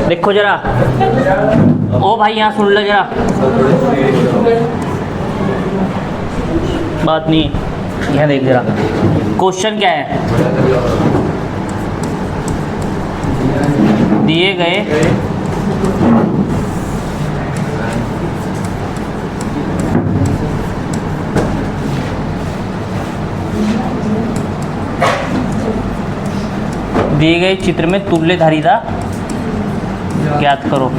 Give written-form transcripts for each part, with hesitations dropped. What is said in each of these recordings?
देखो जरा, ओ भाई यहाँ सुन लो जरा, बात नहीं, यहाँ देख जरा, क्वेश्चन क्या है, दिए गए चित्र में तुल्य धारिता ज्ञात करो,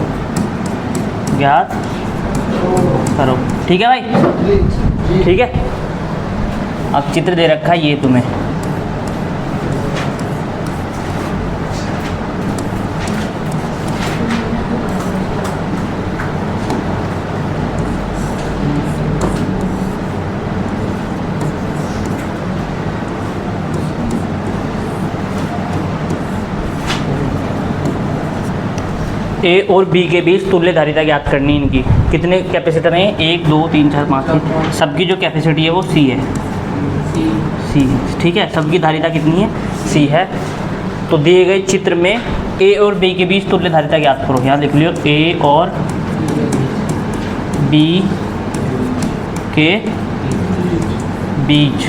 ज्ञात करो। ठीक है भाई, ठीक है। अब चित्र दे रखा है ये तुम्हें, ए और बी के बीच तुल्य धारिता ज्ञात करनी है इनकी। कितने कैपेसिटर हैं? 1 2 3 4 5 6। सबकी जो कैपेसिटी है वो सी है, सी, ठीक है। सबकी धारिता कितनी है? सी है। तो दिए गए चित्र में ए और बी के बीच तुल्य धारिता ज्ञात करो। यहाँ लिख लियो, ए और बी के बीच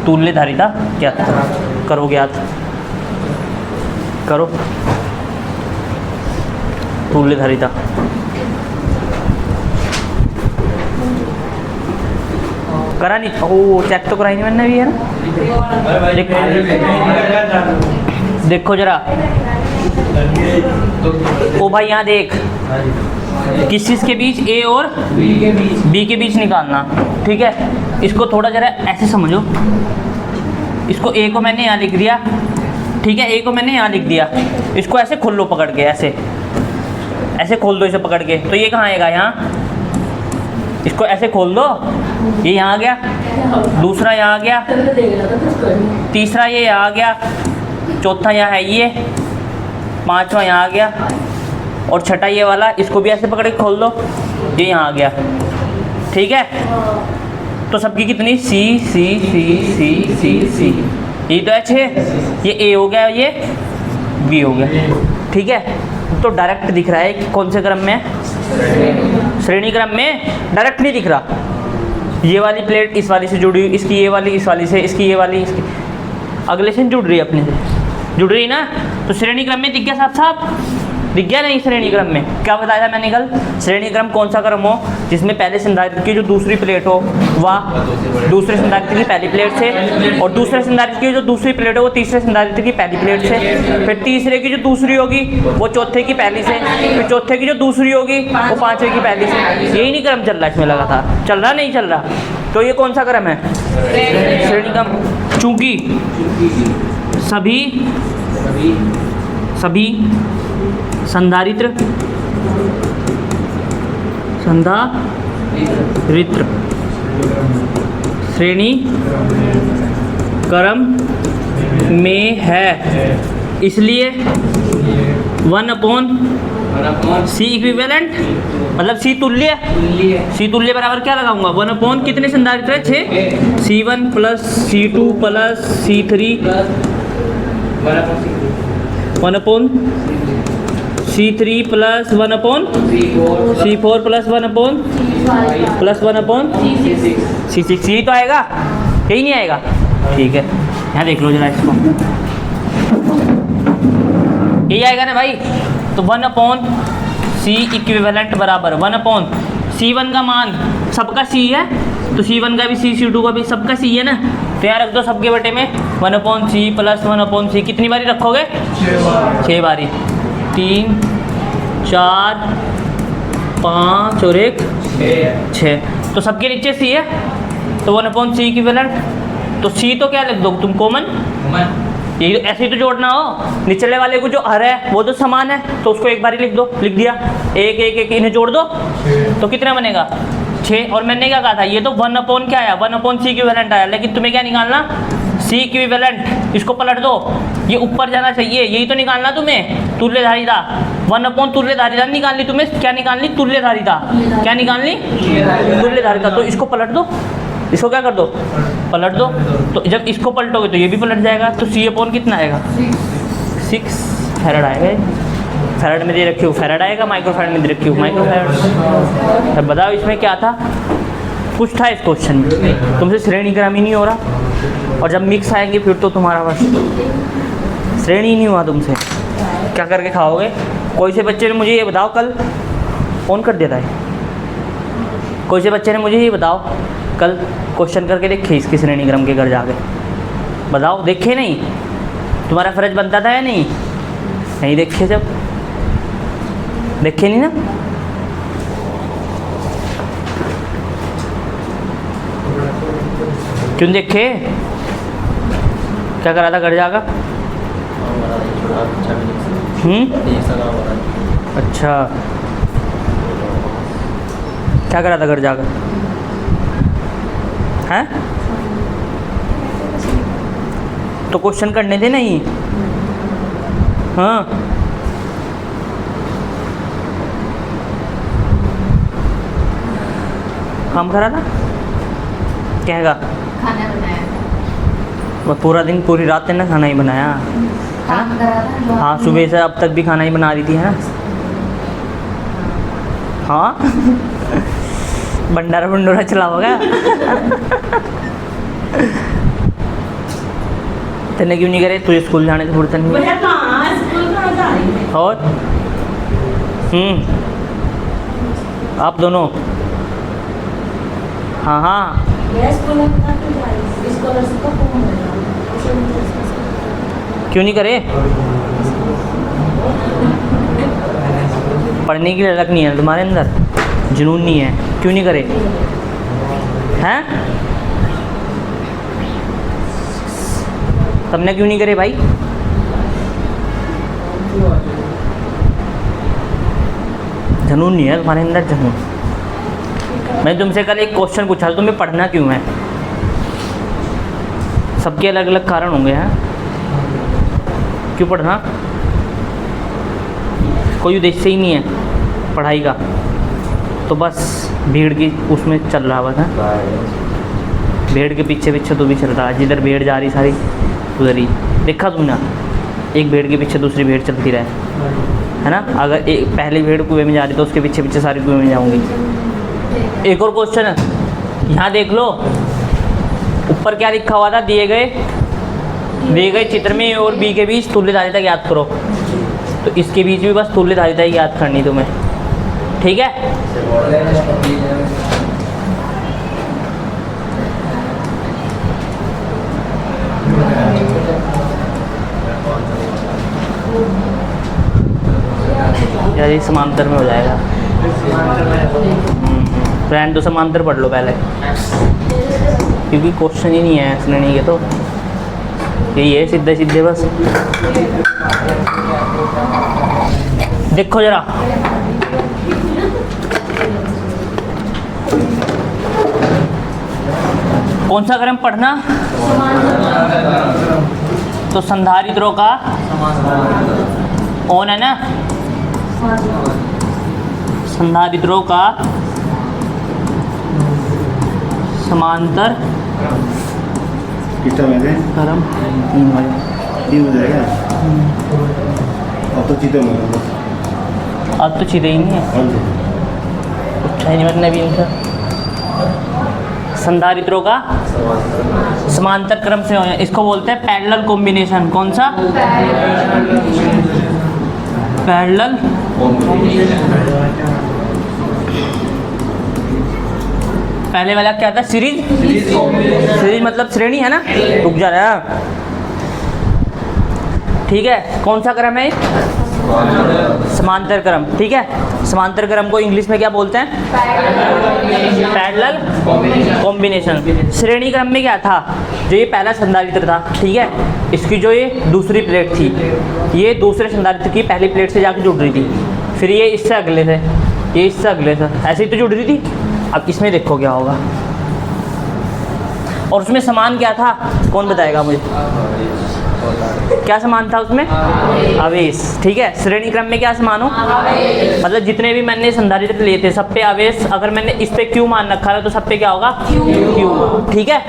तुल्य धारिता ज्ञात करो, ज्ञात करो तुल्य धारिता। करा नहीं? ओ चेक तो कराई नहीं मैंने भी, है ना। देखो जरा, ओ भाई यहाँ देख, किस चीज़ के बीच? ए और बी के बीच निकालना, ठीक है। इसको थोड़ा जरा ऐसे समझो, इसको ए को मैंने यहाँ लिख दिया, ठीक है। ए को मैंने यहाँ लिख दिया, इसको ऐसे खोल लो पकड़ के, ऐसे ऐसे खोल दो इसे पकड़ के। तो ये कहाँ आएगा? यहाँ। इसको ऐसे खोल दो, ये यहाँ आ गया, दूसरा यहाँ आ गया, तीसरा ये यहाँ आ गया, चौथा यहाँ है ये, पांचवा यहाँ आ गया, और छठा ये वाला, इसको भी ऐसे पकड़ के खोल दो, ये यहाँ आ गया, ठीक है। तो सबकी कितनी? सी सी सी सी सी सी, ये तो एच है, ये ए हो गया, ये बी हो गया, ठीक है। तो डायरेक्ट दिख रहा है कि कौन से क्रम में है? श्रेणी क्रम में। डायरेक्ट नहीं दिख रहा, ये वाली प्लेट इस वाली से जुड़ी हुई, इसकी ये वाली इस वाली से, इसकी ये वाली इसकी अगले से जुड़ रही है, अपने से जुड़ रही ना। तो श्रेणी क्रम में दिख गया, साफ साफ दिख गया नहीं? श्रेणी क्रम में क्या बताया था मैंने कल? श्रेणी क्रम कौन सा क्रम हो जिसमें पहले संधारित्र की जो दूसरी प्लेट हो वह दूसरे संधारित्र की पहली प्लेट से, और दूसरे संधारित्र की जो दूसरी प्लेट हो वो तीसरे संधारित्र की पहली प्लेट से, फिर तीसरे की जो दूसरी होगी वो चौथे की पहली से, फिर चौथे की जो दूसरी होगी वो पांचवे की पहली से। यही नहीं क्रम चल रहा इसमें लगातार? चल रहा नहीं चल रहा? तो ये कौन सा क्रम है? श्रेणी क्रम। चूंकि सभी संधारित्र श्रेणी क्रम में है, इसलिए 1/C इक्विवेलेंट, मतलब सी तुल्य। सी तुल्य बराबर क्या लगाऊंगा? 1/, कितने संधारित्र है? 6। C1 plus C2 plus C3 1/C3 plus 1/C4 plus 1/C6। यही तो आएगा, यही नहीं आएगा? ठीक है, यहाँ देख लो जरा इसको, यही आएगा ना भाई। तो 1/C इक्विवेलेंट बराबर 1/C1 का मान सबका C है, तो C1 का भी C, C2 का भी सबका C है ना। तो यहाँ रख दो सबके बटे में 1/C प्लस 1/C। कितनी बारी रखोगे? 6 बारी। 3 4 5 और 1 6। तो सबके नीचे C है, तो 1/C इक्विवेलेंट। तो C तो क्या लिख दो तुम? कॉमन। ये ऐसे ही तो जोड़ना हो, निचले वाले को जो हर है वो तो समान है, तो उसको एक बारी लिख दो, लिख दिया। 1 1 1 इन्हें जोड़ दो, तो कितना बनेगा? 6। और मैंने क्या कहा था? ये तो 1/, क्या आया? 1/C इक्विवेलेंट आया, लेकिन तुम्हें क्या निकालना? C equivalent. इसको पलट दो, ये ऊपर जाना चाहिए, यही तो निकालना तुम्हें, तुल्य धारिता। 1/, तुल्य धारिता निकालनी तुम्हें। क्या निकालनी? तुल्य धारिता। क्या निकालनी? तुल्य धारिता। तो इसको पलट दो, इसको क्या कर दो, पलट दो। तो जब इसको पलटोगे तो ये भी पलट जाएगा, तो C/, कितना आएगा 6 फैराड आएगा। फैराड में दे रखी हो फैराड आएगा, माइक्रो फैराड में दे रखी हो माइक्रो फैराड। अब बताओ इसमें क्या था, कुछ था इस क्वेश्चन में, तुमसे श्रेणी क्रम ही नहीं हो रहा, और जब मिक्स आएंगे फिर तो तुम्हारा बस श्रेणी ही नहीं हुआ तुमसे, क्या करके खाओगे। कोई से बच्चे ने मुझे ये बताओ, कल ऑन कर देता है, कोई से बच्चे ने मुझे ये बताओ कल क्वेश्चन करके देखे इसके श्रेणी क्रम के घर जाके, बताओ देखे नहीं, तुम्हारा फ़र्ज बनता था या नहीं, नहीं देखे, जब देखे नहीं ना। क्यों देखे, क्या करा था घर जाकर? अच्छा, क्या करा था घर जाकर? हैं तो क्वेश्चन करने थे नहीं। हाँ काम करा था, कहेगा खाना बनाया, वो पूरा दिन पूरी रात ने खाना ही बनाया है ना। हाँ सुबह से अब तक भी खाना ही बना रही थी, है ना। हाँ भंडारा भंडोरा चला होगा। तेने क्यों नहीं करे, तुझे स्कूल जाने की फुर्सत नहीं है। और आप दोनों, हाँ हाँ क्यों नहीं करे, पढ़ने की ललक नहीं है तुम्हारे अंदर, जुनून नहीं है, क्यों नहीं करे हैं? तुमने क्यों नहीं करे भाई? जुनून नहीं है तुम्हारे अंदर, जुनून। मैं तुमसे कल एक क्वेश्चन पूछा था, तुम्हें पढ़ना क्यों है? सबके अलग अलग कारण होंगे, हैं क्यों पढ़ना? कोई उद्देश्य ही नहीं है पढ़ाई का, तो बस भीड़ की उसमें चल रहा बस, है भीड़ के पीछे पीछे तो भी चल रहा है, जिधर भीड़ जा रही सारी उधर ही। देखा तुमने, एक भीड़ के पीछे दूसरी भीड़ चलती रहे, है ना। अगर एक पहली भीड़ कुएं में जा रही तो उसके पीछे पीछे सारी कुएं में जाऊंगी। एक और क्वेश्चन है, यहाँ देख लो, ऊपर क्या लिखा हुआ था, दिए गए चित्र में A और B के बीच तुल्यधारिता याद करो। तो इसके बीच भी बस तुल्यधारिता ही याद करनी तुम्हें, ठीक है। यार ये समांतर में हो जाएगा, फ्रेंड तो समांतर पढ़ लो पहले, क्योंकि क्वेश्चन ही नहीं है श्रेणी के, तो यही है सीधे सीधे बस। देखो जरा, कौन सा क्रम पढ़ना, तो संधारित्रों का ऑन है ना, संधारित्रों का समांतर कितना बजे? क्रम 3 बजे। 3 बजे आएगा। अब तो चीते में, अब तो चीते ही नहीं है, कुछ है नहीं मतलब भी इनका। संधारित्रों का समांतर क्रम से हो, इसको बोलते हैं पैरेलल कॉम्बिनेशन। कौन सा? पैरेलल पहले वाला क्या था, सीरीज। सीरीज मतलब श्रेणी है ना, रुक जा रहा है, ठीक है। कौन सा क्रम है? समांतर क्रम, ठीक है। समांतर क्रम को इंग्लिश में क्या बोलते हैं? Parallel combination. श्रेणी क्रम में क्या था, जो ये पहला संधारित्र था, ठीक है, इसकी जो ये दूसरी प्लेट थी, ये दूसरे संधारित्र की पहली प्लेट से जाके जुड़ रही थी, फिर ये इससे अगले से, ये इससे अगले से, ऐसे ही तो जुड़ रही थी। अब इसमें देखो क्या होगा, और उसमें समान क्या था, कौन बताएगा मुझे? क्या समान था उसमें? आवेश। ठीक है, श्रेणी क्रम में क्या समान हो? मतलब जितने भी मैंने संधारित्र लिए थे सब पे आवेश, अगर मैंने इस पे क्यू मान रखा है तो सब पे क्या होगा? क्यू। ठीक है,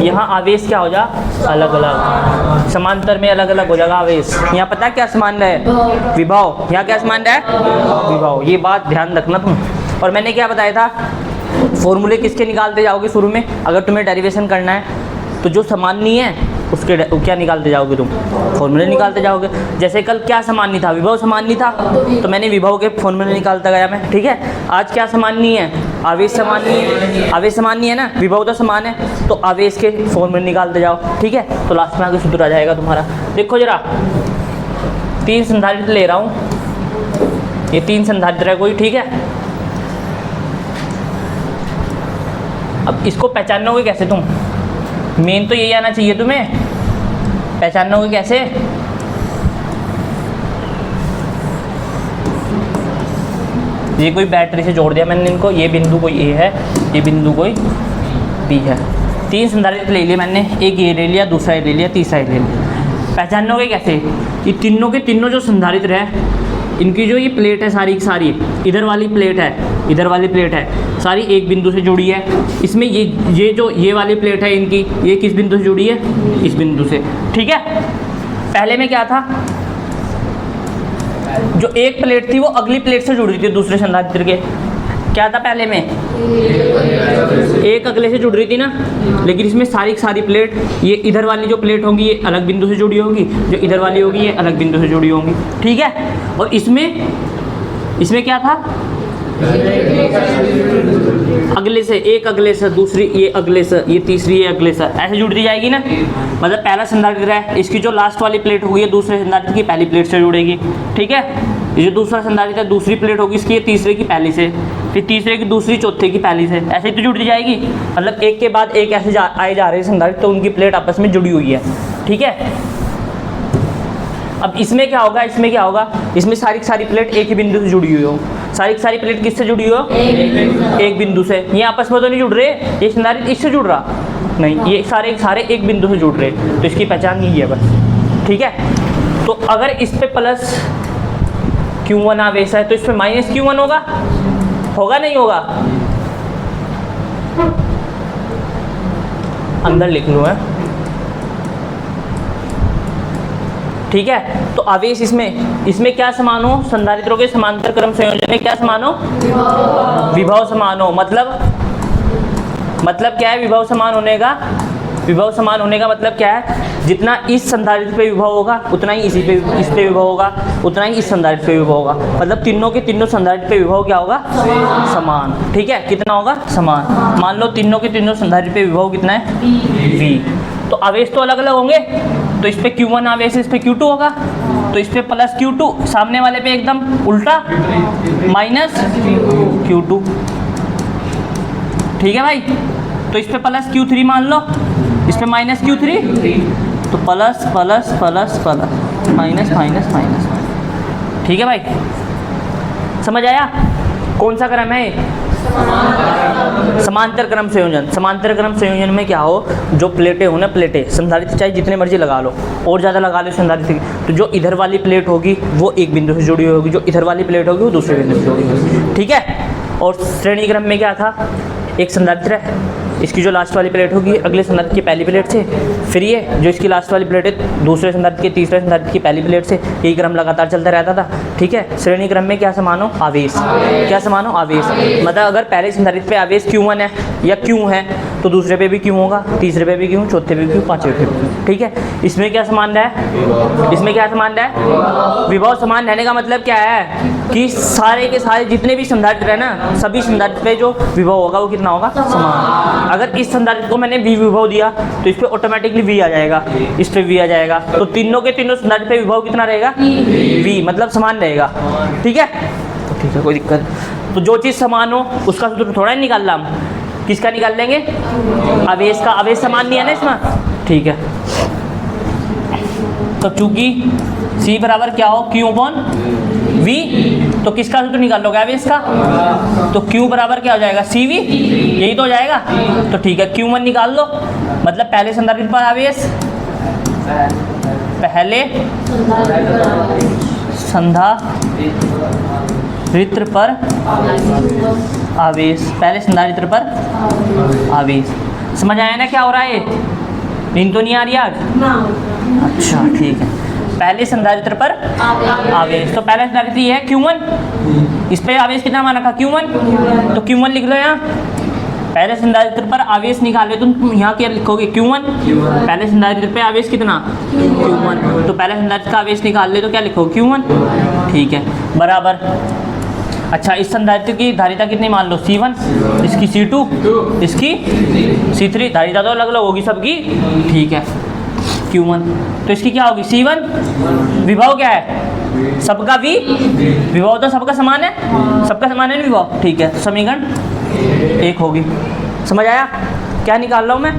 यहाँ आवेश क्या हो जा? अलग अलग, समांतर में अलग अलग हो जाएगा आवेश। यहाँ पता है क्या समान है? विभव। यहाँ क्या समान है? विभव। ये बात ध्यान रखना तुम। और मैंने क्या बताया था, फॉर्मूले किसके निकालते जाओगे शुरू में? अगर तुम्हें डेरिवेशन करना है तो जो समान्य है उसके क्या निकालते जाओगे तुम? फॉर्मूले निकालते जाओगे। जैसे कल क्या समान्य था? विभव समान्य था, तो मैंने विभव के फॉर्मूले निकालता गया मैं। ठीक है, आज क्या समान्य है? आवेश समान्य है। आवेश समान्य है ना, विभव तो समान है, तो आवेश के फॉर्मूले निकालते जाओ। ठीक है, तो लास्ट में आगे सूत्र आ जाएगा तुम्हारा। देखो जरा, 3 संधारित्र ले रहा हूँ, ये 3 संधारित्र है कोई। ठीक है, अब इसको पहचानोगे कैसे तुम? मेन तो यही आना चाहिए तुम्हें, पहचानोगे कैसे? ये कोई बैटरी से जोड़ दिया मैंने इनको, ये बिंदु कोई ए है, ये बिंदु कोई बी है। 3 संधारित्र ले लिए मैंने, एक ये ले लिया, दूसरा ये ले लिया, तीसरा ये ले लिया। पहचानोगे कैसे? ये तीनों के तीनों जो संधारित्र है, इनकी जो ये प्लेट है सारी की सारी, इधर वाली प्लेट है, इधर वाली प्लेट है, सारी एक बिंदु से जुड़ी है। इसमें ये जो ये वाली प्लेट है इनकी, ये किस बिंदु से जुड़ी है? इस बिंदु से। ठीक है, पहले में क्या था? जो एक प्लेट थी वो अगली प्लेट से जुड़ी थी दूसरे संधारित्र के। क्या था पहले में? एक अगले से जुड़ रही थी ना, लेकिन इसमें सारी की सारी प्लेट, ये इधर वाली जो प्लेट होगी ये अलग बिंदु से जुड़ी होगी, जो इधर वाली होगी ये अलग बिंदु से जुड़ी होंगी। ठीक है, और इसमें क्या था? अगले से, एक अगले से, दूसरी ये अगले से, ये तीसरी ये अगले से, ऐसे जुड़ती जाएगी ना। मतलब पहला संधारित्र है, इसकी जो लास्ट वाली प्लेट होगी दूसरे संधारित्र की पहली प्लेट से जुड़ेगी। ठीक है, ये जो दूसरा संधारित्र है दूसरी प्लेट होगी इसकी, ये तीसरे की पहली से, फिर तीसरे की दूसरी, चौथे की पहली से, ऐसे ही तो जुड़ती जाएगी। मतलब एक के बाद एक ऐसे आए जा रहे हैं संधारित्र, तो उनकी प्लेट आपस में जुड़ी हुई है। ठीक है, अब इसमें क्या होगा? इसमें क्या होगा? इसमें सारी की सारी प्लेट एक ही बिंदु से जुड़ी हुई हो। सारी की सारी प्लेट किससे जुड़ी हो? एक बिंदु से। ये आपस में तो नहीं जुड़ रहे, ये संधारित्र इससे जुड़ रहा नहीं, ये सारे सारे एक बिंदु से जुड़ रहे, तो इसकी पहचान यही है बस। ठीक है, तो अगर इस पे प्लस Q1 आवेश है तो इस पे माइनस Q1 होगा नहीं होगा? अंदर लिख लूँ है। ठीक है, तो आवेश इसमें क्या समान हो? संधारित्रों के समांतर क्रम संयोजन में क्या समान हो? विभव समान हो। मतलब क्या है विभव समान होने का? विभव समान होने का मतलब क्या है? जितना इस संधारित्र पे विभव होगा उतना ही इस पे विभव होगा, उतना ही इस संधारित्र पे विभव होगा। मतलब तीनों के तीनों संधारित्र पे विभव क्या होगा? समान। ठीक है, कितना होगा? समान। मान लो तीनों के तीनों संधारित्र पे विभव कितना है? V। तो आवेश तो अलग अलग होंगे, तो इस पे Q1 आवेश, इस पे Q2 होगा, तो इस पे प्लस Q2, सामने वाले पे एकदम उल्टा माइनस Q2। ठीक है भाई, तो इस पे प्लस Q3 मान लो, इस पे माइनस Q3, तो plus plus plus plus minus minus minus. ठीक है भाई, समझ आया? कौन सा क्रम है? समांतर क्रम संयोजन। समांतर क्रम संयोजन में क्या हो? जो प्लेटें हो ना, प्लेटें संधारित्र चाहे जितने मर्जी लगा लो, और ज़्यादा लगा लो संधारित्र की, तो जो इधर वाली प्लेट होगी वो एक बिंदु से जुड़ी होगी, जो इधर वाली प्लेट होगी वो दूसरे बिंदु से जुड़ी होगी। ठीक है, और श्रेणी क्रम में क्या था? एक संधारित्र है, इसकी जो लास्ट वाली प्लेट होगी अगले संधारित्र की पहली प्लेट से, फिर ये जो इसकी लास्ट वाली प्लेट है दूसरे संधारित्र की तीसरे संधारित्र की पहली प्लेट से, यही क्रम लगातार चलता रहता था। ठीक है, श्रेणी क्रम में क्या समान हो? आवेश। क्या समान हो? आवेश। मतलब अगर पहले संधारित्र पे आवेश Q1 है या Q है तो दूसरे पे भी Q होगा, तीसरे पे भी Q, चौथे पे भी Q, पांचवें पे भी Q। ठीक है, इसमें क्या समान है? इसमें क्या समान है? विभव समान रहने का मतलब क्या है कि सारे के सारे जितने भी संधारित्र है ना, सभी संधारित्र पे जो विभव होगा वो कितना होगा? समान। अगर इस संधारित्र को मैंने V विभव दिया तो इस पे ऑटोमेटिकली V आ जाएगा, इस पे V आ जाएगा, तो तीनों के तीनों संधारित्र पे विभव कितना रहेगा? V, मतलब समान रहेगा। ठीक है, तो ठीक है, कोई दिक्कत। तो जो चीज़ समान हो उसका सूत्र थोड़ा ही निकालना हम, किसका निकाल लेंगे? आवेश का। आवेश समान नहीं है ना इसमें। ठीक है, तो चूंकि C बराबर क्या हो? Q/V, तो किसका सूत्र निकाल लोगे? आवेश का। तो Q बराबर क्या हो जाएगा? CV, यही तो हो जाएगा। तो ठीक है, Q1 निकाल लो, मतलब पहले संधारित्र पर आवेश पहले संधारित्र पर आवेश, पहले संधारित्र पर आवेश। समझ आया ना क्या हो रहा है? नींद तो नहीं आ रही आज? अच्छा ठीक है। पहले संधारित्र पर आवेश, तो पहले संधारित्र ये है Q1, इस पे आवेश कितना मान रखा? Q1, तो Q1 लिख लो यहाँ। पहले संधारित्र पर आवेश निकाले तुम यहाँ क्या लिखोगे? Q1। पहले संधारित्र पे आवेश कितना? Q1, तो पहले संधारित्र का आवेश निकाल ले तो क्या लिखोगे? Q1। ठीक है, बराबर। अच्छा, इस संधारित्र की धारिता कितनी मान लो? C1, इसकी C2, इसकी C3। धारिता तो अलग अलग होगी सबकी, ठीक है। Q1, तो इसकी क्या होगी? C1। विभव क्या है? सबका V। विभव तो सबका समान है, सबका समान है ना विभव, ठीक है। समीकरण 1 होगी। समझ आया क्या निकाल रहा हूँ मैं?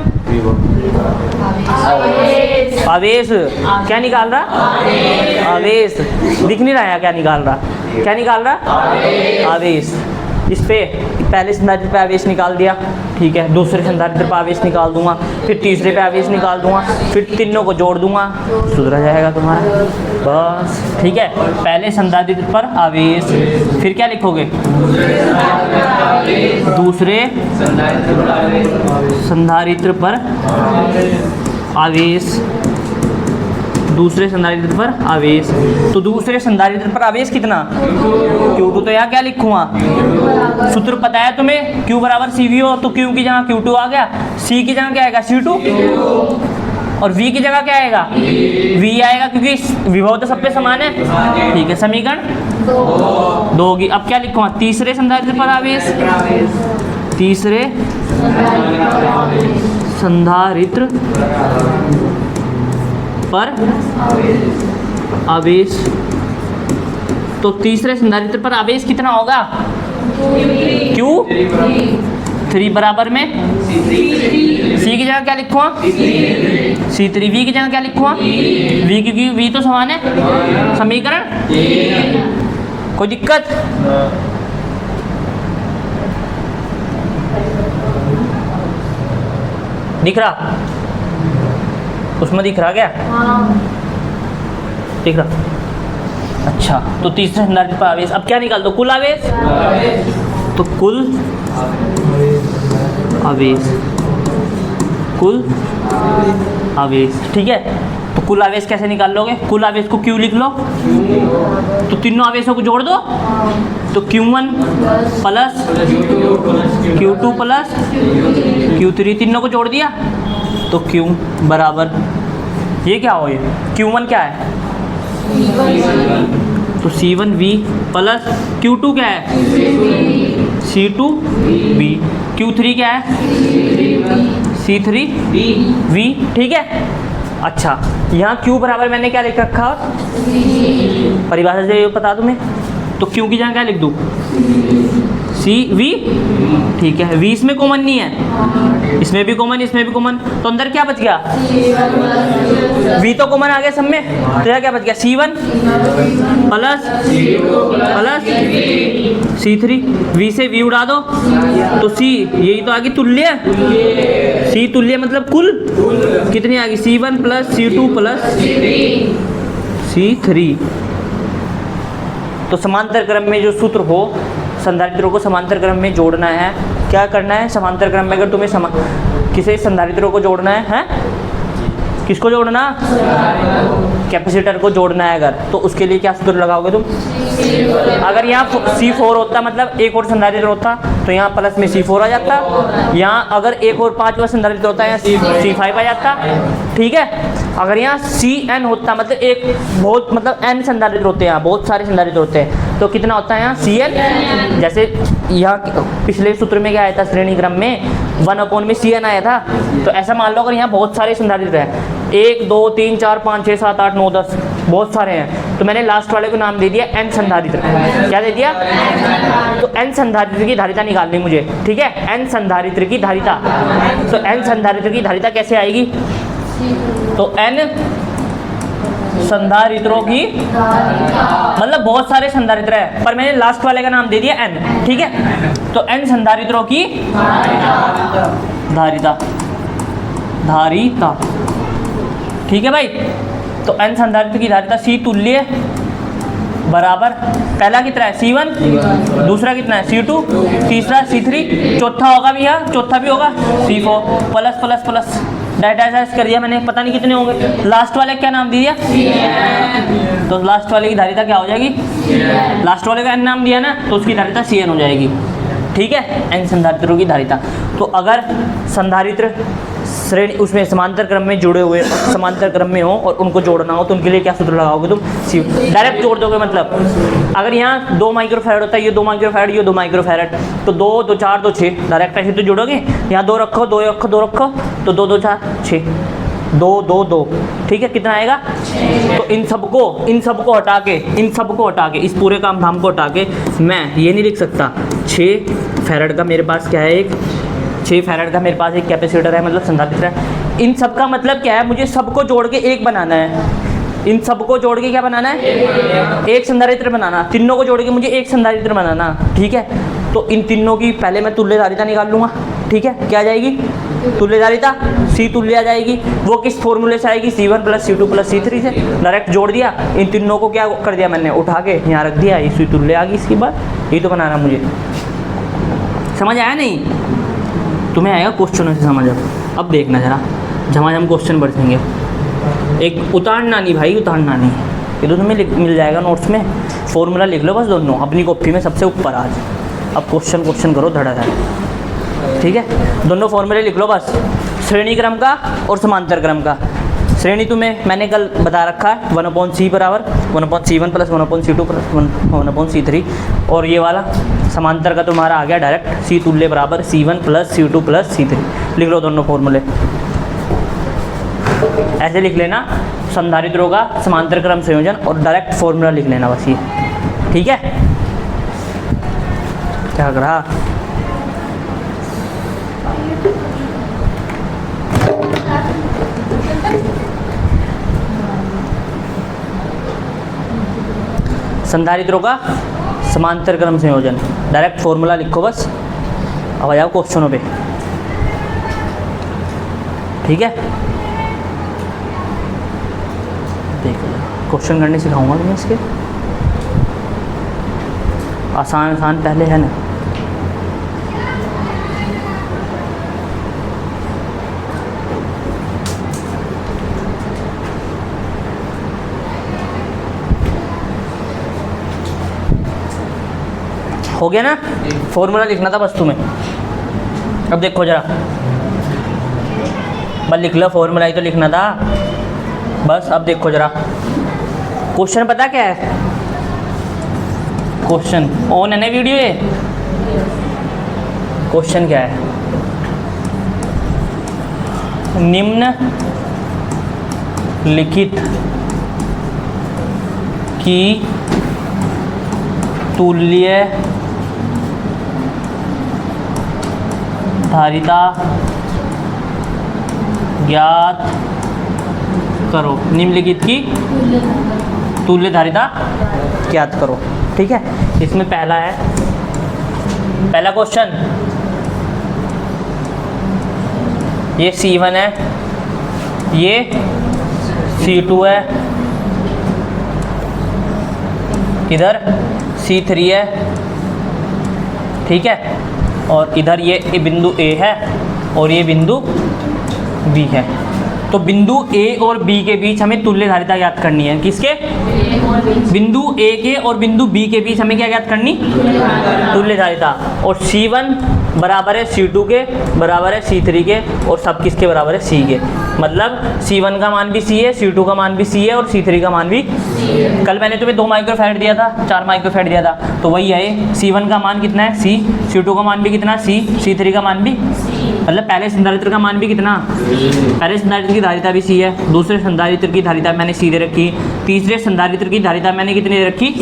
आवेश। क्या निकाल रहा? आवेश। दिख नहीं रहा है क्या निकाल रहा? क्या निकाल रहा? आवेश। इस पे पहले संधारित्र पे आवेश निकाल दिया, ठीक है। दूसरे संधारित्र पे आवेश निकाल दूंगा, फिर तीसरे पे आवेश निकाल दूंगा, फिर तीनों को जोड़ दूंगा, सुधरा जाएगा तुम्हारा बस, ठीक है। पहले संधारित्र पर आवेश, फिर क्या लिखोगे? दूसरे संधारित्र पर आवेश, दूसरे संधारित्र पर आवेश। तो दूसरे संधारित्र पर आवेश कितना? Q2, तो यहाँ क्या लिखूंगा? सूत्र पता है तुम्हें, Q बराबर CV हो, तो Q की जगह Q2 आ गया, C की जगह क्या आएगा? C2, और V की जगह क्या आएगा? V आएगा, क्योंकि विभव तो सब पे समान है, ठीक है। समीकरण 2 होगी। अब क्या लिखूंगा? तीसरे संधारित्र पर आवेश, तीसरे संधारित्र पर आवेश। तो तीसरे संधारित्र पर आवेश कितना होगा? Q3 बराबर में C की जगह क्या लिखूंगा? C3। V की जगह क्या लिखूंगा? V, क्योंकि V तो समान है। समीकरण कोई दिक्कत? दिख रहा? उसमें दिख रहा क्या? दिख रहा? अच्छा, तो तीसरे संधारित्र पर आवेश। अब क्या निकाल दो? कुल आवेश। तो कुल आवेश, कुल आवेश, ठीक है। तो कुल आवेश कैसे निकाल लोगे? कुल आवेश को Q लिख लो, तो तीनों आवेशों को जोड़ दो, तो Q1 plus Q2 plus Q3, तीनों को जोड़ दिया, तो Q बराबर, ये क्या हो? ये Q1 क्या है? तो C1V प्लस Q2 क्या है? C2V। Q3 क्या है? C3V, ठीक है। अच्छा, यहाँ Q बराबर मैंने क्या लिख रखा? परिभाषा से पता तुम्हें, तो Q की जगह क्या लिख दूँ? CV, ठीक है। V इसमें कॉमन नहीं है, इसमें भी कॉमन, इसमें भी कॉमन, तो अंदर क्या बच गया? V तो कॉमन आ गया सब में, तो यहाँ क्या बच गया? C1 plus C3। V से V उड़ा दो, तो C, यही तो आ गई तुल्य। C तुल्य मतलब कुल कितनी आ गई? C1 plus C2 plus C3। तो समांतर क्रम में जो सूत्र हो, संधारित्रों को समांतर क्रम में जोड़ना है। क्या करना है? समांतर क्रम में अगर तुम्हें किसी संधारित्रों को जोड़ना है, किसको जोड़ना? कैपेसिटर को जोड़ना है अगर, तो उसके लिए क्या सूत्र लगाओगे तुम? अगर यहाँ C4 होता, मतलब एक और संधारित्र होता, तो यहाँ प्लस में C4 आ जाता। यहाँ अगर एक और 5वां संधारित्र होता है, यहाँ C5 आ जाता, ठीक है। अगर यहाँ Cn होता, मतलब एक बहुत, मतलब n संधारित्र होते हैं, यहाँ बहुत सारे संधारित्र होते हैं, तो कितना होता है यहाँ? Cn। जैसे यहाँ पिछले सूत्र में क्या आया था? श्रेणी क्रम में 1/Cn आया था। तो ऐसा मान लो अगर यहाँ बहुत सारे संधारित्र हैं, 1 2 3 4 5 6 7 8 9 10, बहुत सारे हैं, तो मैंने लास्ट वाले को नाम दे दिया n संधारित्र। क्या दे दिया? तो n संधारित्र की धारिता निकालनी मुझे, ठीक है। n संधारित्र की धारिता, तो n संधारित्र की धारिता कैसे आएगी? तो n संधारित्रों की, मतलब बहुत सारे संधारित्र है, पर मैंने लास्ट वाले का नाम दे दिया n, ठीक है। तो n संधारित्रों की धारिता, धारिता, ठीक है भाई। तो n संधारित्र की धारिता C तुल्य बराबर पहला कितना है C1, दूसरा कितना है C2, तीसरा C3, चौथा होगा भी यहाँ, चौथा भी होगा C4 प्लस प्लस प्लस डाइटाइज कर दिया मैंने, पता नहीं कितने होंगे। लास्ट वाले क्या नाम दिया? तो लास्ट वाले की धारिता क्या हो जाएगी? लास्ट वाले का n नाम दिया ना, तो उसकी धारिता Cn हो जाएगी। ठीक है, n संधारित्रों की धारिता। तो अगर संधारित्र श्रेणी उसमें समांतर क्रम में जुड़े हुए, समांतर क्रम में हो और उनको जोड़ना हो तो उनके लिए क्या सूत्र लगाओगे तुम? डायरेक्ट जोड़ दोगे। मतलब अगर यहाँ 2 माइक्रोफैरड होता है, ये 2 माइक्रोफैरड, ये 2 माइक्रोफैरड, तो 2 2 4 2 6 डायरेक्ट ऐसे तो जोड़ोगे। यहाँ 2 रखो, 2 रखो, 2 रखो, तो 2 2 4 6, 2 2 2, ठीक है, कितना आएगा? तो इन सबको हटा के इस पूरे काम धाम को हटा के मैं ये नहीं लिख सकता 6 फैरड का मेरे पास क्या है, एक 6 फैरड का मेरे पास एक कैपेसिटर है, मतलब संधारित्र है। इन सब का मतलब क्या है? मुझे सबको जोड़ के एक बनाना है। इन सबको जोड़ के क्या बनाना है? एक संधारित्र बनाना। तीनों को जोड़ के मुझे एक संधारित्र बनाना। ठीक है, तो इन तीनों की पहले मैं तुल्य धारिता निकाल लूँगा। ठीक है, क्या आ जाएगी? तुल्य धारिता C तुल्य आ जाएगी। वो किस फॉर्मूले से आएगी? C1 + C2 + C3 से। डायरेक्ट जोड़ दिया। इन तीनों को क्या कर दिया मैंने? उठा के यहाँ रख दिया, C तुल्य आ गई। इसके बाद ये तो बनाना मुझे। समझ आया नहीं? तुम्हें आएगा क्वेश्चनों से समझ। अब देखना जरा, झमाझम क्वेश्चन बढ़ेंगे। एक उतारना नहीं भाई, उतारना नहीं, ये तो तुम्हें मिल जाएगा नोट्स में। फॉर्मूला लिख लो बस दोनों अपनी कॉपी में सबसे ऊपर आज। अब क्वेश्चन करो धड़ाधड़। ठीक है, दोनों फॉर्मूले लिख लो बस, श्रेणी क्रम का और समांतर क्रम का। श्रेणी तुम्हें मैंने कल बता रखा है 1/c बराबर 1/c1 + 1/c2 + 1/c3। और ये वाला समांतर का तुम्हारा आ गया डायरेक्ट C तुल्य बराबर C1 + C2 + C3। लिख लो दोनों फॉर्मूले, ऐसे लिख लेना, संधारित्रों का समांतर क्रम संयोजन, और डायरेक्ट फॉर्मूला लिख लेना बस ये। ठीक है, क्या कर रहा? संधारित्रों का समांतर क्रम संयोजन, डायरेक्ट फॉर्मूला लिखो बस। अब आ जाओ क्वेश्चनों पे। ठीक है, देखो क्वेश्चन करने सिखाऊंगा तुम्हें इसके, आसान पहले है ना। हो गया ना? फॉर्मूला लिखना था बस तुम्हें। अब देखो जरा, बस लिख लो, फॉर्मूला ही तो लिखना था बस। अब देखो जरा, क्वेश्चन पता क्या है? क्वेश्चन ऑन है ना वीडियो ये? क्वेश्चन क्या है? निम्न लिखित की तुल्य धारिता ज्ञात करो। निम्नलिखित की तुल्य धारिता ज्ञात करो। ठीक है, इसमें पहला है, पहला क्वेश्चन, ये C1 है, ये C2 है, इधर C3 है। ठीक है, और इधर ये बिंदु A है और ये बिंदु B है। तो बिंदु A और B के बीच हमें तुल्य धारिता ज्ञात करनी है। किसके? बिंदु A के और बिंदु B के बीच हमें क्या ज्ञात करनी? तुल्य धारिता। और C1 बराबर है C2 के, बराबर है C3 के, और सब किसके बराबर है? C के। मतलब C1 का मान भी C है, C2 का मान भी C है, और C3 का मान भी C। कल मैंने तुम्हें 2 माइक्रोफैरड दिया था, 4 माइक्रोफैरड दिया था, तो वही है। C1 का मान कितना है? C। C2 का मान भी कितना? C। C3 का मान भी C। मतलब पहले संधारित्र का मान भी कितना? पहले संधारित्र की धारिता भी C है, दूसरे संधारित्र की धारिता मैंने C दे रखी, तीसरे संधारित्र की धारिता मैंने कितनी दे रखी?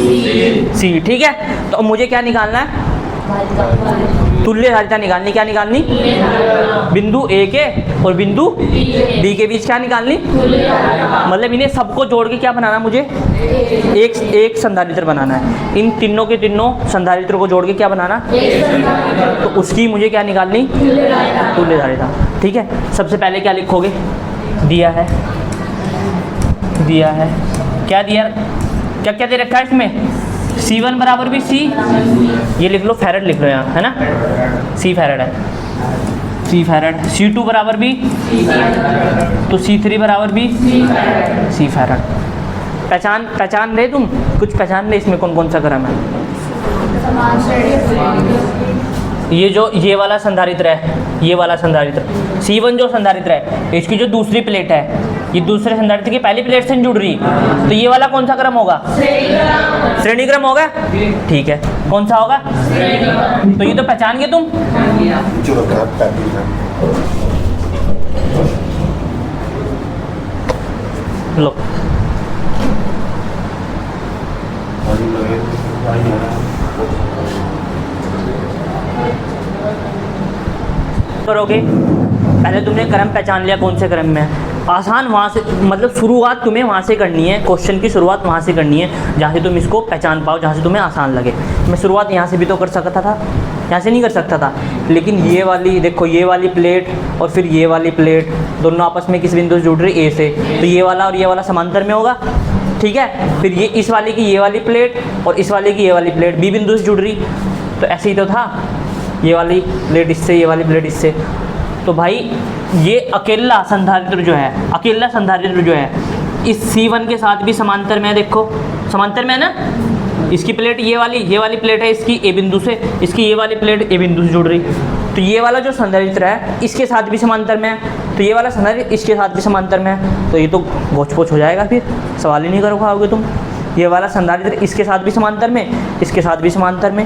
C। ठीक है, तो मुझे क्या निकालना है? तुल्य धारिता निकालनी। क्या निकालनी? बिंदु A के और बिंदु B के बीच क्या निकालनी? मतलब इन्हें सबको जोड़ के क्या बनाना मुझे? एक संधारित्र बनाना है। इन तीनों के तीनों संधारित्रों को जोड़ के क्या बनाना? तो उसकी मुझे क्या निकालनी? तुल्य धारिता। ठीक है, सबसे पहले क्या लिखोगे? दिया है दिया है, क्या दिया, क्या क्या दे रखा है इसमें, C1 बराबर भी C, ये लिख लो फैरड लिख लो यहाँ, है ना, C फैरड है, C फैरड, C2 बराबर भी, तो C3 बराबर भी C फैरड। पहचान रहे तुम, कुछ पहचान रहे इसमें कौन कौन सा क्रम है। ये वाला संधारित्र है, ये वाला संधारित्र C1 जो संधारित्र है, इसकी जो दूसरी प्लेट है, ये दूसरे संधारित्र की पहली प्लेट से जुड़ रही, तो ये वाला कौन सा क्रम होगा, श्रेणी क्रम होगा, ठीक है, कौन सा होगा, तो ये तो पहचान गए तुम। लो करोगे, पहले तुमने क्रम पहचान लिया कौन से क्रम में है, आसान वहाँ से, मतलब शुरुआत तुम्हें वहाँ से करनी है, क्वेश्चन की शुरुआत वहाँ से करनी है जहाँ से तुम इसको पहचान पाओ, जहाँ से तुम्हें आसान लगे। मैं शुरुआत यहाँ से भी तो कर सकता था, यहाँ से नहीं कर सकता था, लेकिन ये वाली देखो, ये वाली प्लेट और फिर ये वाली प्लेट दोनों आपस में किस बिंदु से जुड़ रही, ए से, तो ये वाला और ये वाला समांतर में होगा, ठीक है, फिर ये इस वाले की ये वाली प्लेट और इस वाले की ये वाली प्लेट बी बिंदु से जुड़ रही, तो ऐसे ही तो था, ये वाली प्लेट इससे, ये वाली प्लेट इससे, तो भाई ये अकेला संधारित्र जो है, अकेला संधारित्र जो है इस C1 के साथ भी समांतर में है, देखो समांतर में है ना, इसकी प्लेट ये वाली प्लेट है इसकी ए बिंदु से, इसकी ये वाली प्लेट ए बिंदु से जुड़ रही, तो ये वाला जो संधारित्र है इसके साथ भी समांतर में है, तो ये वाला संधारित्र इसके साथ भी समांतर में है, तो ये तो गोच पोच हो जाएगा, फिर सवाल ही नहीं कर पाओगे तुम। ये वाला संधारित्र इसके साथ भी समांतर में, इसके साथ भी समांतर में,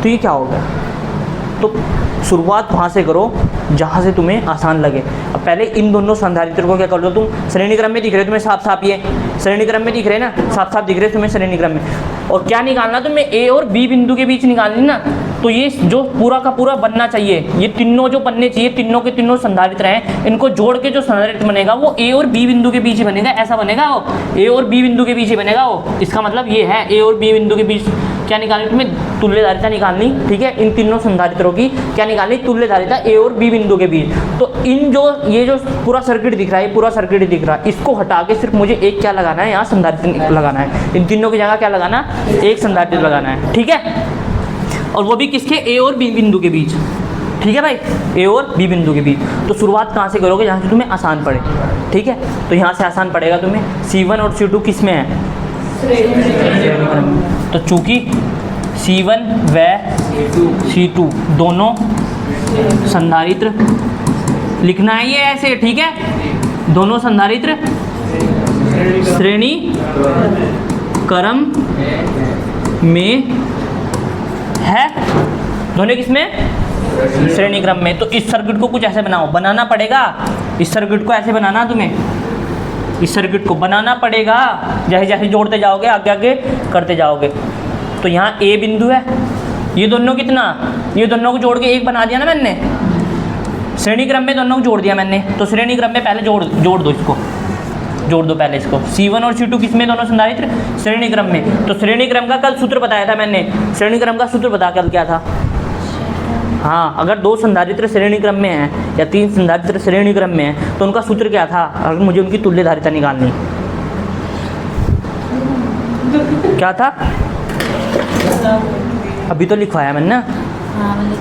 तो ये क्या होगा, तो शुरुआत वहाँ से करो जहाँ से तुम्हें आसान लगे। अब पहले इन दोनों संधारित्रों को क्या कर दो, तुम श्रेणी क्रम में दिख रहे हो तुम्हें साफ साफ, ये श्रेणी क्रम में दिख रहे हैं ना, साफ साफ दिख रहे हो तुम्हें श्रेणी क्रम में, और क्या निकालना तुम्हें, ए और बी बिंदु के बीच निकालनी ना, तो ये जो पूरा का पूरा बनना चाहिए, ये तीनों जो बनने चाहिए, तीनों के तीनों संधारित्र हैं, इनको जोड़ के जो संधारित्र बनेगा वो ए और बी बिंदु के बीच ही बनेगा, ऐसा बनेगा वो, ए और बी बिंदु के बीच ही बनेगा वो, इसका मतलब ये है ए और बी बिंदु के बीच क्या निकालनी, तुम्हें तुल्यधारिता निकालनी, ठीक है, इन तीनों संधारित्रों की क्या निकालनी, तुल्यधारिता ए और बी बिंदु के बीच। तो इन जो ये जो पूरा सर्किट दिख रहा है, पूरा सर्किट दिख रहा है, इसको हटा के सिर्फ मुझे एक क्या लगाना है, यहाँ संधारित्र लगाना है, इन तीनों की जगह क्या लगाना, एक संधारित्र लगाना है, ठीक है, और वो भी किसके, ए और बी बिंदु के बीच, ठीक है भाई, ए और बी बिंदु के बीच। तो शुरुआत कहाँ से करोगे, जहाँ से तुम्हें आसान पड़े, ठीक है, तो यहाँ से आसान पड़ेगा तुम्हें, C1 और C2 किस में है, तो चूंकि C1 व C2 दोनों संधारित्र लिखना है ये ऐसे, ठीक है, दोनों संधारित्र श्रेणी क्रम में है, दोनों किसमें, श्रेणी क्रम में। तो इस सर्किट को कुछ ऐसे बनाना पड़ेगा, इस सर्किट को ऐसे बनाना, तुम्हें इस सर्किट को बनाना पड़ेगा, जैसे जैसे जोड़ते जाओगे आगे आगे करते जाओगे। तो यहाँ ए बिंदु है, ये दोनों कितना, ये दोनों को जोड़ के एक बना दिया ना मैंने, श्रेणी क्रम में दोनों को जोड़ दिया मैंने, तो श्रेणी क्रम में पहले जोड़ दो इसको, जोड़ दो पहले इसको, C1 और C2 किसमें, दोनों संधारित्र श्रेणी क्रम में। तो श्रेणी क्रम का कल सूत्र बताया था मैंने, श्रेणी क्रम का सूत्र बता कल क्या था, हाँ, अगर दो संधारित्र श्रेणी क्रम में हैं या तीन संधारित्र श्रेणी क्रम में हैं तो उनका सूत्र क्या था, अगर मुझे उनकी तुल्यधारिता निकालनी, क्या था, अभी तो लिखवाया मैंने ना,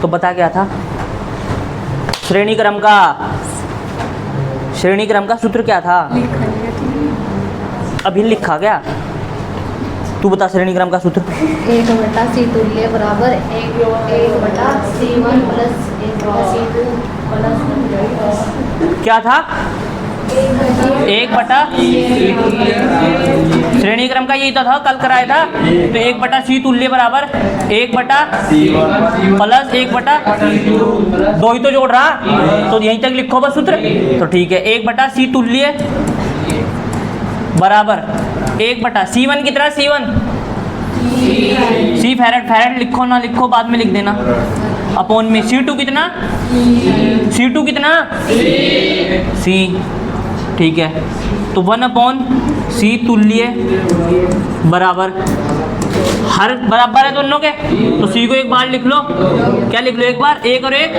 तो बता क्या था, श्रेणी क्रम का सूत्र क्या था, अभी लिखा क्या, तू बता श्रेणी क्रम का सूत्र। 1/C तुल्य बराबर 1/C1 प्लस 1/C2 प्लस क्या था, 1/, श्रेणी क्रम का यही तो था, कल कराया था, तो 1/C तुल्य बराबर 1/C1 प्लस 1/, दो ही तो जोड़ रहा, तो यहीं तक लिखो बस सूत्र, तो ठीक है, 1/C तुल्य बराबर 1/C1 कितना, C फैरड लिखो ना लिखो बाद में लिख देना, अपॉन में C2 कितना, C, ठीक है, तो 1/C तुल्य बराबर हर बराबर है दोनों के, तो सी को एक बार लिख लो। क्या लिख लो एक बार? एक और एक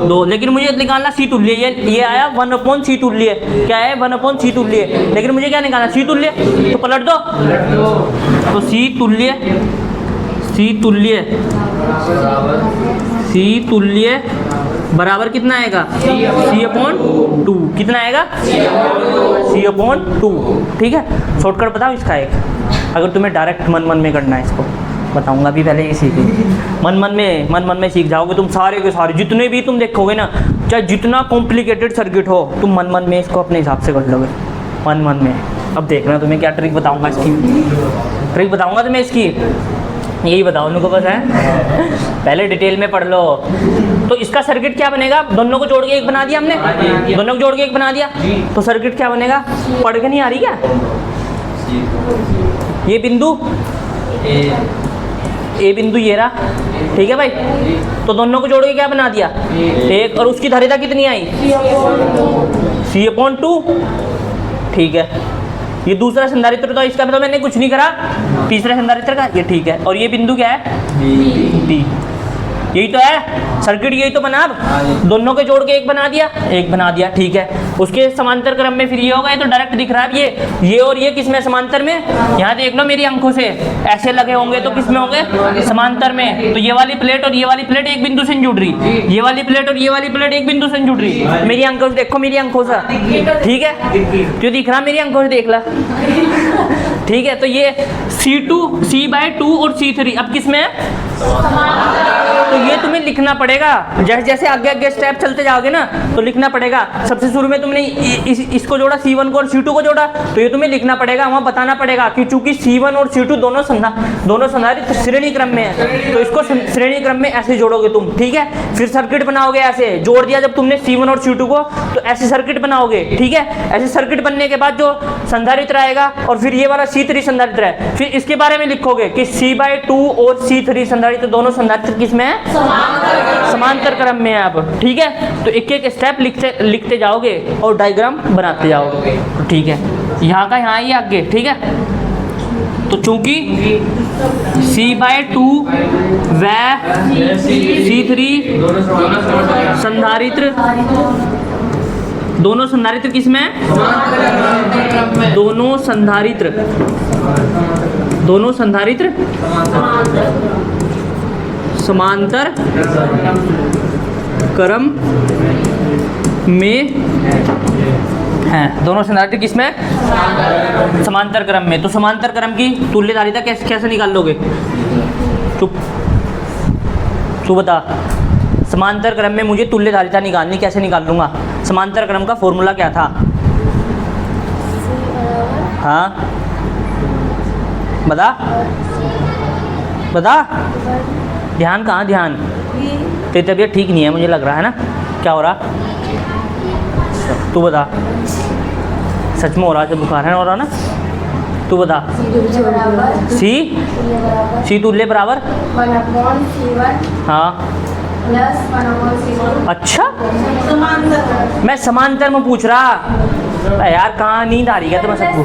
दो। लेकिन मुझे निकालना सी तुल्य। ये आया 1/c तुल्य। क्या है? 1/c तुल्य। लेकिन मुझे क्या निकालना? सी तुल्य। तो पलट दो। तो सी तुल्य बराबर कितना आएगा? C/2। कितना आएगा? C/2। ठीक है। शॉर्टकट बताओ इसका एक, अगर तुम्हें डायरेक्ट मन में करना है। इसको बताऊंगा अभी, पहले ये सीखिए। मन में सीख जाओगे तुम सारे के सारे, जितने भी तुम देखोगे ना, चाहे जितना कॉम्प्लिकेटेड सर्किट हो, तुम मन में इसको अपने हिसाब से कर लोगे। मन में। अब देखना तुम्हें क्या ट्रिक बताऊंगा इसकी। ट्रिक बताऊंगा तुम्हें इसकी, यही बताओ उनको बस है। पहले डिटेल में पढ़ लो। तो इसका सर्किट क्या बनेगा? दोनों को जोड़ के एक बना दिया हमने, दोनों को जोड़ के एक बना दिया, तो सर्किट क्या बनेगा? पढ़ के नहीं आ रही क्या? ये बिंदु ए बिंदु ये रहा, ठीक है भाई। तो दोनों को जोड़ के क्या बना दिया? एक। और उसकी धारिता कितनी आई? C/2। ठीक है। ये दूसरा संधारित्र, तो इसका मतलब मैंने कुछ नहीं करा। तीसरा संधारित्र का ये ठीक है। और ये बिंदु क्या है? D। यही तो है सर्किट, यही तो बना। अब दोनों के जोड़ के एक बना दिया, ठीक है। उसके समांतर क्रम में फिर ये होगा, ये तो डायरेक्ट दिख रहा है। ये और ये किस में? समांतर में। यहाँ देख लो मेरी आंखों से, ऐसे लगे होंगे तो किस में होंगे? समांतर में। तो ये वाली प्लेट और ये वाली प्लेट एक बिंदु से जुड़ रही, ये वाली प्लेट और ये वाली प्लेट एक बिंदु से जुड़ रही। मेरी आंखों से देखो, मेरी आंखों से, ठीक है। जो दिख रहा मेरी आंखों से देख ला, ठीक है। तो ये C/2 और C3 अब किस में है? तो ये तुम्हें लिखना पड़ेगा। जैसे जैसे आगे स्टेप चलते जाओगे ना, तो लिखना पड़ेगा। सबसे शुरू में तुमने इसको जोड़ा, C1 को और C2 को जोड़ा, तो ये तुम्हें लिखना पड़ेगा। वहाँ बताना पड़ेगा कि चूंकि C1 और C2 दोनों संधारित्र श्रेणी क्रम में है, तो इसको श्रेणी क्रम में ऐसे जोड़ोगे तुम, ठीक है। फिर सर्किट बनाओगे, ऐसे जोड़ दिया जब तुमने C1 और C2 को, तो ऐसे सर्किट बनाओगे, ठीक है। ऐसे सर्किट बनने के बाद जो संधारित्र आएगा, और फिर ये वाला C3 संधारित्र है, फिर इसके बारे में लिखोगे कि C/2 और C3 संधारित्र दोनों संधारित्र किसमें है? समांतर क्रम में है। अब ठीक है। तो एक एक स्टेप लिखते जाओगे और डायग्राम बनाते जाओगे, ठीक है। यहाँ का यहाँ ही आगे, ठीक है। तो चूंकि C/2 व C3 संधारित्र, दोनों संधारित्र किसमें है? दोनों संधारित्र समांतर क्रम में हैं। दोनों संधारित्र किसमें? समांतर क्रम में। तो समांतर क्रम की तुल्य धारिता कैसे निकाल लोगे? चुप, तू बता। समांतर क्रम में मुझे तुल्य धारिता निकालनी, कैसे निकाल लूँगा? समांतर क्रम का फॉर्मूला क्या था? हाँ बता। ध्यान कहाँ? ध्यान, तेरी तबीयत ठीक नहीं है मुझे लग रहा है ना। क्या हो रहा? तू बता। सच में हो रहा है? जब बुखार है हो रहा ना? तू बता। C तुल्य बराबर 1/C1 हाँ प्लस 1/C2। अच्छा, मैं समांतर में पूछ रहा यार। कहाँ नींद आ रही है तुम्हें? सबको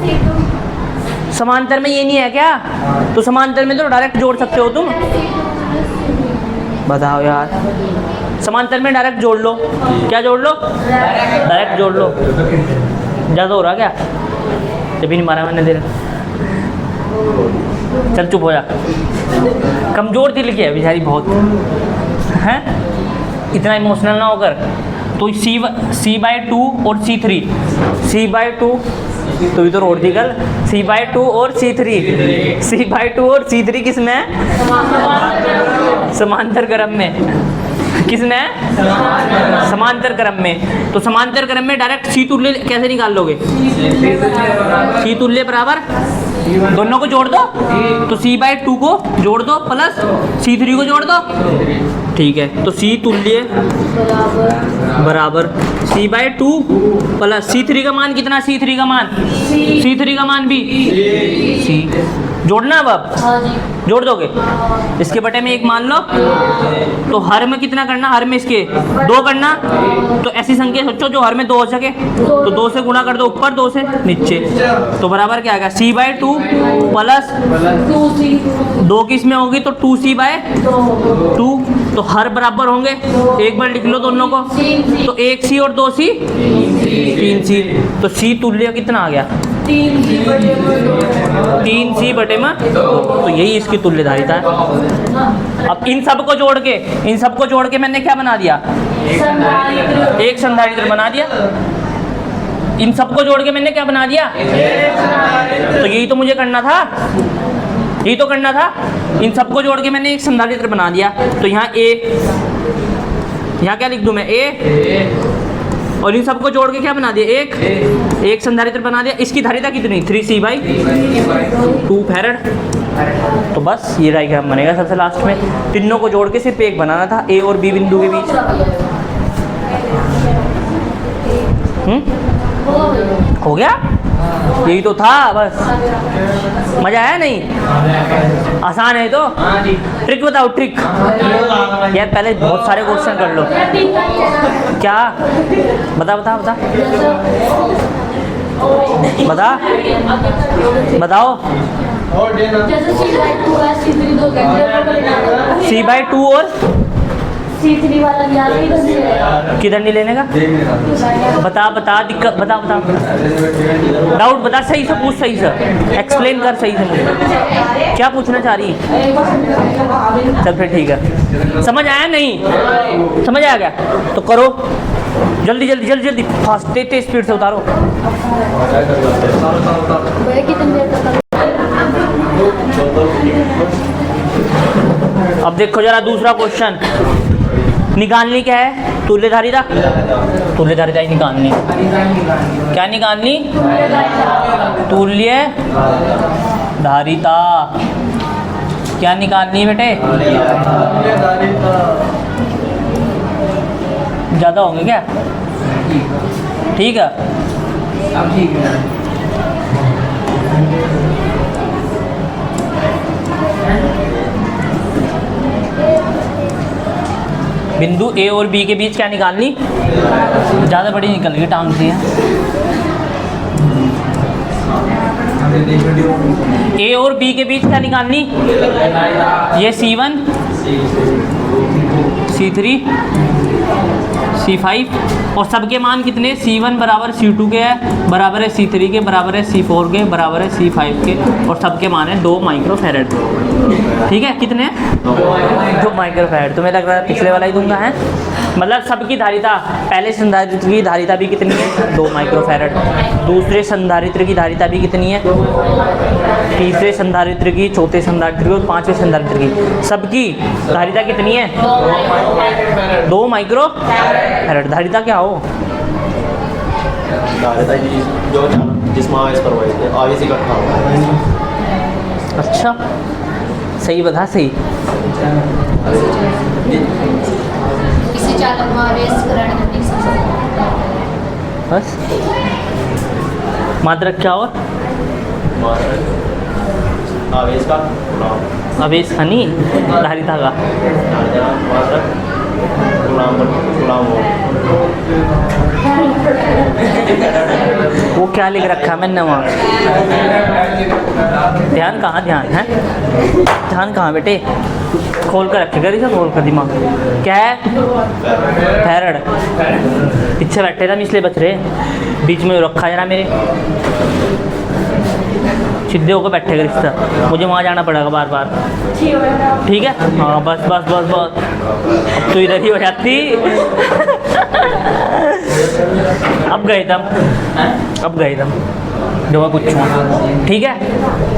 समांतर में ये नहीं है क्या? तो समांतर में तो डायरेक्ट जोड़ सकते हो तुम। बताओ यार, समांतर में डायरेक्ट जोड़ लो। क्या जोड़ लो? डायरेक्ट जोड़ लो। ज़्यादा हो रहा क्या? जब भी नहीं मारा मैंने दिल। चल चुप हो जा। कमज़ोर दिल की है बेचारी बहुत, हैं? इतना इमोशनल ना होकर। तो C/2 और C3, C/2 तो भी तो रोड दी कल। C/2 और C3 किस में है? समांतर क्रम में। किस में है? समांतर क्रम में। तो समांतर क्रम में डायरेक्ट C तुल्य कैसे निकाल लोगे? C तुल्य बराबर, दोनों को जोड़ दो, तो C/2 को जोड़ दो प्लस C3 को जोड़ दो, ठीक है। तो C तुल्य बराबर C/2 प्लस C3 का मान कितना? C3 का मान भी C, जोड़ना अब हाँ जी। जोड़ दोगे? इसके बटे में 1 मान लो, तो हर में कितना करना? हर में इसके 2 करना। तो ऐसी संख्या सोचो जो हर में 2 हो सके, तो 2 से गुणा कर दो ऊपर, 2 से नीचे, तो बराबर क्या आएगा? c/2 प्लस 2c 2 किस में होगी? तो 2c/2। तो हर बराबर होंगे, एक बार लिख लो दोनों को, तो 1c और 2c 3c। तो c तुल्य कितना आ गया? 3c बटे में। तो यही इसकी तुल्यधारिता है। अब इन सबको जोड़ के मैंने क्या बना दिया? एक संधारित्र बना दिया। इन सबको जोड़ के मैंने क्या बना दिया? तो यही तो मुझे करना था, यही तो करना था। इन सबको जोड़ के मैंने एक संधारित्र बना दिया। तो यहाँ यहाँ क्या लिख दूं मैं? A। और इन सबको जोड़ के क्या बना दिया? एक संधारित्र बना दिया। इसकी धारिता कितनी? 3c/2 farad. तो बस ये डायग्राम बनेगा सबसे लास्ट में। तीनों को जोड़ के सिर्फ एक बनाना था, A और B बिंदु के बीच। हो गया? यही तो था बस। मजा आया नहीं? आसान है तो? ट्रिक बताओ, ट्रिक। यार पहले बहुत सारे क्वेश्चन कर लो। क्या? बता बताओ। जैसे c/2 का c3 2 c/2 और c3 वाला याद नहीं किधर नहीं लेने का? बता दिक्कत, बता डाउट बता, सही से पूछ, सही से एक्सप्लेन कर, सही से मुझे क्या पूछना चाह रही है। चल फिर ठीक है। समझ आया नहीं? समझ आ गया तो करो जल्दी फास्ट, तेज स्पीड से उतारो। कितनी देर तक? अब देखो जरा दूसरा क्वेश्चन। निकालनी क्या है? तुल्यधारिता ही निकालनी। क्या निकालनी? तुल्यधारिता। क्या निकालनी बेटे? ज़्यादा होंगे क्या? ठीक है। बिंदु A और B के बीच क्या निकालनी? ज़्यादा बड़ी निकल गई टांग से। A और B के बीच क्या निकालनी? ये C1 C3 C5 और सबके मान कितने? C1 बराबर C2 के है, बराबर है C3 के, बराबर है C4 के, बराबर है C5 के, और सबके मान है 2 माइक्रोफैरड। ठीक है, कितने? 2 माइक्रोफैरड। तुम्हें लग रहा है पिछले वाला ही दूंगा है? मतलब सबकी धारिता, पहले संधारित्र की धारिता भी कितनी है? 2 माइक्रोफैरड। दूसरे संधारित्र की धारिता भी कितनी है? तीसरे संधारित्र की, चौथे संधारित्र की और पांचवें संधारित्र की, सबकी धारिता कितनी है? 2 माइक्रोफैरड। धारिता क्या हो? धारिता जो जिसमें आवेश प्रवाहित है, आवेश इकट्ठा होता है। अच्छा, सही बता, सही। इसी चालक में आवेश ग्रहण करने की बस मात्रक क्या और? आवेश का गुणांक। आवेश हनी धारिता का वो क्या लिख रखा मैंने वहाँ? ध्यान कहाँ? ध्यान है? ध्यान कहाँ बेटे? खोल कर रखेगा, इसे खोल कर दिमाग। क्या है? फैरड। पीछे बैठे था इसलिए बच रहे, बीच में रखा जरा मेरे। सीधे होकर बैठेगा रिश्ता, मुझे वहाँ जाना पड़ेगा बार बार। ठीक है? हाँ बस बस बस बस। अब तो इधर ही हो जाती। अब गए तुम जो मैं पूछूँ। ठीक है,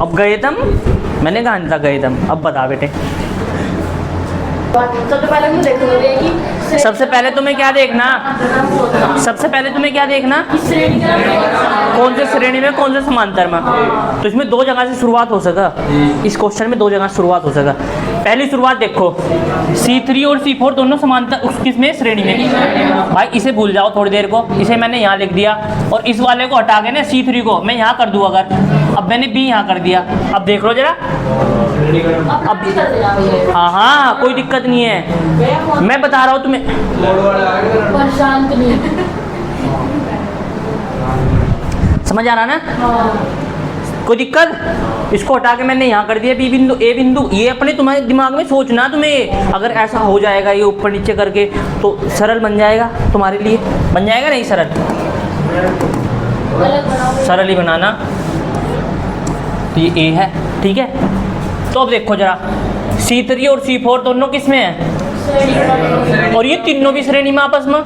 अब गए तुम, मैंने कहा था गए तुम। अब बता बेटे। सबसे पहले मुझे देखोगे कि सबसे पहले तुम्हें क्या देखना? कौन से श्रेणी में, कौन से समांतर में। तो इसमें 2 जगह से शुरुआत हो सका। इस क्वेश्चन में 2 जगह से शुरुआत हो सका। पहली शुरुआत देखो, C3 और C4 दोनों समांतर उस किसमें श्रेणी में। भाई इसे भूल जाओ थोड़ी देर को, इसे मैंने यहाँ लिख दिया और इस वाले को हटा के ना C3 को मैं यहाँ कर दूँ अगर, अब मैंने B यहाँ कर दिया, अब देख लो जरा, अब हाँ हाँ कोई दिक्कत नहीं है, मैं बता रहा हूँ तुम्हें, परेशान तो नहीं। समझ आ रहा ना, कोई दिक्कत। इसको हटा के मैंने यहाँ कर दिया बी बिंदु ए बिंदु, ये अपने तुम्हारे दिमाग में सोचना तुम्हें, अगर ऐसा हो जाएगा ये ऊपर नीचे करके तो सरल बन जाएगा तुम्हारे लिए, बन जाएगा नहीं सरल, सरल ही बनाना। तो ये ए है, ठीक है। तो अब देखो जरा, C3 और C4 दोनों किस में है, और ये तीनों भी श्रेणी में आपस में,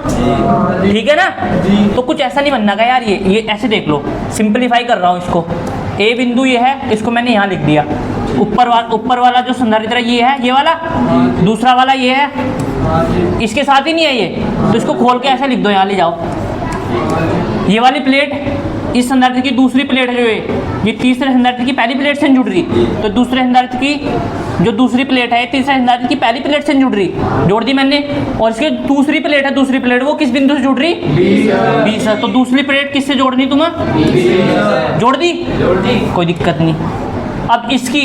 ठीक है ना। तो कुछ ऐसा नहीं बनना का यार, ये ऐसे देख लो, सिंपलीफाई कर रहा हूँ इसको। ए बिंदु ये है, इसको मैंने यहाँ लिख दिया, ऊपर वाला जो संधारित्र ये है, ये वाला, दूसरा वाला ये है, इसके साथ ही नहीं है ये, तो इसको खोल के ऐसे लिख दो, यहाँ ले जाओ। ये वाली प्लेट इस संधारित्र की दूसरी प्लेट है, जो ये तीसरे संधारित्र की पहली प्लेट से जुड़ रही, तो दूसरे संधारित्र की जो दूसरी प्लेट है तीसरे संधारित्र की पहली प्लेट से जुड़ रही, जोड़ दी मैंने। और इसकी दूसरी प्लेट है, दूसरी प्लेट वो किस बिंदु से जुड़ रही, बी से। तो दूसरी प्लेट किससे जोड़नी तुम्हें, जोड़ दी, कोई दिक्कत नहीं। अब इसकी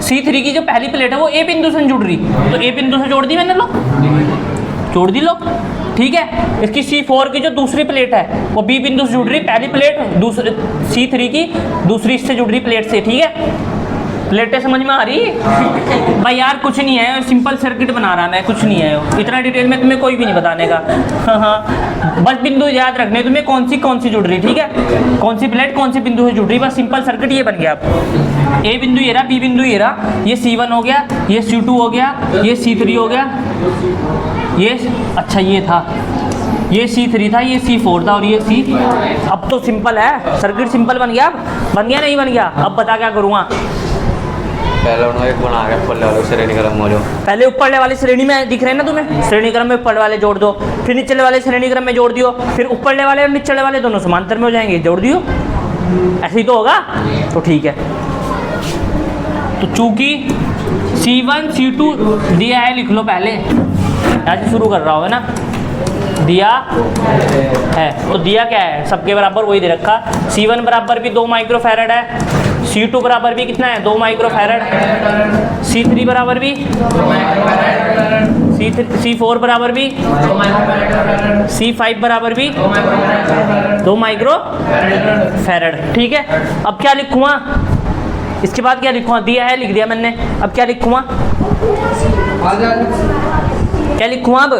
C3 की जो पहली प्लेट है वो ए बिंदु से जुड़ रही, तो ए बिंदु से जोड़ दी मैंने, लो जोड़ दी लो, ठीक है। इसकी C4 की जो दूसरी प्लेट है वो बी बिंदु से जुड़ रही, पहली प्लेट दूसरे C3 की दूसरी इससे जुड़ रही प्लेट से, ठीक है। प्लेटें समझ में आ रही भाई यार, कुछ नहीं है, सिंपल सर्किट बना रहा मैं, कुछ नहीं है, इतना डिटेल में तुम्हें कोई भी नहीं बताने का। हाँ बस बिंदु याद रखने तुम्हें, कौन सी जुड़ रही, ठीक है, कौन सी प्लेट कौन सी बिंदु से जुड़ रही, बस सिंपल सर्किट ये बन गया। अब ए बिंदु ये रहा, बी बिंदु ये रहा, ये C1 हो गया, ये C2 हो गया, ये C3 हो गया, ये अच्छा ये था, ये C3 था, ये C4 था और ये C। अब तो सिंपल है, सर्किट सिंपल बन गया। अब बन गया नहीं बन गया, अब बता क्या करूँगा। पहले उन्होंने एक बना के ऊपर वाले श्रेणी क्रम में, पहले ऊपर वाले श्रेणी में दिख रहे हैं ना तुम्हें, श्रेणी क्रम में ऊपर वाले जोड़ दो, फिर निचले वाले श्रेणी क्रम में जोड़ दियो, फिर ऊपर वाले और निचले वाले दोनों समांतर में हो जाएंगे, जोड़ दियो, ऐसे ही तो होगा। तो ठीक है, तो चूंकि C1 C2 दिया है, लिख लो पहले, यहाँ से शुरू कर रहा होगा ना, दिया है तो दिया क्या है, सबके बराबर वही दे रखा। C1 बराबर भी 2 माइक्रोफैरड है, C2 बराबर भी कितना है 2 माइक्रोफैरड, C3 बराबर भी, C4 बराबर भी, C5 बराबर भी 2 माइक्रोफैरड, ठीक है। अब क्या लिखूँगा, इसके बाद क्या लिखूँगा, दिया है लिख दिया मैंने, अब क्या लिखूँगा, क्या लिखूँ अब,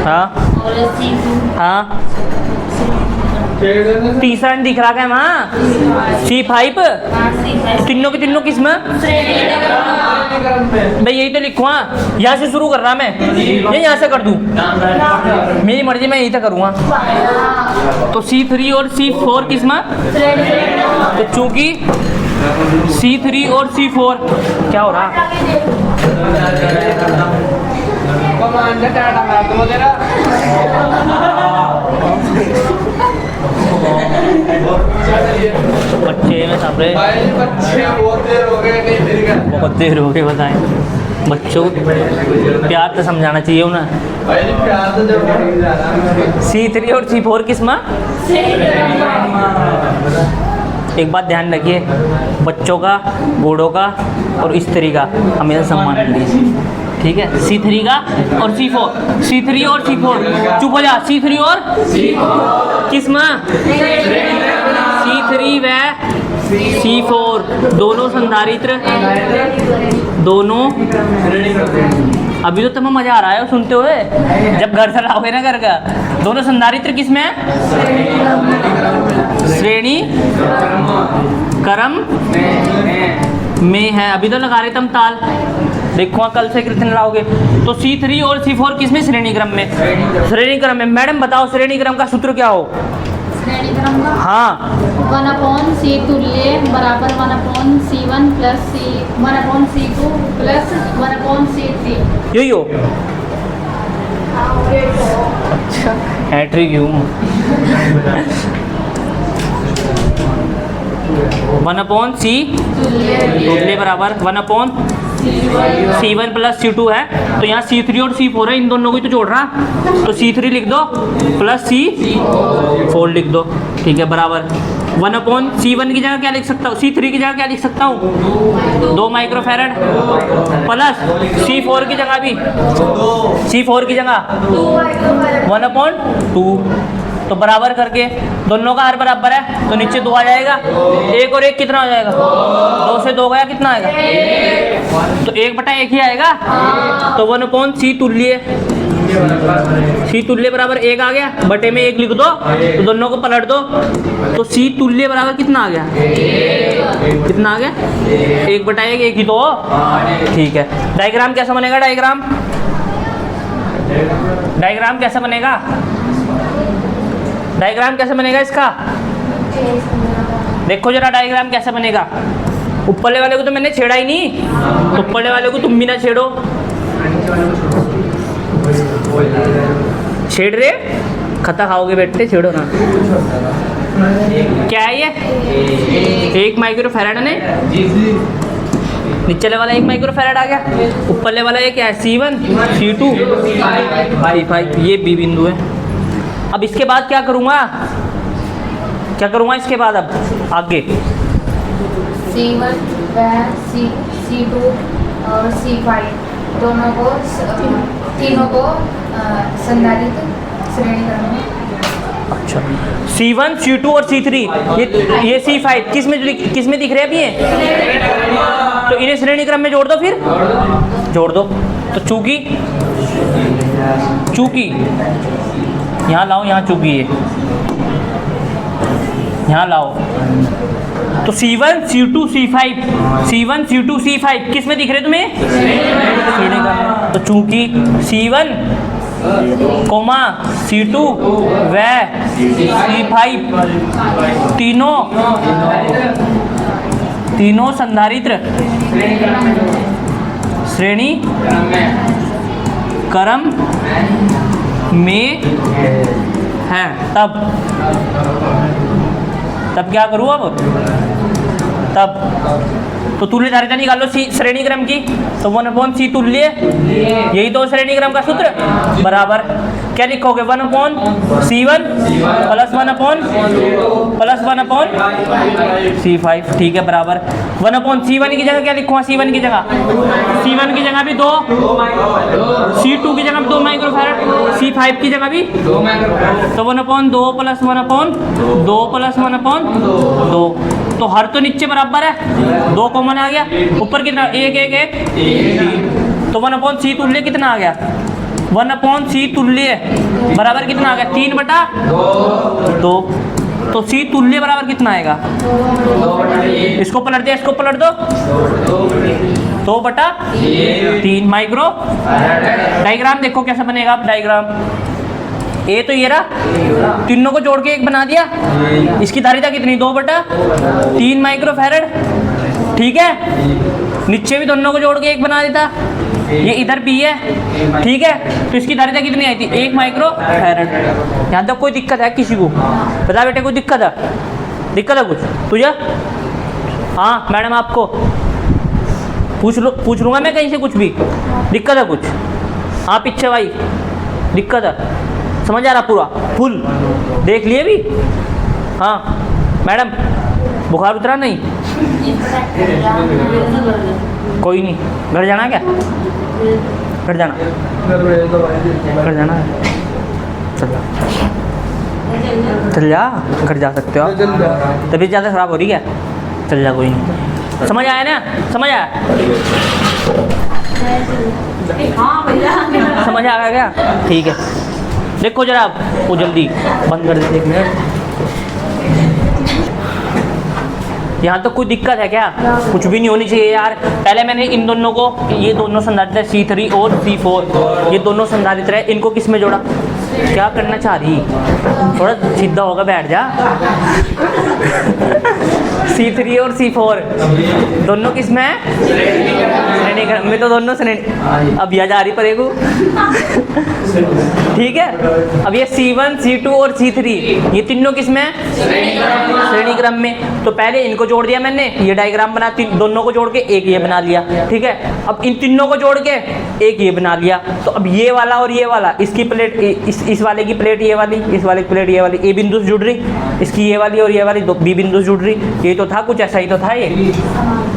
हाँ हाँ तीसरा दिख रहा है वहाँ, C5, तीनों के तीनों किस में, भाई यही तो लिखूँ, यहाँ से शुरू कर रहा मैं, ये यहाँ से कर दूँ, मेरी मर्जी, मैं यही तक करूँगा। तो C3 और C4 किस में, तो चूंकि C3 और C4 क्या हो रहा, बच्चे में सब रहे, बहुत देर हो गए, बताएं बच्चों को प्यार तो समझाना चाहिए उन्हें। C3 और C4 किस में, एक बात ध्यान रखिए, बच्चों का, बूढ़ों का और स्त्री का हमेशा सम्मान करिए, ठीक है। C3 का और C4, C3 और C4, चुप हो जा, C3 और किस में, C3 व C4 दोनों संधारित्र, दोनों, अभी तो तुम्हें मजा आ रहा है सुनते हुए, जब घर से लाओगे ना घर का, दोनों संधारित्र किस में है, श्रेणी क्रम में है। अभी तो लगा रहे तुम ताल, देखो कल से कितने लाओगे। तो C3 और C4 किस में, श्रेणी क्रम में, श्रेणी क्रम में। मैडम बताओ श्रेणी क्रम का सूत्र क्या हो, श्रेणी क्रम का, हाँ 1/C तुल्य बराबर 1/C1 plus 1/C2 plus 1/C3, यही हो। अच्छा हैट्रिक हूँ। 1/c तुल्य बराबर 1/c1 प्लस C2 है, तो यहाँ C3 और C4 है, इन दोनों को ही तो जोड़ रहा, तो C3 लिख दो प्लस C4 लिख दो, ठीक है, बराबर 1/C1 की जगह क्या लिख सकता हूँ, C3 की जगह क्या लिख सकता हूँ, 2 माइक्रोफैरड प्लस C4 की जगह भी, C4 की जगह 1/2, तो बराबर करके दोनों का हर बराबर है, तो नीचे 2 आ जाएगा, 1 और 1 कितना हो जाएगा, 2 से 2 गया कितना आएगा, तो 1/1 ही आएगा, तो 1/c तुल्य, C तुल्य बराबर 1 आ गया, बटे में 1 लिख दो, तो दोनों को पलट दो, तो C तुल्य बराबर कितना आ गया, कितना आ गया, 1/1, 1 ही तो, ठीक है। डायग्राम कैसा बनेगा, डायग्राम कैसा बनेगा, डायग्राम कैसे बनेगा इसका, देखो जरा डायग्राम कैसे बनेगा, ऊपरले वाले को तो मैंने छेड़ा ही नहीं, तो ऊपरले वाले को तुम भी ना छेड़ो, छेड़ रहे खता खाओगे बेटे, छेड़ो ना। क्या है ये, 1 माइक्रोफैराड ने, नीचे वाला 1 माइक्रोफैराड आ गया, ऊपरले वाला ये क्या है, C1 C2 C5, ये B बिंदु है। अब इसके बाद क्या करूँगा, इसके बाद अब आगे C1 व C2 और C5 दोनों को तीनों को संधारित्र श्रेणी क्रम में, अच्छा C1 C2 और C3 ये C5 किस में दिख रहे हैं अभी ये, तो इन्हें श्रेणी क्रम में जोड़ दो, फिर जोड़ दो, तो चूंकि यहाँ लाओ, यहाँ चूंकि ये यहाँ लाओ, तो C1 C2 C5 किस में दिख रहे तुम्हें, श्रेणी क्रम में, तो चूंकि C1 कोमा C2 व C5 तीनों संधारित्र श्रेणी क्रम में है, तब क्या करूँ अब, तो तुल्य धारिता निकालो श्रेणी क्रम की, तो 1/c तुल्य, यही तो श्रेणी क्रम का सूत्र, बराबर क्या लिखोगे, 1/c1 प्लस 1/c5, ठीक है, बराबर 1/c1 की जगह क्या लिखूँगा, C1 की जगह भी 2, C2 की जगह भी 2 माइक्रोफैराड, C5 की जगह भी, तो 1/2 प्लस 1/2 प्लस 1/2, तो हर तो नीचे बराबर है, 2 कॉमन आ गया, ऊपर कितना 1 1 1, तो 1/c तुल्य कितना आ गया, 1/c तुल्य बराबर कितना आ गया, 3/2, तो C तुल्य बराबर कितना आएगा, इसको पलट दिया, इसको पलट दो, 2/3 माइक्रो। डायग्राम देखो कैसा बनेगा, अब डायग्राम ए तो ये रहा, तीनों को जोड़ के 1 बना दिया, इसकी धारिता कितनी, 2/3 माइक्रोफैराड, ठीक है, नीचे भी दोनों को जोड़ के 1 बना देता, ये इधर भी है, ठीक है, तो इसकी धारिता कितनी आई थी, 1 माइक्रोफैराड। यहाँ तक कोई दिक्कत है किसी को, बता बेटे कोई दिक्कत है कुछ तुझे, हाँ मैडम आपको पूछ लूँगा मैं कहीं से, कुछ भी दिक्कत है कुछ, हाँ पीछे भाई दिक्कत है, समझ आ रहा पूरा फुल, देख लिए भी, हाँ मैडम बुखार उतरा नहीं, कोई नहीं, घर जाना क्या, घर जाना चल जा, घर जा सकते हो, तबीयत ज़्यादा ख़राब हो रही है, चल जा, कोई नहीं, समझ आया ना, समझ आया, समझ आ गया क्या, ठीक है, देखो जरा आप वो जल्दी बंद कर देते 1 मिनट, यहाँ तो कोई दिक्कत है क्या, कुछ भी नहीं होनी चाहिए यार। पहले मैंने इन दोनों को, ये दोनों संधारित्र है C3 और C4, ये दोनों संधारित्र है, इनको किस में जोड़ा, क्या करना चाह रही, थोड़ा सीधा होगा, बैठ जा C3 और C4 दोनों किस में है? श्रेणी क्रम में। तो दोनों श्रेणी, अब यह जा रही पड़ेगा। ठीक है, अब ये C1 C2 और C3 ये तीनों किस में है? श्रेणी क्रम में। तो पहले इनको जोड़ दिया मैंने, ये डायग्राम बना, दोनों को जोड़ के एक ये बना लिया। ठीक है, अब इन तीनों को जोड़ के एक ये बना लिया। तो अब ये वाला और ये वाला, इसकी प्लेट इस वाले की प्लेट ये वाली, इस वाले की प्लेट ये वाली, ए बिंदु से जुड़ रही, इसकी ये वाली और ये वाली दो बी बिंदु से जुड़ रही। ये तो था, कुछ ऐसा ही तो था। ये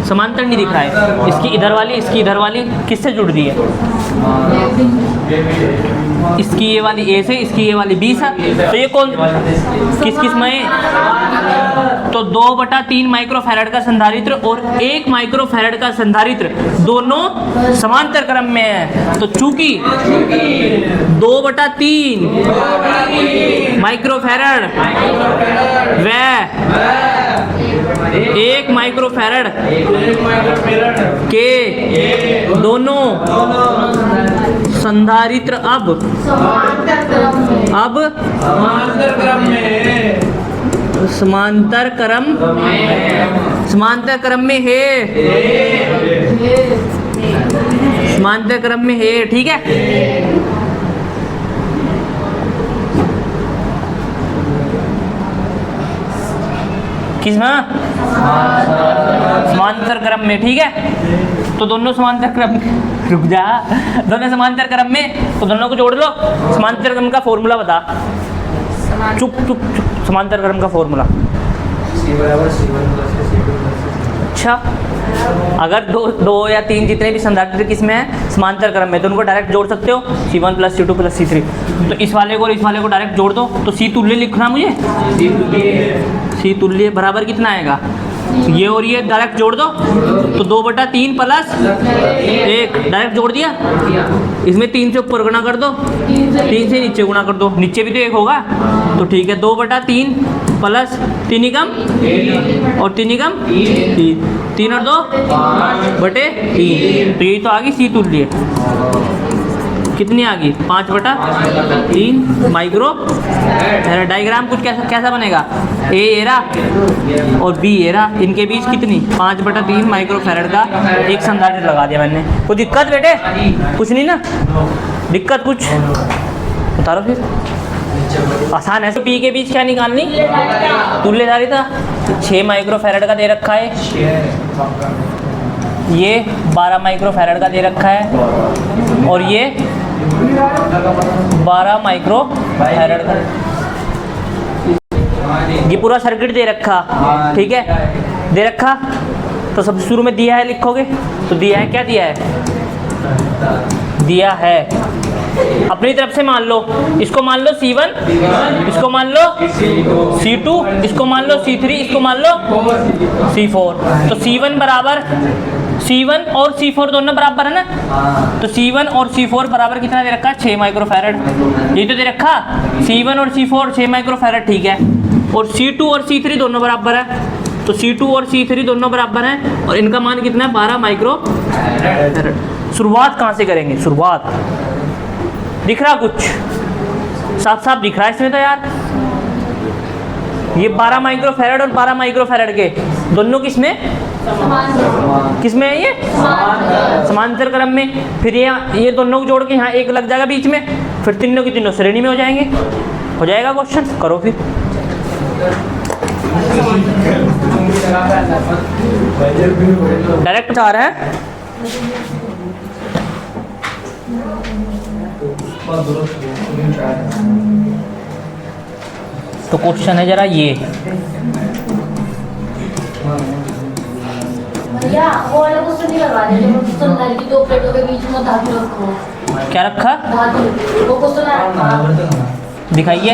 समांतर नहीं दिख रहा है, इसकी इधर वाली, इसकी इधर वाली किससे जुड़ रही है? इसकी ये वाली ए से, इसकी ये वाली बी से। तो ये कौन किस किस में है? तो 2/3 माइक्रोफैराड का संधारित्र और 1 माइक्रोफैराड का संधारित्र दोनों समांतर क्रम में है। तो चूंकि 2/3 माइक्रोफैराड व 1 माइक्रोफैराड के दोनों संधारित्र अब समांतर क्रम में है, समांतर क्रम में है। ठीक है, किसमें? समांतर क्रम में। ठीक है, तो दोनों समांतर क्रम, रुक जा, दोनों समांतर क्रम में, तो दोनों को जोड़ लो। समांतर क्रम का फॉर्मूला बता। चुप चुप चुप, समांतर क्रम का फॉर्मूला। अच्छा, अगर दो या तीन जितने भी संधारित्र किसमें है? समांतर क्रम में, तो उनको डायरेक्ट जोड़ सकते हो, C1 + C2 + C3। तो इस वाले को और इस वाले को डायरेक्ट जोड़ दो। तो C तुल्य लिखना मुझे, C तुल्य बराबर कितना आएगा? ये और ये डायरेक्ट जोड़ दो, तो 2/3 + 1 डायरेक्ट जोड़ दिया। इसमें 3 से ऊपर गुणा कर दो, 3 से नीचे गुणा कर दो, नीचे भी तो 1 होगा। तो ठीक है, 2/3 + 3 कम और 3 कम 3 और 2/3। तो यही तो आ गई C तुल्य। कितनी आ गई? 5/3 माइक्रो। डायग्राम कुछ कैसा बनेगा? ए एरा और बी एरा, इनके बीच कितनी? 5/3 माइक्रोफैराड का एक संधारित्र लगा दिया मैंने। कोई दिक्कत बेटे? कुछ नहीं ना? दिक्कत कुछ? बता रहा फिर, आसान है। तो बी के बीच क्या निकालनी? तुल्यधारिता। 6 माइक्रोफैराड का दे रखा है, ये 12 माइक्रोफैराड का दे रखा है, और ये 12 माइक्रोफैराड का। ये पूरा सर्किट दे रखा। ठीक है, दे रखा। तो सबसे शुरू में दिया है लिखोगे। तो दिया है, क्या दिया है? दिया है अपनी तरफ से मान लो। इसको मान लो C1, इसको मान लो C2, इसको मान लो C3, इसको मान लो C4। तो C1 और C4 दोनों बराबर है ना? तो C1 और C4 बराबर कितना दे रखा है? 6 माइक्रोफैराड। ये तो दे रखा C1 और C4 6 माइक्रोफैराड। ठीक है, और C2 और C3 दोनों बराबर है। तो C2 और C3 दोनों बराबर हैं, और इनका मान कितना है? 12 माइक्रोफैराड। शुरुआत कहाँ से करेंगे? शुरुआत दिख रहा? कुछ साफ साफ दिख रहा है इसमें तो यार। ये 12 माइक्रोफैराड और 12 माइक्रोफैराड के दोनों किसमें है? ये समांतर क्रम में। फिर ये दोनों को जोड़ के यहाँ एक लग जाएगा बीच में, फिर तीनों की तीनों श्रेणी में हो जाएंगे। हो जाएगा क्वेश्चन, करो फिर। डायरेक्ट आ रहा है। तो क्वेश्चन है जरा ये, भैया वो वाला क्वेश्चन नहीं करवा दे, जो संधारित्र की 2 प्लेटों के बीच में धातु रखो। क्या रखा? धातु, वो क्वेश्चन आ दिखाइए।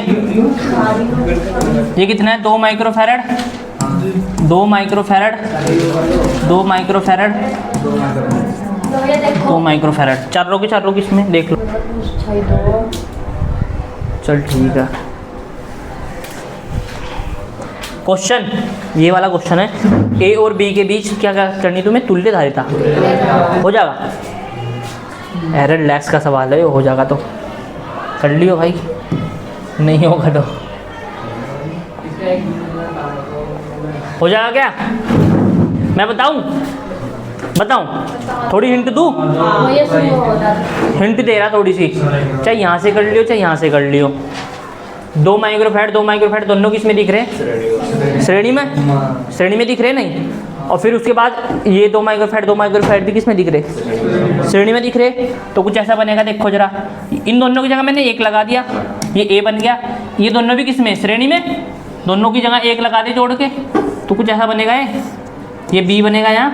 ये कितना है? 2 माइक्रोफैराड, 2 माइक्रोफैराड, 2 माइक्रोफैराड, 2 माइक्रोफैराड। चारों की इसमें देख लो। चल ठीक है। क्वेश्चन ये वाला क्वेश्चन है, ए और बी के बीच क्या करनी तुम्हें? तुल्य धारिता। हो जाएगा? एरर लैक्स का सवाल है, हो जाएगा तो कर लियो भाई, नहीं होगा तो हो जाएगा क्या? मैं बताऊं थोड़ी हिंट दूं? ये शुरू होता था। हिंट दे रहा थोड़ी सी, चाहे यहाँ से कर लियो चाहे यहाँ से कर लियो। 2 माइक्रोफैराड दोनों किस में दिख रहे हैं? श्रेणी में दिख रहे नहीं। और फिर उसके बाद ये 2 माइक्रोफैराड भी किस में दिख रहे? श्रेणी में दिख रहे। तो कुछ ऐसा बनेगा, देखो जरा, इन दोनों की जगह मैंने 1 लगा दिया, ये A बन गया। ये दोनों भी किस में? श्रेणी में। दोनों की जगह 1 लगा दे जोड़ के, तो कुछ ऐसा बनेगा, ये B बनेगा, यहाँ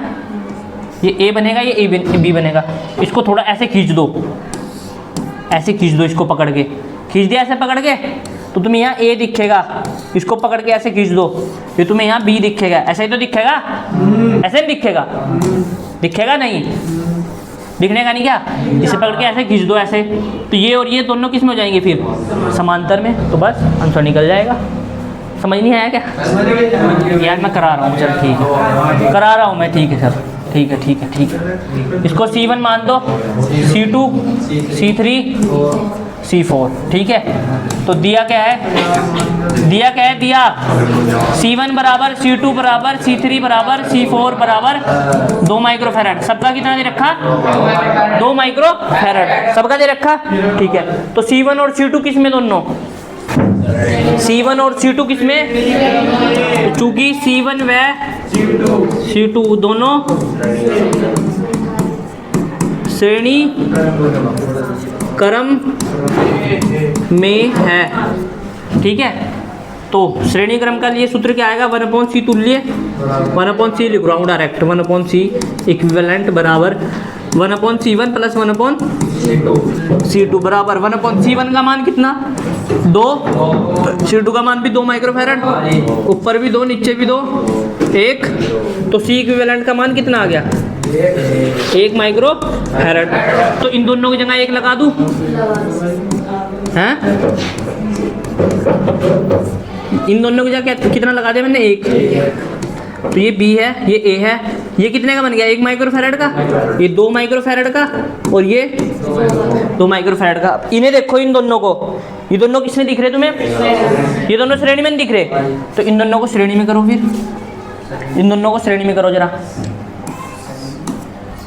ये A बनेगा, ये B बनेगा। इसको थोड़ा ऐसे खींच दो, इसको पकड़ के खींच दिया, ऐसे पकड़ के, तो तुम्हें यहाँ A दिखेगा। इसको पकड़ के ऐसे खींच दो, ये तुम्हें यहाँ B दिखेगा। ऐसे ही तो दिखेगा, ऐसे नहीं दिखेगा नहीं, दिखने का नहीं क्या? इसे पकड़ के ऐसे खींच दो ऐसे, तो ये और ये दोनों किस में हो जाएंगे फिर? समांतर में। तो बस आंसर निकल जाएगा। समझ नहीं आया क्या? यार मैं करा रहा हूँ, चल ठीक है, करा रहा हूँ मैं, ठीक है सर, ठीक है। इसको C1 मान दो, C2, C3, C4, ठीक है। तो दिया क्या है? दिया C1 बराबर, C2 बराबर, C3 बराबर, C4 बराबर 2 माइक्रोफैराड। सबका कितना दे रखा? 2 माइक्रोफैराड सबका दे रखा, ठीक है। तो C1 और C2 किस में? दोनों C1 और C2 किस में? चूंकि C1 व C2 दोनों श्रेणी क्रम में है, ठीक है। तो श्रेणी क्रम का लिए सूत्र क्या आएगा? 1/c तुल्य, 1/c लिख रहा हूँ डायरेक्ट, 1/c इक्विवेलेंट बराबर 1/c1 प्लस 1/c2 बराबर 1/c1 का मान कितना? 2, C2 का मान भी 2 माइक्रोफैराड, ऊपर भी 2 नीचे भी 2, 1। तो C इक्विवेलेंट का मान कितना आ गया? 1 माइक्रोफैराड। तो इन दोनों की जगह 1 लगा दूं, हैं? इन दोनों की जगह कितना लगा दिया मैंने? 1। तो ये B है, ये A है, ये कितने का बन गया? 1 माइक्रोफैराड का, ये 2 माइक्रोफैराड का, और ये 2 माइक्रोफैराड का। इन्हें देखो, इन दोनों को, ये दोनों किसमें दिख रहे तुम्हें? ये दोनों श्रेणी में नहीं दिख रहे। तो इन दोनों को श्रेणी में करो, फिर इन दोनों को श्रेणी में करो जरा।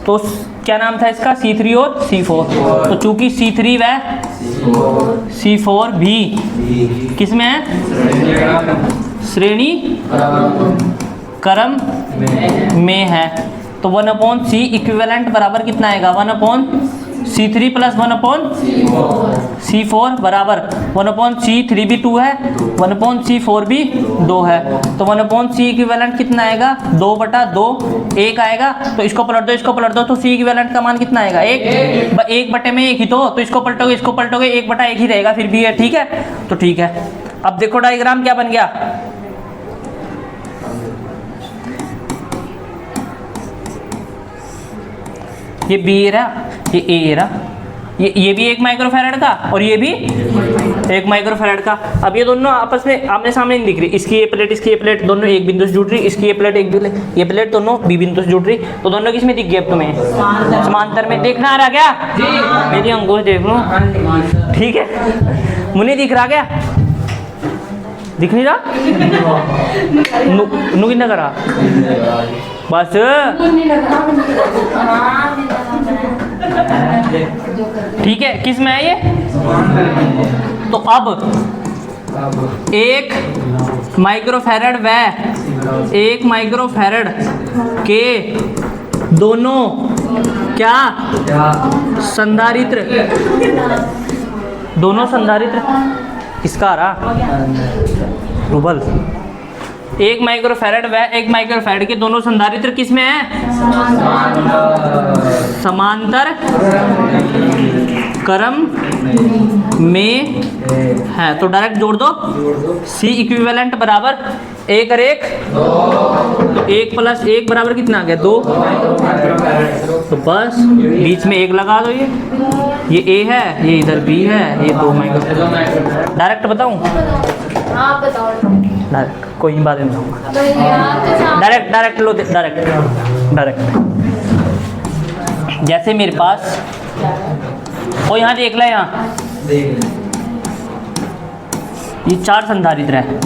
तो क्या नाम था इसका? C3 और C4। तो चूंकि C3 व C4 भी किस में है? श्रेणी क्रम में है। तो 1/c इक्विवेलेंट बराबर कितना आएगा? 1/c3 प्लस 1/c4 बराबर 1/c3 भी 2 है, 1/c4 भी 2 है। तो 1/c इक्विवेलेंट कितना आएगा? 2/2, 1 आएगा। तो इसको पलट दो, तो C इक्विवेलेंट का मान कितना आएगा? 1 बटे में 1 ही तो इसको पलटोगे 1/1 ही रहेगा फिर भी है, ठीक है। तो ठीक है, अब देखो डायग्राम क्या बन गया। ये B रहा, ये A रहा, ये भी 1 माइक्रोफैराड का और ये भी 1 माइक्रोफैराड का। अब ये दोनों आपस में आमने सामने नहीं दिख रही। इसकी ये प्लेट दोनों एक बिंदु से जुड़ रही, इसकी ये प्लेट दोनों B बिंदु से जुड़ रही। तो दोनों किस में दिख गई अब तुम्हें? समांतर में। देखना आ रहा क्या? मेरी अंगूठ देख लो, ठीक है। मुझे दिख रहा क्या? दिख नहीं रहा? नु कितना करा बस। ठीक है, किस में है ये? तो अब 1 माइक्रोफैराड व 1 माइक्रोफैराड के दोनों क्या? संधारित्र। दोनों संधारित्र किसका आ रहा? रूबल। 1 माइक्रोफैराड व 1 माइक्रोफैराड के दोनों संधारित्र किस में है? समांतर क्रम में है। तो डायरेक्ट जोड़ दो, C इक्विवेलेंट बराबर 1 और 1, तो 1 प्लस 1 बराबर कितना आ गया? 2। तो बस बीच में 1 लगा दो। ये A है, ये इधर B है, ये 2 माइक्रोफैराड। डायरेक्ट बताऊं? आप बताओ। डायरेक्ट, कोई नहीं, बाद में बताऊंगा। डायरेक्ट लो, डायरेक्ट। जैसे मेरे पास वो यहाँ देख ले, यहाँ ये 4 संधारित्र है,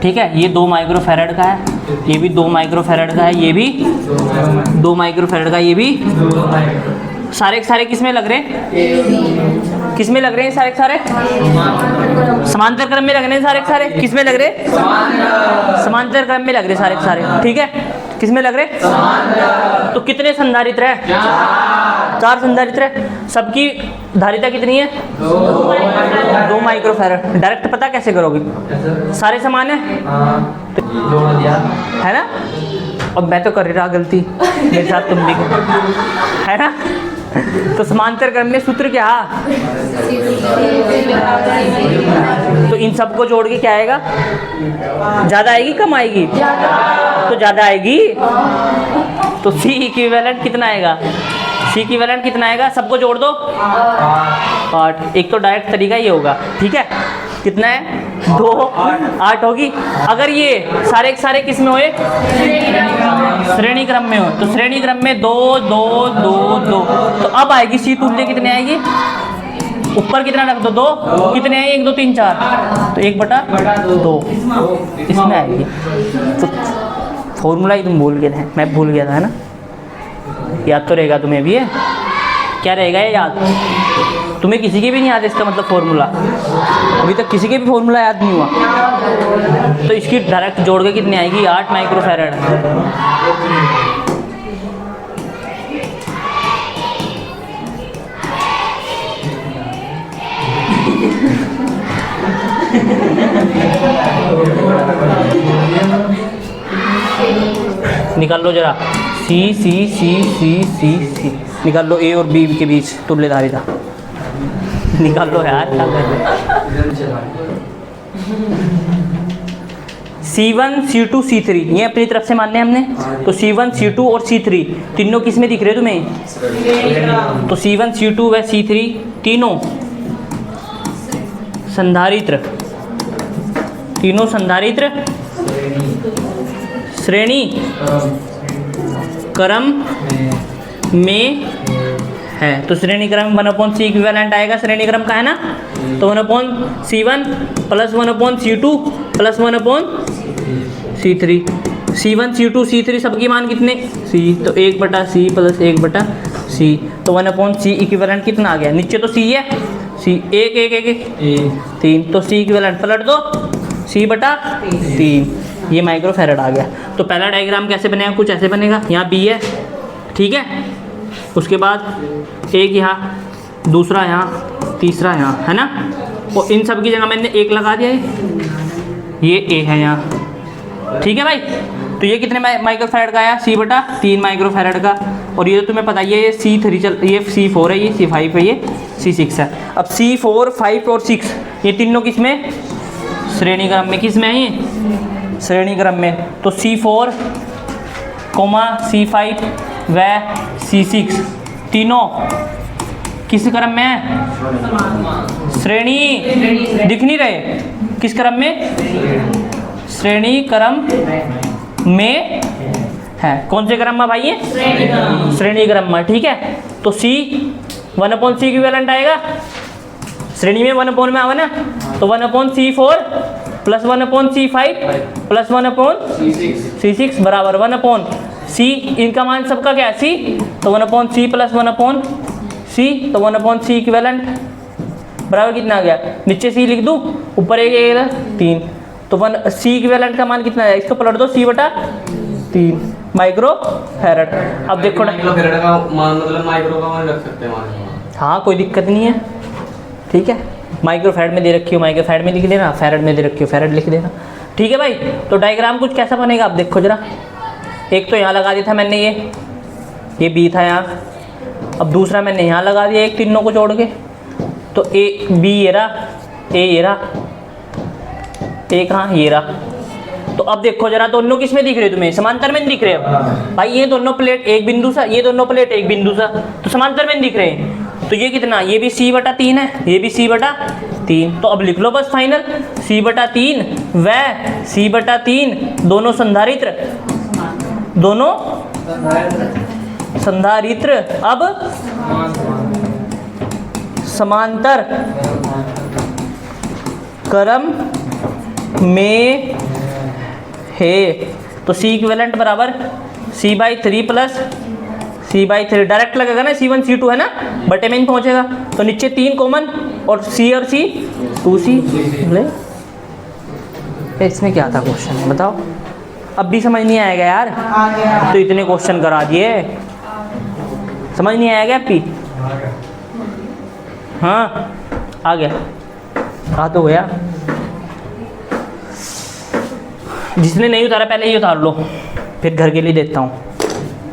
ठीक है। ये 2 माइक्रोफैराड का है, ये भी 2 माइक्रोफैरड का है, ये भी 2 माइक्रोफैरड का, ये भी सारे के सारे किस में लग रहे हैं? किस में लग रहे हैं सारे के सारे? समांतर क्रम में लग रहे हैं सारे के सारे। किस में लग रहे हैं? समांतर क्रम में लग रहे हैं सारे के सारे, ठीक है। किस में लग रहे हैं? तो कितने संधारित्र है? 4 संधारित्र है। सबकी धारिता कितनी है? 2 माइक्रोफैरड। डायरेक्ट पता कैसे करोगे? सारे समान है, है ना? और मैं तो कर रहा गलती, मेरे साथ तुम भी कर, है ना? तो समांतर क्रम में सूत्र क्या? तो इन सबको जोड़ के क्या आएगा? ज़्यादा आएगी कम आएगी? तो ज़्यादा आएगी। तो C इक्विवेलेंट कितना आएगा? C इक्विवेलेंट कितना आएगा? सबको जोड़ दो 8। एक तो डायरेक्ट तरीका ये होगा, ठीक है। कितना है? 2 8 होगी। अगर ये सारे के सारे किस में हुए? श्रेणी क्रम में हो, तो श्रेणी क्रम में 2 2 2 2। तो अब आएगी C तुल्य कितने आएगी? ऊपर कितना रख दो? 2। कितने आएंगे? 1 2 3 4, तो 1/2 इसमें आएगी। तो फॉर्मूला ही तुम भूल गए थे, मैं भूल गया था, है ना? याद तो रहेगा तुम्हें भी है? क्या रहेगा ये याद? तुम्हें किसी के भी नहीं याद इसका मतलब फॉर्मूला? अभी तक किसी के भी फॉर्मूला याद नहीं हुआ। तो इसकी डायरेक्ट जोड़ के कितनी आएगी? 8 माइक्रोफैरड। निकाल लो जरा। सी सी सी सी सी सी निकाल लो। ए और बी के बीच तुल्य धारिता निकाल लो यार, क्या कर रहे? C1 C2 C3 ये अपनी तरफ से मानने हमने। तो C1 C2 और C3 तीनों किस में दिख रहे तुम्हें? तो C1 C2 व C3 तीनों संधारित्र, तीनों संधारित्र श्रेणी क्रम में है। तो श्रेणी क्रम 1/C इक्विवेलेंट आएगा, श्रेणी क्रम का है ना। तो 1/C1 plus 1/C2 plus 1/C3। C1 C2 C3 सबकी मान कितने? C, तो 1/C प्लस 1/C। तो 1/C इक्विवेलेंट कितना आ गया? नीचे तो C है, C 1 1 1 3, तो C इक्विवेलेंट पलट दो C/3। ये माइक्रोफैरड आ गया। तो पहला डायग्राम कैसे बनेगा? कुछ ऐसे बनेगा। यहाँ B है, ठीक है। उसके बाद एक यहाँ, दूसरा यहाँ, तीसरा यहाँ, है ना। और इन सब की जगह मैंने 1 लगा दिया है। ये A है यहाँ, ठीक है भाई। तो ये कितने माइक्रोफैरड का आया? C/3 माइक्रोफैरड का। और ये तो तुम्हें पता ही है, ये C3 चल, ये C4 है, ये C5 है, ये C6 है। अब C4 5 और 6 ये तीनों किस में? श्रेणी क्रम में। किस में है ये? श्रेणी क्रम में। तो C4, C5 व C6 तीनों किस क्रम में है? श्रेणी दिख नहीं रहे? किस क्रम में? श्रेणी क्रम में है। कौन से क्रम में भाई ये? श्रेणी क्रम में, ठीक है। तो C 1/C इक्विवेलेंट आएगा, श्रेणी में 1/, में आवा ना। तो 1/C4 plus 1/C5 plus 1/C6 बराबर 1/C। इनका मान सबका क्या है? C, तो 1/C प्लस 1/C, तो 1/C इक्विवेलेंट बराबर कितना आ गया? नीचे C लिख दूँ, ऊपर 1 3, तो 1C इक्विवेलेंट का मान कितना है? इसको पलट दो C/3 माइक्रोफैरड। अब देखो माइक्रोफैरड का मान मतलब माइक्रो का मान रख सकते हैं। हाँ, कोई दिक्कत नहीं है, ठीक है। माइक्रोफैरड में दे रखी हो माइक्रोफैरड में लिख देना, फैरड में दे रखी हो फैरड लिख देना, ठीक है भाई। तो डायग्राम कुछ कैसा बनेगा? अब देखो जरा। एक तो यहाँ लगा दिया था मैंने, ये B था यहाँ। अब दूसरा मैंने यहाँ लगा दिया एक, तीनों को जोड़ के। तो A B ये रहा, A ये रहा, A कहाँ? ये रहा। तो अब देखो जरा, दोनों किस में दिख रहे तुम्हें? समांतर में दिख रहे हैं भाई। ये दोनों प्लेट एक बिंदु सा, ये दोनों प्लेट एक बिंदु सा, तो समांतर में दिख रहे हैं। तो ये कितना? ये भी C/3 है, ये भी C/3। तो अब लिख लो बस फाइनल, C/3 व C/3 दोनों संधारित्र, दोनों संधारित्र अब समांतर क्रम में है। तो सी इक्विवेलेंट बराबर C/3 प्लस C/3 डायरेक्ट लगेगा ना, C1 C2 है ना, बटे में पहुंचेगा तो नीचे 3 कॉमन और C और C 2C बोले। इसमें क्या था क्वेश्चन बताओ, अब भी समझ नहीं आएगा यार, तो इतने क्वेश्चन करा दिए, समझ नहीं आएगा अब भी? हाँ आ गया, आ तो गया। जिसने नहीं उतारा पहले ही उतार लो, फिर घर के लिए देता हूँ।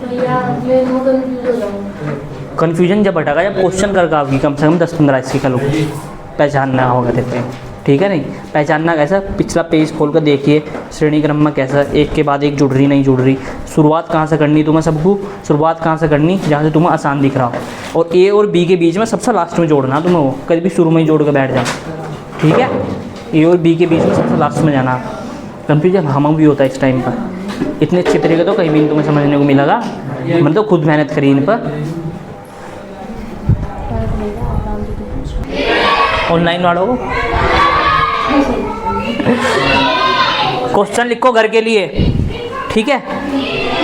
भैया मैं कंफ्यूज हो जाऊंगा। कन्फ्यूजन जब हटेगा जब क्वेश्चन करके आपकी कम से कम 10-15 इसकी का लोग पहचानना होगा देते हैं, ठीक है नहीं? पहचानना कैसा, पिछला पेज खोल कर देखिए श्रेणी क्रम में कैसा एक के बाद एक जुड़ रही नहीं जुड़ रही, शुरुआत कहाँ से करनी तुम्हें सबको, शुरुआत कहाँ से करनी जहाँ से तुम्हें आसान दिख रहा हो, और ए और बी के बीच में सबसे लास्ट में जोड़ना तुम्हें, वो कभी भी शुरू में ही जोड़ कर बैठ जाओ, ठीक है? ए और बी के बीच में सबसे लास्ट में जाना। कन्फ्यूजन हम भी होता है इस टाइम पर, इतने अच्छे तरीके तो कहीं भी तुम्हें समझने को मिलेगा, मैंने तो खुद मेहनत करी इन पर। ऑनलाइन वालों को क्वेश्चन लिखो घर के लिए, ठीक है?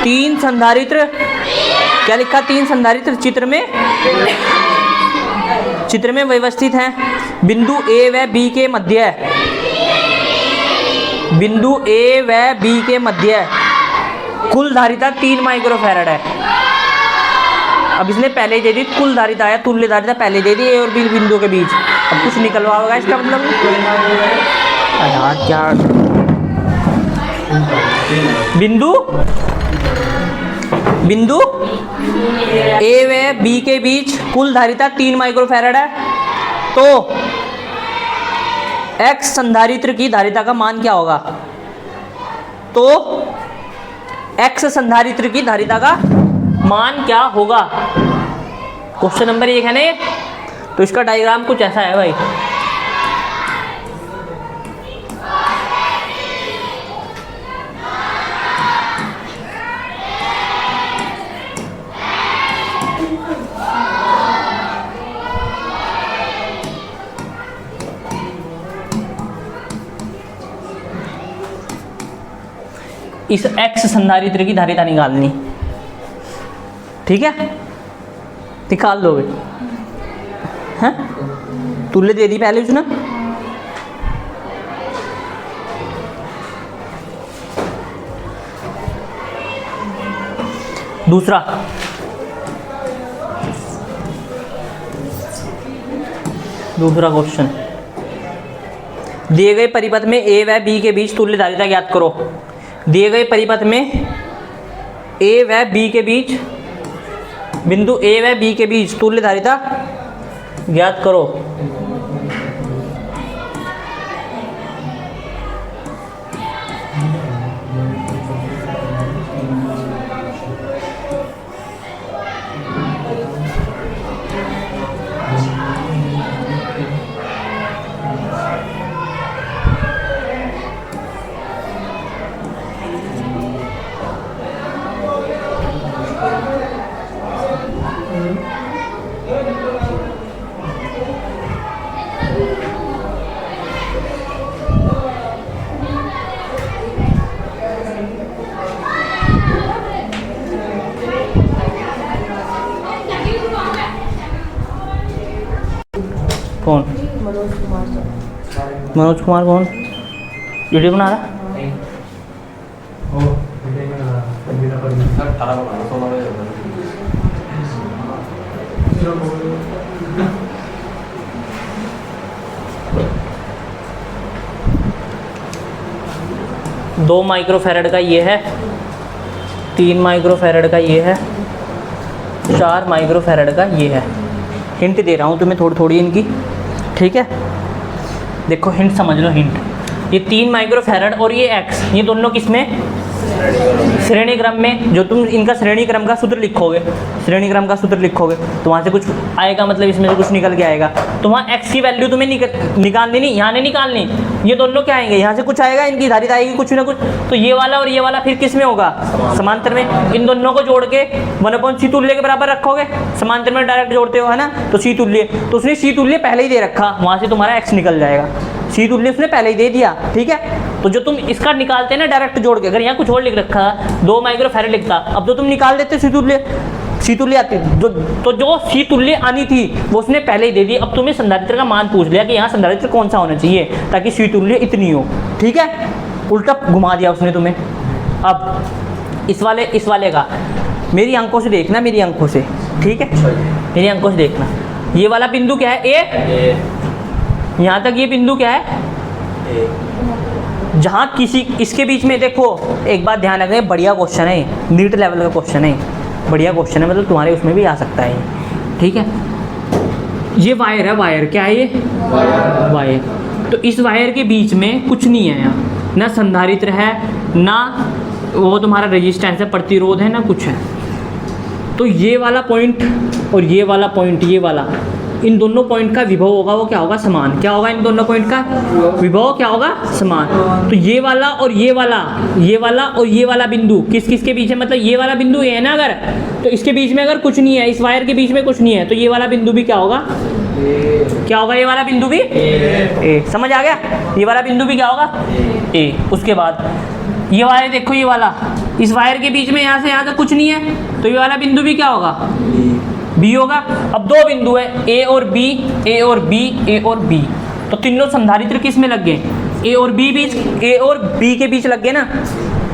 3 संधारित्र, क्या लिखा? 3 संधारित्र चित्र में व्यवस्थित हैं, बिंदु ए व बी के मध्य है, बिंदु ए व बी के मध्य है, कुल धारिता 3 माइक्रोफैरड है। अब इसने पहले ही दे दी कुल धारिता है, तुल्य धारिता पहले दे दी ए और बी बिंदु के बीच, अब कुछ निकलवाओगा इसका मतलब यार क्या, बिंदु ए व बी के बीच कुल धारिता 3 माइक्रोफैरड है, तो X संधारित्र की धारिता का मान क्या होगा? तो X संधारित्र की धारिता का मान क्या होगा? क्वेश्चन नंबर 1 है ना ये, तो इसका डायग्राम कुछ ऐसा है भाई। इस X संधारित्र की धारिता निकालनी, ठीक है? निकाल लोगे हैं? तुल्य दे दी पहले उसने, दूसरा क्वेश्चन, दिए गए परिपथ में ए व बी के बीच तुल्य धारिता ज्ञात करो। दिए गए परिपथ में ए व बी के बीच, बिंदु ए व बी के बीच तुल्य धारिता ज्ञात करो। कौन? मनोज कुमार कौन? वीडियो बना रहा? दो माइक्रोफैरड का ये है, 3 माइक्रोफैरड का ये है, 4 माइक्रोफैरड का ये है। हिंट दे रहा हूँ तुम्हें थोड़ी थोड़ी इनकी, ठीक है? देखो हिंट समझ लो, हिंट ये 3 माइक्रोफैरड और ये X, ये दोनों किसमें? श्रेणी क्रम में। जो तुम इनका श्रेणी क्रम का सूत्र लिखोगे, श्रेणी क्रम का सूत्र लिखोगे तो वहाँ से कुछ आएगा, मतलब इसमें से कुछ निकल के आएगा, तो वहाँ X की वैल्यू तुम्हें निकालनी नहीं, यहाँ नहीं निकालनी, ये दोनों क्या आएंगे? यहाँ से कुछ आएगा, इनकी धारिता आएगी कुछ ना कुछ, तो ये वाला और ये वाला फिर किस में होगा? समांतर में। इन दोनों को जोड़ के 1/c तुल्य के बराबर रखोगे, समांतर में डायरेक्ट जोड़ते हो है ना, तो C तुल्य, तो उसने C तुल्य पहले ही दे रखा, वहाँ से तुम्हारा X निकल जाएगा। सी तुल्य उसने पहले ही दे दिया, ठीक है। तो जो तुम इसका निकालते हैं ना डायरेक्ट जोड़ के, अगर यहाँ कुछ और लिख रखा 2 माइक्रोफैरड लिखता, अब तो तुम निकाल देते सी तुल्य आती, तो जो सी तुल्य आनी थी वो उसने पहले ही दे दी। अब तुम्हें संधारित्र का मान पूछ लिया कि यहाँ संधारित्र कौन सा होना चाहिए ताकि सी तुल्य इतनी हो, ठीक है। उल्टा घुमा दिया उसने तुम्हें। अब इस वाले का मेरी आंखों से देखना, मेरी आंखों से, ठीक है, मेरी आंखों से देखना। ये वाला बिंदु क्या है, ए, यहाँ तक ये बिंदु क्या है, जहाँ किसी इसके बीच में, देखो एक बात ध्यान रखना, बढ़िया क्वेश्चन है, नीट लेवल का क्वेश्चन है, बढ़िया क्वेश्चन है, मतलब तुम्हारे उसमें भी आ सकता है, ठीक है। ये वायर है, वायर क्या है ये, वायर। तो इस वायर के बीच में कुछ नहीं है यहाँ, ना संधारित्र है, ना वो तुम्हारा रेजिस्टेंस है, प्रतिरोध है, ना कुछ है। तो ये वाला पॉइंट और ये वाला पॉइंट, ये वाला, इन दोनों पॉइंट का विभव होगा वो क्या होगा, समान। क्या होगा इन दोनों पॉइंट का विभव, क्या होगा, समान। तो ये वाला और ये वाला, ये वाला और ये वाला बिंदु किस किस के बीच है, मतलब ये वाला बिंदु ये है ना, अगर तो इसके बीच में अगर कुछ नहीं है, इस वायर के बीच में कुछ नहीं है, तो ये वाला बिंदु भी क्या होगा, क्या होगा, ये वाला बिंदु भी ए। समझ आ गया, ये वाला बिंदु भी क्या होगा, ए। उसके बाद ये वायर देखो, ये वाला, इस वायर के बीच में यहाँ से यहाँ तक कुछ नहीं है, तो ये वाला बिंदु भी क्या होगा, बी होगा। अब दो बिंदु है, ए और बी, ए और बी, ए और बी, तो तीनों संधारित्र किस में लग गए, ए और बी बीच, ए और बी के बीच लग गए ना।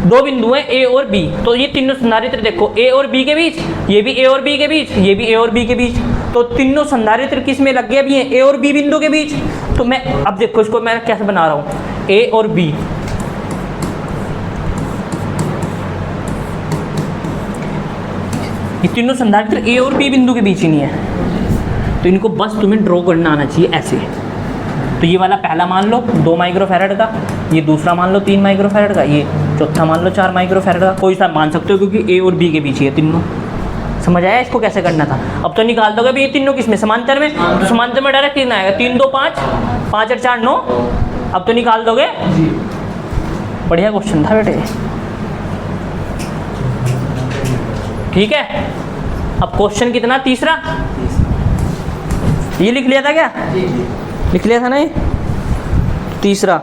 दो बिंदु है ए और बी, तो ये तीनों संधारित्र देखो, ए और बी के बीच, ये भी ए और बी के बीच, ये भी ए और बी के बीच, तो तीनों संधारित्र किस में लग गए अभी, ए और बी बिंदु के बीच। तो मैं अब देखो इसको मैं कैसे बना रहा हूँ, ए और बी, ये तीनों संधारित्र ए और बी बिंदु के बीच ही नहीं है, तो इनको बस तुम्हें ड्रॉ करना आना चाहिए ऐसे। तो ये वाला पहला मान लो 2 माइक्रोफैरड का, ये दूसरा मान लो 3 माइक्रोफैरड का, ये चौथा मान लो 4 माइक्रोफैरड का, कोई सा मान सकते हो क्योंकि ए और बी के बीच ही है तीनों। समझ आया इसको कैसे करना था। अब तो निकाल दोगे भी ये तीनों किस में, समांतर में, तो समांतर में डायरेक्ट कितना आएगा, 3 2 5, 5 और 4 9। अब तो निकाल दोगे, बढ़िया क्वेश्चन था बेटे, ठीक है। अब क्वेश्चन कितना, तीसरा, ये लिख लिया था क्या, लिख लिया था ना ये, तीसरा।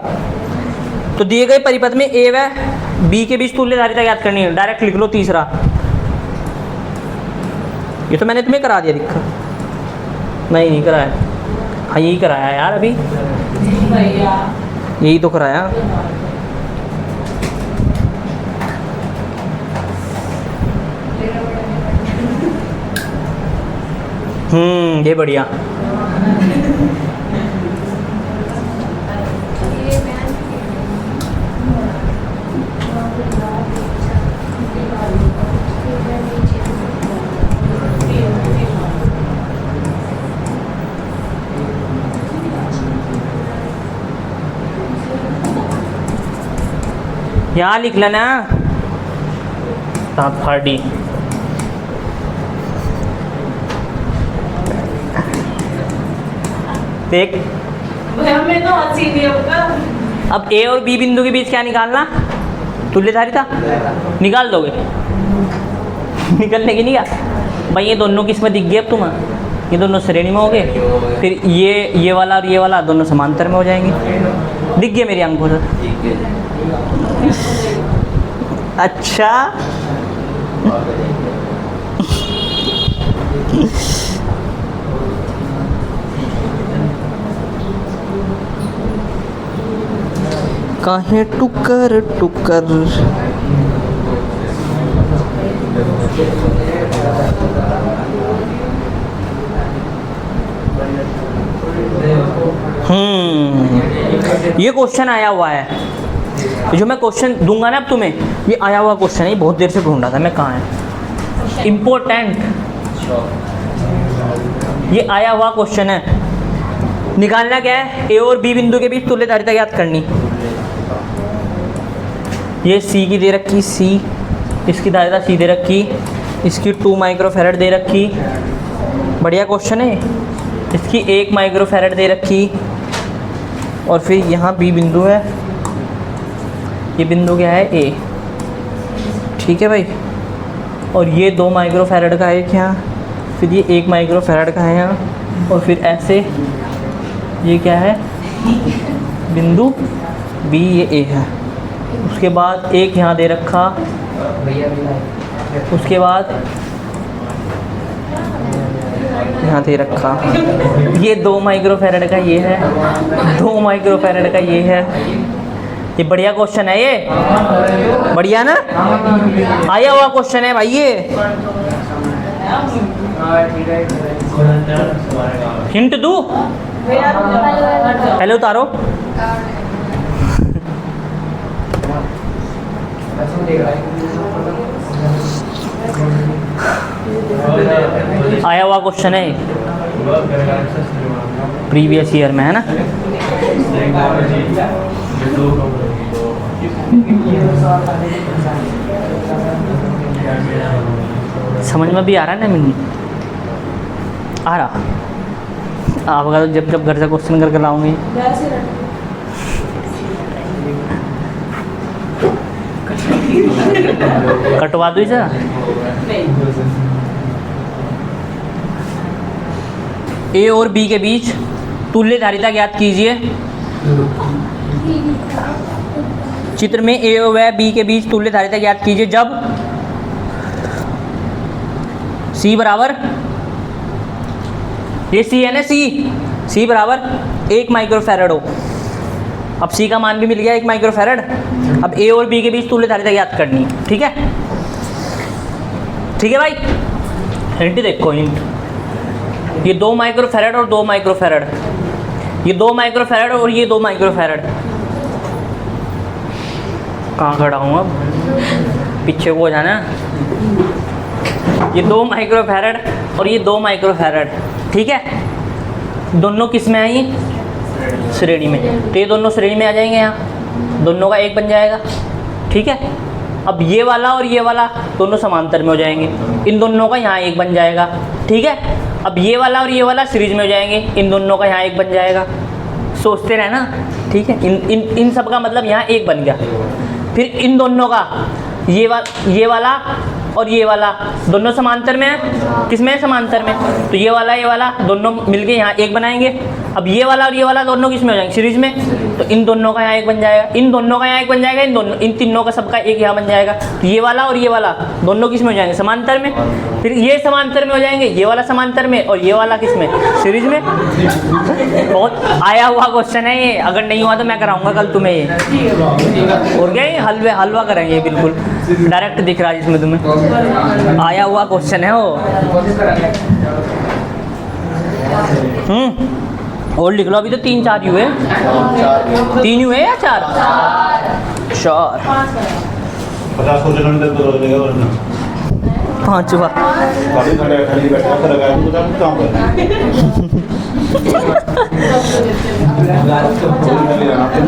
तो दिए गए परिपथ में ए व बी के बीच तुल्यधारिता ज्ञात करनी है, डायरेक्ट लिख लो तीसरा। ये तो मैंने तुम्हें करा दिया, दिक्कत नहीं कराया, हाँ यही कराया यार, अभी यही तो कराया। ये बढ़िया। यहाँ लिख लेना फाड़ी। देख हमें तो हंसी नहीं होगा। अब ए और बी बिंदु के बीच क्या निकालना, तुल्यधारिता निकाल दोगे, निकलने की नहीं क्या भाई, ये दोनों किस में दिख गए अब तुम्हें, ये दोनों श्रेणी में हो गए, फिर ये वाला और ये वाला दोनों समांतर में हो जाएंगे, दिख गए मेरी आंखों से। अच्छा काहे टुकर टुकर, ये क्वेश्चन आया हुआ है, जो मैं क्वेश्चन दूंगा ना अब तुम्हें, ये आया हुआ क्वेश्चन है, ये बहुत देर से ढूंढ रहा था मैं, कहाँ है, इम्पोर्टेंट, ये आया हुआ क्वेश्चन है। निकालना क्या है, ए और बी बिंदु के बीच तुल्यधारिता ज्ञात करनी। ये सी की दे रखी, सी, इसकी धारिता सी दे रखी, इसकी 2 माइक्रोफैरड दे रखी, बढ़िया क्वेश्चन है। इसकी 1 माइक्रोफैरड दे रखी, और फिर यहाँ बी बिंदु है, ये बिंदु क्या है, ए, ठीक है भाई, और ये 2 माइक्रोफैरड का है एक यहाँ, फिर ये 1 माइक्रोफैरड का है यहाँ, और फिर ऐसे ये क्या है, बिंदु बी, ये ए है। उसके बाद एक यहाँ दे रखा, उसके बाद यहाँ दे रखा। ये 2 माइक्रोफैरड का ये है, 2 माइक्रोफैरड का ये है। ये बढ़िया क्वेश्चन है, ये बढ़िया ना, आया हुआ क्वेश्चन है भाई ये। हिंट दूँ? पहले उतारो। आया हुआ क्वेश्चन है, प्रीवियस ईयर में है ना। समझ में भी आ रहा है ना मिनी? आ रहा आप अगर जब जब घर से क्वेश्चन करके लाऊंगी। कटवा दो इसे। ए और बी के बीच तुल्य धारिता ज्ञात कीजिए। चित्र में ए व बी के बीच तुल्य धारिता ज्ञात कीजिए जब सी बराबर, ये सी है ना, सी बराबर 1 माइक्रोफैरड हो। अब सी का मान भी मिल गया 1 माइक्रोफैरड। अब ए और बी के बीच तुल्य धारिता ज्ञात करनी, ठीक है? ठीक है भाई, हिंट देखो, हिंट। ये 2 माइक्रोफैरड और 2 माइक्रोफैरड, ये 2 माइक्रोफैरड और ये 2 माइक्रोफैरड। कहाँ खड़ा हूँ अब, पीछे को हो जाना। ये 2 माइक्रोफैरड और ये 2 माइक्रोफैरड, ठीक है? दोनों किस में आई? श्रेणी में। तो ये दोनों श्रेणी में आ जाएंगे, यहाँ दोनों का 1 बन जाएगा, ठीक है? अब ये वाला और ये वाला दोनों समांतर में हो जाएंगे, इन दोनों का यहाँ 1 बन जाएगा, ठीक है? अब ये वाला और ये वाला सीरीज में हो जाएंगे, इन दोनों का यहाँ 1 बन जाएगा। सोचते रहना, ठीक है? इन सब का मतलब यहाँ 1 बन गया। फिर इन दोनों का ये वाला और ये वाला दोनों समांतर में है। किस में है? समांतर में। तो ये वाला दोनों मिलके यहाँ 1 बनाएंगे। अब ये वाला और ये वाला दोनों किस में हो जाएंगे? सीरीज में। तो इन दोनों का यहाँ 1 बन जाएगा, इन दोनों का यहाँ 1 बन जाएगा, इन तीनों का सबका 1 यहाँ बन जाएगा। तो ये वाला और ये वाला दोनों किस में हो जाएंगे? समांतर में। फिर ये समांतर में हो जाएंगे, ये वाला समांतर में, और ये वाला किस में? सीरीज में। बहुत आया हुआ क्वेश्चन है ये, अगर नहीं हुआ तो मैं कराऊंगा कल तुम्हें ये। और क्या, ये हलवा करेंगे बिल्कुल, डायरेक्ट दिख रहा है इसमें तुम्हें, आया हुआ क्वेश्चन है वो। और लिख लो, अभी तो 3-4 हुए। 3 हुए या 4? 4। 50 क्वेश्चन तो लगेगा, वरना 5 हुआ। काफी खड़े खाली बैठा कर लगाया तो कुछ काम कर रहे हैं।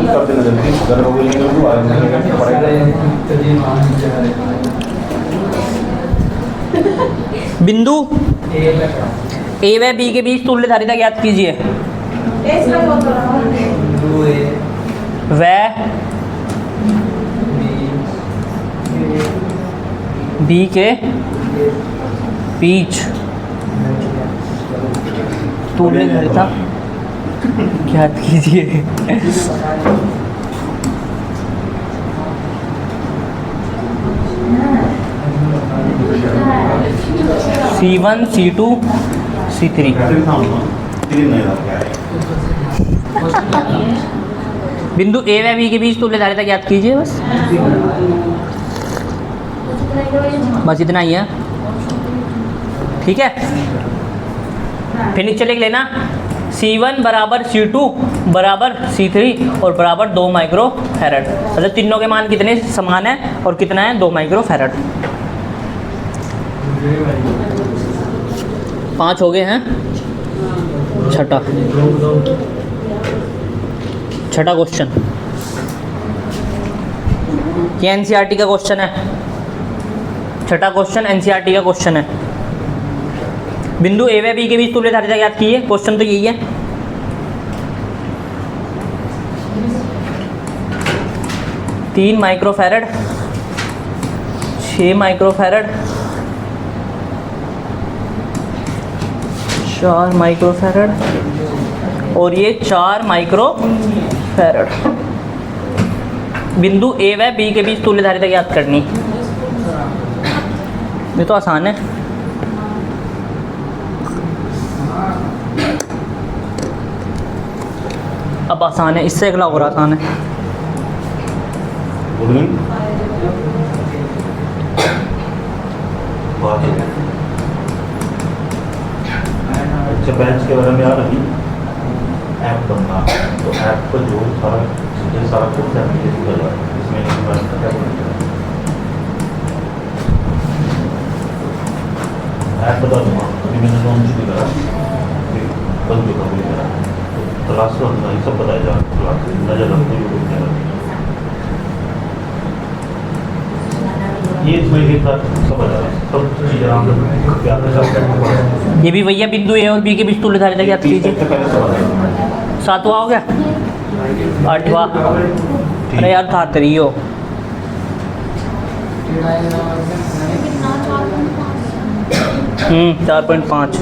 कर देना जल्दी, घर हो गई तो बिंदु ए व बी के बीच तुल्य धारिता ज्ञात कीजिए। व बी के बीच तुल्य धारिता ज्ञात कीजिए। C1 C2 C3। बिंदु ए व बी के बीच तुल्य धारिता ज्ञात कीजिए। बस इतना ही है, ठीक है? फिर नीचे लिख लेना C1 बराबर C2 बराबर C3 और बराबर 2 माइक्रोफैरड। मतलब तीनों के मान कितने समान है और कितना है? 2 माइक्रोफैरड। 5 हो गए हैं। छठा क्वेश्चन, ये एनसीईआरटी का क्वेश्चन है। छठा क्वेश्चन एनसीईआरटी का क्वेश्चन है। बिंदु ए व बी के बीच तुल्य धारिता ज्ञात कीजिए। क्वेश्चन तो यही है। तीन माइक्रोफैरड, 6 माइक्रोफैरड, 4 माइक्रोफैरड और ये 4 माइक्रोफैरड। फैरड। बिंदु ए व बी के बीच तुल्य धारिता ज्ञात करनी। ये तो आसान है। अब आसान है, इससे अगला और आसान है। अच्छा, बेंच के बारे में यार अभी ऐप बनना, तो ऐप पर जो सारा कुछ एप्लीकेशन कर रहा है, इसमें क्या ऐप बता दूँगा। अभी मैंने लॉन्च भी करा, बंद भी करा, क्लास तो ये सब बताया जा क्लास नजर रखते यूट्यूब चैनल। ये इसमें एक साथ सब बता रहा है, सब चीज़ें आराम से प्यार से सब बैठ। ये भी भैया बिंदु ए और बी के बीच तुल्य धारिता ज्ञात कीजिए। सातवां हो गया, आठवां। अरे यार था तरी हो। हम्म, 4.5।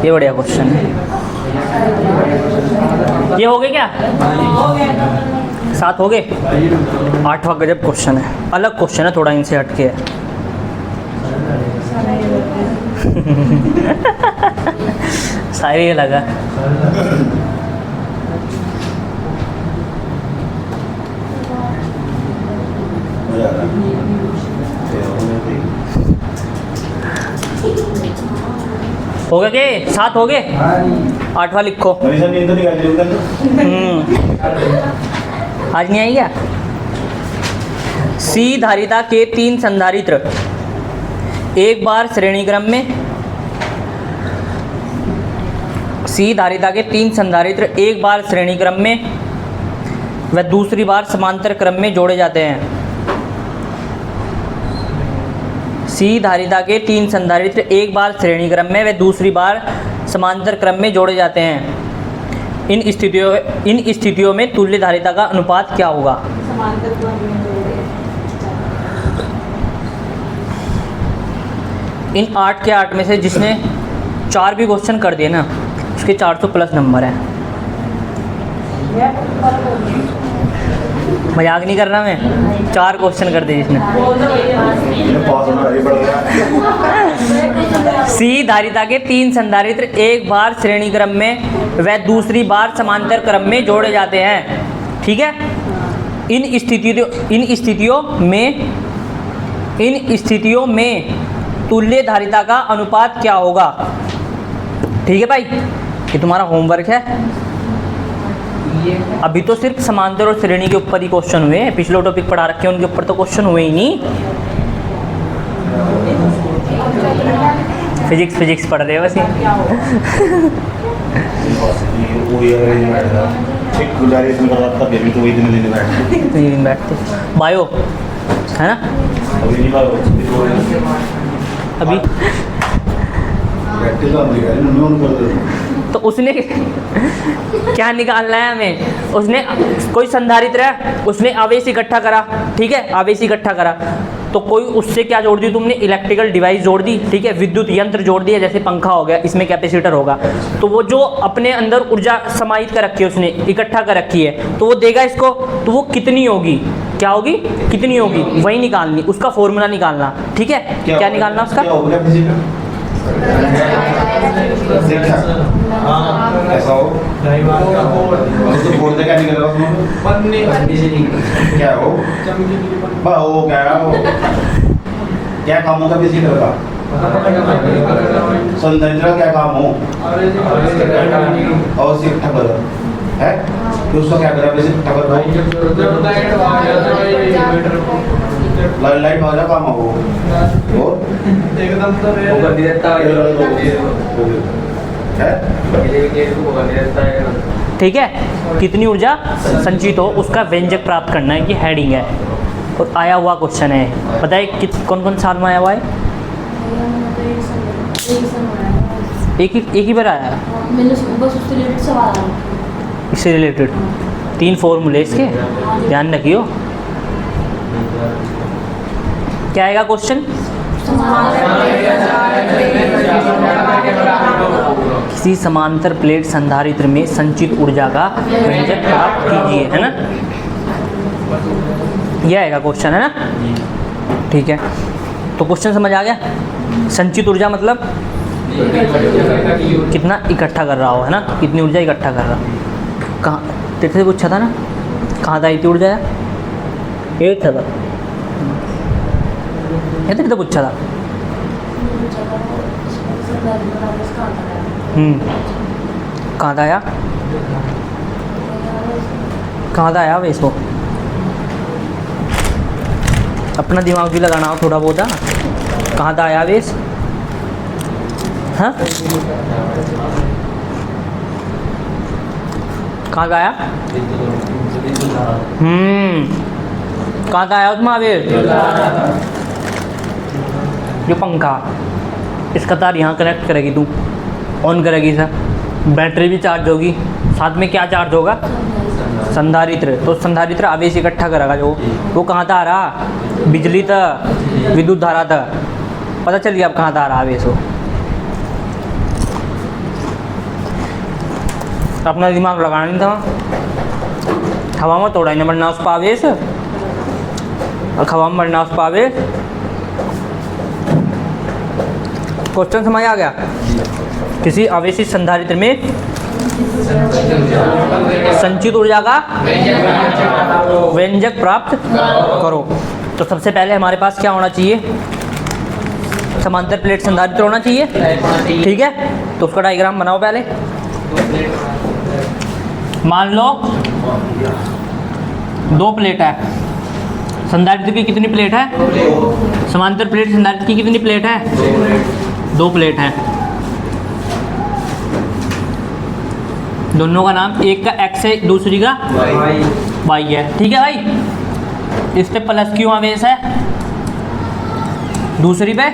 ये बढ़िया क्वेश्चन है। ये हो गए क्या? 7 हो गए। 8वां गजब क्वेश्चन है, अलग क्वेश्चन है, थोड़ा इनसे हटके है। सारी ये लगा। हो गए के 7 हो गए। 8वां लिखो। आज नहीं आई क्या? सी धारिता के 3 संधारित्र एक बार श्रेणी क्रम में, सी धारिता के 3 संधारित्र एक बार श्रेणी क्रम में व दूसरी बार समांतर क्रम में जोड़े जाते हैं। सी धारिता के 3 संधारित्र एक बार श्रेणी क्रम में व दूसरी बार समांतर क्रम में जोड़े जाते हैं। इन स्थितियों में तुल्य धारिता का अनुपात क्या होगा? इन 8 के 8 में से जिसने 4 भी क्वेश्चन कर दिए ना, उसके 400 प्लस नंबर है। मजाक नहीं कर रहा मैं, 4 क्वेश्चन कर दिए जिसने। सी धारिता के 3 संधारित्र एक बार श्रेणी क्रम में व दूसरी बार समांतर क्रम में जोड़े जाते हैं। ठीक है। इन स्थितियों में तुल्य धारिता का अनुपात क्या होगा? ठीक है भाई, ये तुम्हारा होमवर्क है। अभी तो सिर्फ समांतर और श्रेणी के ऊपर ही क्वेश्चन हुए हैं, पिछले टॉपिक पढ़ा रखे हैं उनके ऊपर तो क्वेश्चन हुए ही नहीं। फिजिक्स पढ़ रहे हो वैसे। दिन बैठते बायो है ना अभी। तो उसने क्या निकालना है हमें? उसने कोई संधारित्र है, उसने आवेश इकट्ठा करा। ठीक है, आवेश इकट्ठा करा तो कोई उससे क्या जोड़ दी तुमने? इलेक्ट्रिकल डिवाइस जोड़ दी। ठीक है, विद्युत यंत्र जोड़ दिया, जैसे पंखा हो गया, इसमें कैपेसिटर होगा। तो वो जो अपने अंदर ऊर्जा समाहित कर रखी है, उसने इकट्ठा कर रखी है, तो वो देगा इसको। तो वो कितनी होगी? क्या होगी? कितनी होगी? वही निकालनी, उसका फॉर्मूला निकालना। ठीक है, क्या निकालना उसका? ऐसा हो तो बोलते क्या निकल रहा क्या हो क्या काम होगा बेसिकल का? संधारित्र का क्या काम हो? और इकट्ठा करो है तो उसका क्या करा? बेसिक इकट्ठा करो, लाइट वाला काम हो और एकदम ठीक है। कितनी ऊर्जा संचित हो उसका व्यंजक प्राप्त करना है, कि हेडिंग है। और आया हुआ क्वेश्चन है, बताइए कौन कौन साल में आया हुआ है? एक ही बार आया है। मैंने बस उससे रिलेटेड सवाल आया। इससे रिलेटेड 3 फॉर्मूले इसके, ध्यान रखियो। क्या आएगा क्वेश्चन? किसी समांतर प्लेट संधारित्र में संचित ऊर्जा का व्यंजक प्राप्त कीजिए, है ना? यह आएगा क्वेश्चन, है ना? ठीक है, तो क्वेश्चन समझ आ गया। संचित ऊर्जा मतलब कितना इकट्ठा कर रहा हो, है ना? कितनी ऊर्जा इकट्ठा कर रहा। कहाँ तेरे से पूछा था ना, कहाँ था इतनी ऊर्जा? ये था ये तेरे से पूछा था। कहाँ था यार, कहाँ था यार वे इसको? अपना दिमाग भी लगाना हो थोड़ा बहुत। कहाँ था आया वेश? हाँ, कहाँ था आया? कहाँ था आया उसमें आवेश? जो पंखा, इसका तार यहाँ कनेक्ट करेगी तू, ऑन करेगी सर, बैटरी भी चार्ज होगी, साथ में क्या चार्ज होगा? संधारित्र। तो संधारित्र आवेश इकट्ठा करेगा जो, वो कहाँ था आ रहा? बिजली था, विद्युत धारा था। पता चल गया अब कहाँ था आ रहा आवेश हो। अपना दिमाग लगाना नहीं था। हवा में तोड़ा ही नहीं बढ़ना उस पर आवेश, और हवा में बढ़ना उस पर आवेश। क्वेश्चन समझ आ गया? किसी आवेशित संधारित्र में संचित ऊर्जा का व्यंजक प्राप्त करो। तो सबसे पहले हमारे पास क्या होना चाहिए? समांतर प्लेट संधारित्र होना चाहिए, ठीक है? तो उसका डायग्राम बनाओ पहले। मान लो 2 प्लेट है। संधारित्र की कितनी प्लेट है? समांतर प्लेट संधारित्र की कितनी प्लेट है? 2 प्लेट है। दोनों का नाम, एक का x है, दूसरी का y है, ठीक है भाई? इस पे प्लस क्यू आवेश है, दूसरी पे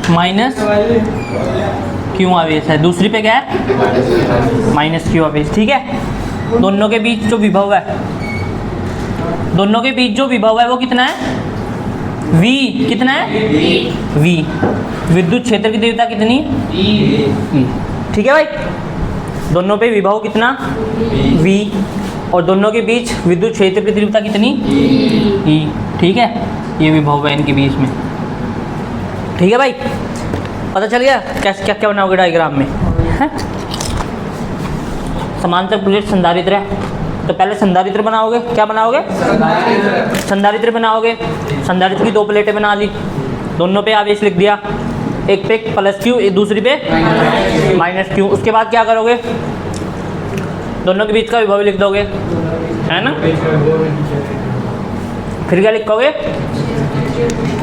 माइनस क्यू आवेश है, दूसरी पे क्या है? माइनस क्यू आवेश, ठीक है? दोनों के बीच जो विभव है, दोनों के बीच जो विभव है वो कितना है? V। कितना है? V। विद्युत क्षेत्र की तीव्रता कितनी? E। ठीक है भाई? दोनों पे विभव कितना? V। और दोनों के बीच विद्युत क्षेत्र की तीव्रता कितनी? E। ठीक है, ये विभव है इनके बीच में। ठीक है भाई, पता चल गया कैसे क्या क्या बनाओगे डायग्राम में, है? समांतर प्लेट संधारित्र है, तो पहले संधारित्र बनाओगे। क्या बनाओगे? संधारित्र बनाओगे। संधारित्र की 2 प्लेटें बना ली, दोनों पे आवेश लिख दिया, एक पे प्लस क्यू, एक दूसरी पे माइनस क्यू। उसके बाद क्या करोगे? दोनों के बीच का विभव लिख दोगे, है ना? फिर क्या लिखोगे?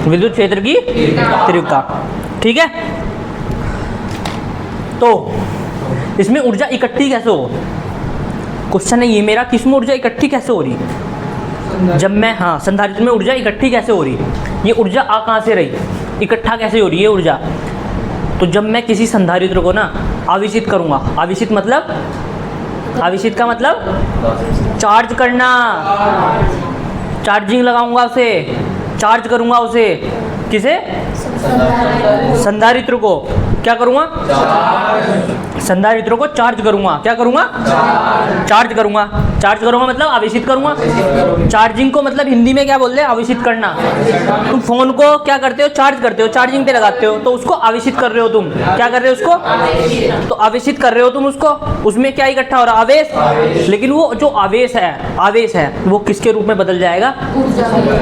विद्युत क्षेत्र की तीव्रता, ठीक है? तो इसमें ऊर्जा इकट्ठी कैसे हो? क्वेश्चन है ये मेरा, किसमें ऊर्जा इकट्ठी कैसे हो रही? जब मैं, हाँ, संधारित्र में ऊर्जा इकट्ठी कैसे हो रही? ये ऊर्जा आ कहाँ से रही? इकट्ठा कैसे हो रही है ऊर्जा? तो जब मैं किसी संधारित्र को ना आवेशित करूँगा, आवेशित मतलब, आवेशित का मतलब चार्ज करना, चार्जिंग लगाऊंगा उसे, चार्ज करूँगा उसे। किसे? संधारित्र को क्या करूँगा? संधारित्र को चार्ज करूँगा। क्या करूँगा? चार्ज करूँगा। चार्ज करूँगा मतलब आवेशित करूँगा। चार्जिंग को मतलब हिंदी में क्या बोलते हैं? आवेशित करना। तुम फोन को क्या करते हो? चार्ज करते हो, चार्जिंग पे लगाते हो, तो उसको आवेशित कर रहे हो तुम। क्या कर रहे हो उसको? तो आवेशित कर रहे हो तुम उसको। उसमें क्या इकट्ठा हो रहा? आवेश। लेकिन वो जो आवेश है वो किसके रूप में बदल जाएगा?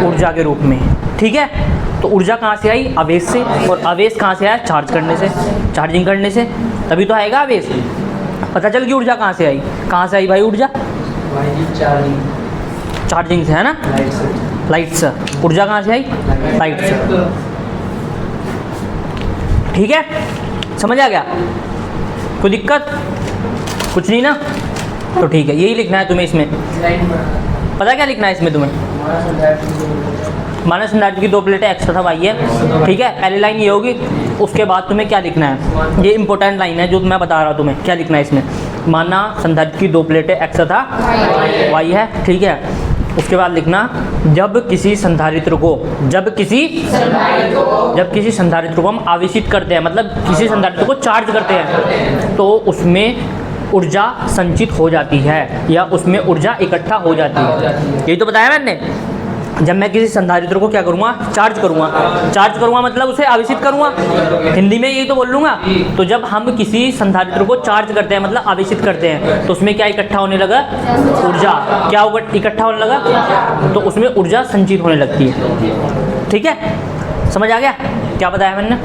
ऊर्जा के रूप में। ठीक है, तो ऊर्जा कहाँ से आई? आवेश से। और आवेश कहाँ से आया? चार्ज करने से, चार्जिंग करने से, तभी तो आएगा आवेश। पता चल गई ऊर्जा कहाँ से आई? कहाँ से आई भाई ऊर्जा? चार्जिंग से, है ना? लाइट से। ऊर्जा कहाँ से आई? लाइट से। ठीक है, समझ आ गया? कोई दिक्कत? कुछ नहीं ना? तो ठीक है, यही लिखना है तुम्हें इसमें। पता क्या लिखना है इसमें तुम्हें? माना संधारित्र की 2 प्लेटें एक्स तथा वाई है, ठीक है। पहली लाइन ये होगी, उसके बाद तुम्हें क्या लिखना है, ये इंपॉर्टेंट लाइन है जो मैं बता रहा हूँ तुम्हें, क्या लिखना है इसमें। माना संधारित्र की 2 प्लेटें एक्स तथा वाई है, ठीक है। उसके बाद लिखना जब किसी संधारित्र को हम आवेशित करते हैं, मतलब किसी संधारित्र को चार्ज करते हैं, तो उसमें ऊर्जा संचित हो जाती है या उसमें ऊर्जा इकट्ठा हो जाती है। यही तो बताया मैंने। जब मैं किसी संधारित्र को क्या करूँगा, चार्ज करूँगा मतलब उसे आवेशित करूँगा, हिंदी में यही तो बोल लूँगा। तो जब हम किसी संधारित्र को चार्ज करते हैं मतलब आवेशित करते हैं, तो उसमें क्या इकट्ठा होने लगा, ऊर्जा। क्या इकट्ठा होने लगा, तो उसमें ऊर्जा संचित होने लगती है, ठीक है। समझ आ गया क्या बताया मैंने।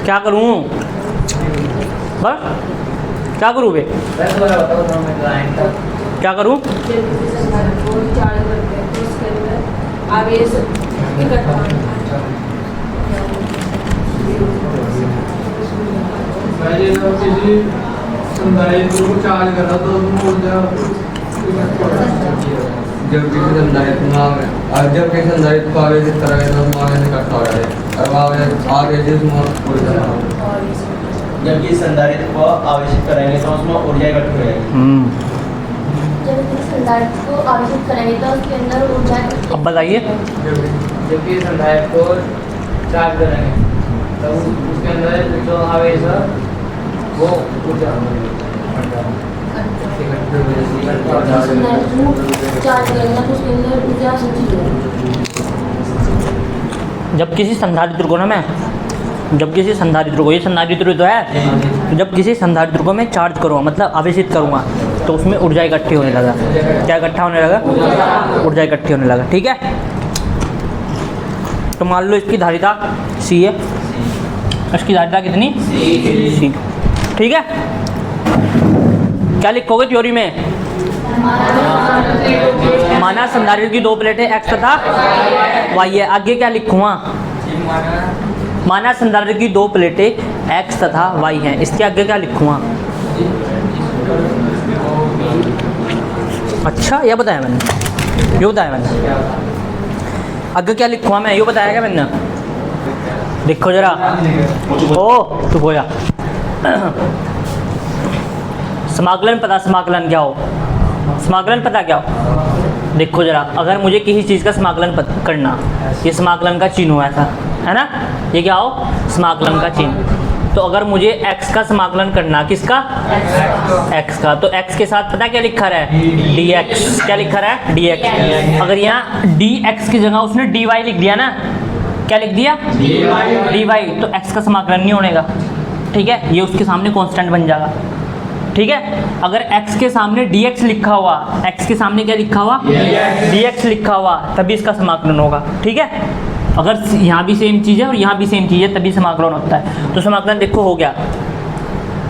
क्या करूँ बस, क्या करूँ बे, क्या करूँ। चार्ज कर रहा तो जब किसी संधारित्र को आवेशित कराए तो उसमें आवेश इकट्ठा हो जाए और आवेश जब किसी संधारित्र को आवेशित करेंगे तो उसमें ऊर्जा इकट्ठी हो जाएगी। जब किसी संधारित्र को आवेशित करेंगे तो उसके अंदर ऊर्जा। अब बताइए। जब किसी संधारित्र को चार्ज करेंगे तो उसके अंदर जो आवेश है वो ऊर्जा चार्ज करेंगे तो उसके अंदर ऊर्जा संचित होगी। जब किसी संधारित्र को ना मैं, जब किसी संधारित्र को, ये संधारित्र तो है, तो जब किसी संधारित्र को मैं चार्ज करूँगा मतलब आवेशित करूँगा, तो उसमें ऊर्जा इकट्ठी होने लगा। क्या इकट्ठा होने लगा, ऊर्जा इकट्ठी होने लगा, ठीक है। तो मान लो इसकी धारिता सी है, इसकी धारिता कितनी, सी, ठीक है। क्या लिखोगे थ्योरी में, माना संधारित्र की 2 प्लेटें एक्स तथा वाई है। आगे क्या लिखूँगा, माना संधारित्र की 2 प्लेटें एक्स तथा वाई हैं, इसके आगे क्या लिखूँगा। अच्छा ये बताया मैंने, ये बताया मैंने। आगे क्या लिखूँगा मैं, ये बताया क्या मैंने। देखो जरा, ओ चुप हो जा। समाकलन पता, समाकलन क्या हो, समाकलन पता क्या हो। देखो जरा, अगर मुझे किसी चीज़ का समाकलन करना, ये समाकलन का चिन्ह हो ऐसा है ना, ये क्या हो, समाकलन का चिन्ह। तो अगर मुझे x का समाकलन करना, किसका, x का, तो x के साथ पता क्या लिखा रहा है, dx। क्या लिखा रहा है, dx। अगर यहाँ dx की जगह उसने dy लिख दिया ना, क्या लिख दिया, dy, तो x का समाकलन नहीं होने का, ठीक है। ये उसके सामने कांस्टेंट बन जाएगा, ठीक है। अगर x के सामने dx लिखा हुआ, x के सामने क्या लिखा हुआ, dx लिखा हुआ, तभी इसका समाकलन होगा, ठीक है। अगर यहाँ भी सेम चीज़ है और यहाँ भी सेम चीज़ है तभी समाकलन होता है। तो समाकलन देखो हो गया,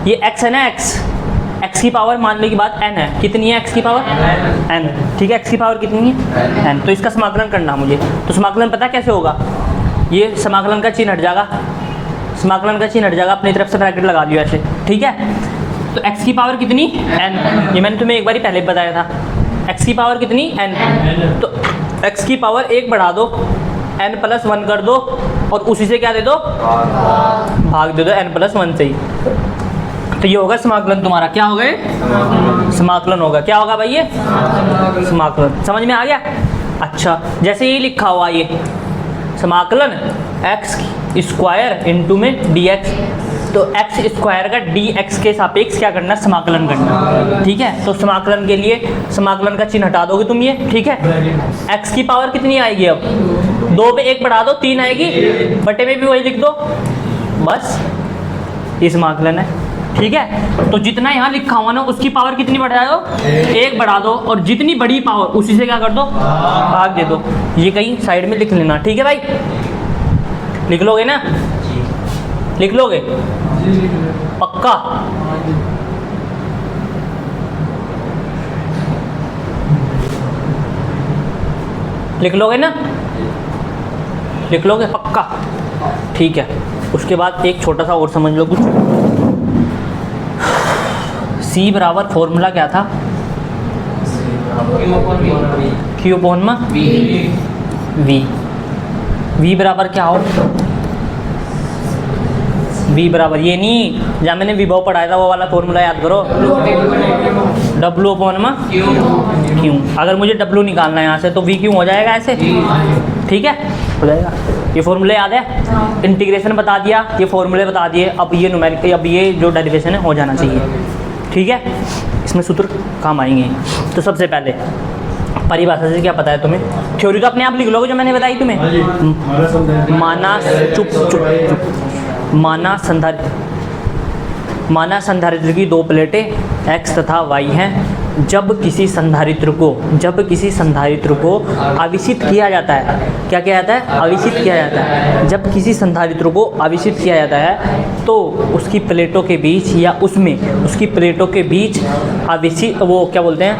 ये x है ना, x की पावर मानने की बात n है, कितनी है x की पावर, n, ठीक है। x की पावर कितनी है, n। तो इसका समाकलन करना मुझे, तो समाकलन पता कैसे होगा, ये समाकलन का चिन्ह हट जाएगा, समाकलन का चिन्ह हट जाएगा, अपनी तरफ से ब्रैकेट लगा लियो ऐसे, ठीक है। तो x की पावर कितनी, n, ये मैंने तुम्हें एक बार पहले बताया था, x की पावर कितनी, n। तो x की पावर 1 बढ़ा दो, n+1 कर दो और उसी से क्या दे दो, भाग दे दो n+1 से ही। तो ये होगा समाकलन तुम्हारा, क्या होगा ये, समाकलन होगा। क्या होगा भाई, ये समाकलन। समझ में आ गया। अच्छा, जैसे ये लिखा हुआ, ये समाकलन x² इंटू में dx, तो x² का dx के सापेक्ष क्या करना, समाकलन करना, ठीक है। तो समाकलन के लिए समाकलन का चिन्ह हटा दोगे तुम, ये ठीक है। x की पावर कितनी आएगी, अब 2 पे 1 बढ़ा दो 3 आएगी, बटे में भी वही लिख दो, बस ये समाकलन है, ठीक है। तो जितना यहाँ लिखा हुआ ना उसकी पावर कितनी बढ़ा दो, 1 बढ़ा दो, और जितनी बड़ी पावर उसी से क्या कर दो, भाग दे दो। ये कहीं साइड में लिख लेना, ठीक है भाई, लिख लोगे ना, लिख लोगे पक्का। लिख लोगे ना, लिख लोगे पक्का, ठीक है। उसके बाद एक छोटा सा और समझ लो कुछ, C बराबर फॉर्मूला क्या था, Q अपॉन में V। V बराबर क्या हो, V बराबर ये नहीं, जहाँ मैंने विभव पढ़ाया था वो वाला फॉर्मूला याद करो, W अपॉन में Q। अगर मुझे W निकालना है यहाँ से तो V क्यों हो जाएगा ऐसे, ठीक है, हो जाएगा। ये फॉर्मूले याद है, इंटीग्रेशन बता दिया, ये फॉर्मूले बता दिए, अब ये न्यूमेरिकल, अब ये जो डेरिवेशन है हो जाना चाहिए, ठीक है। इसमें सूत्र काम आएंगे। तो सबसे पहले परिभाषा से क्या पता है तुम्हें, थ्योरी तो अपने आप लिख लोगे जो मैंने बताई तुम्हें। माना माना संधारित्र की दो प्लेटें x तथा y हैं। जब किसी संधारित्र को आवेशित किया जाता है, क्या किया जाता है, आवेशित किया जाता है। जब किसी संधारित्र को आवेशित किया जाता है तो उसकी प्लेटों के बीच या उसमें उसकी प्लेटों के बीच आवेशित, वो क्या बोलते हैं,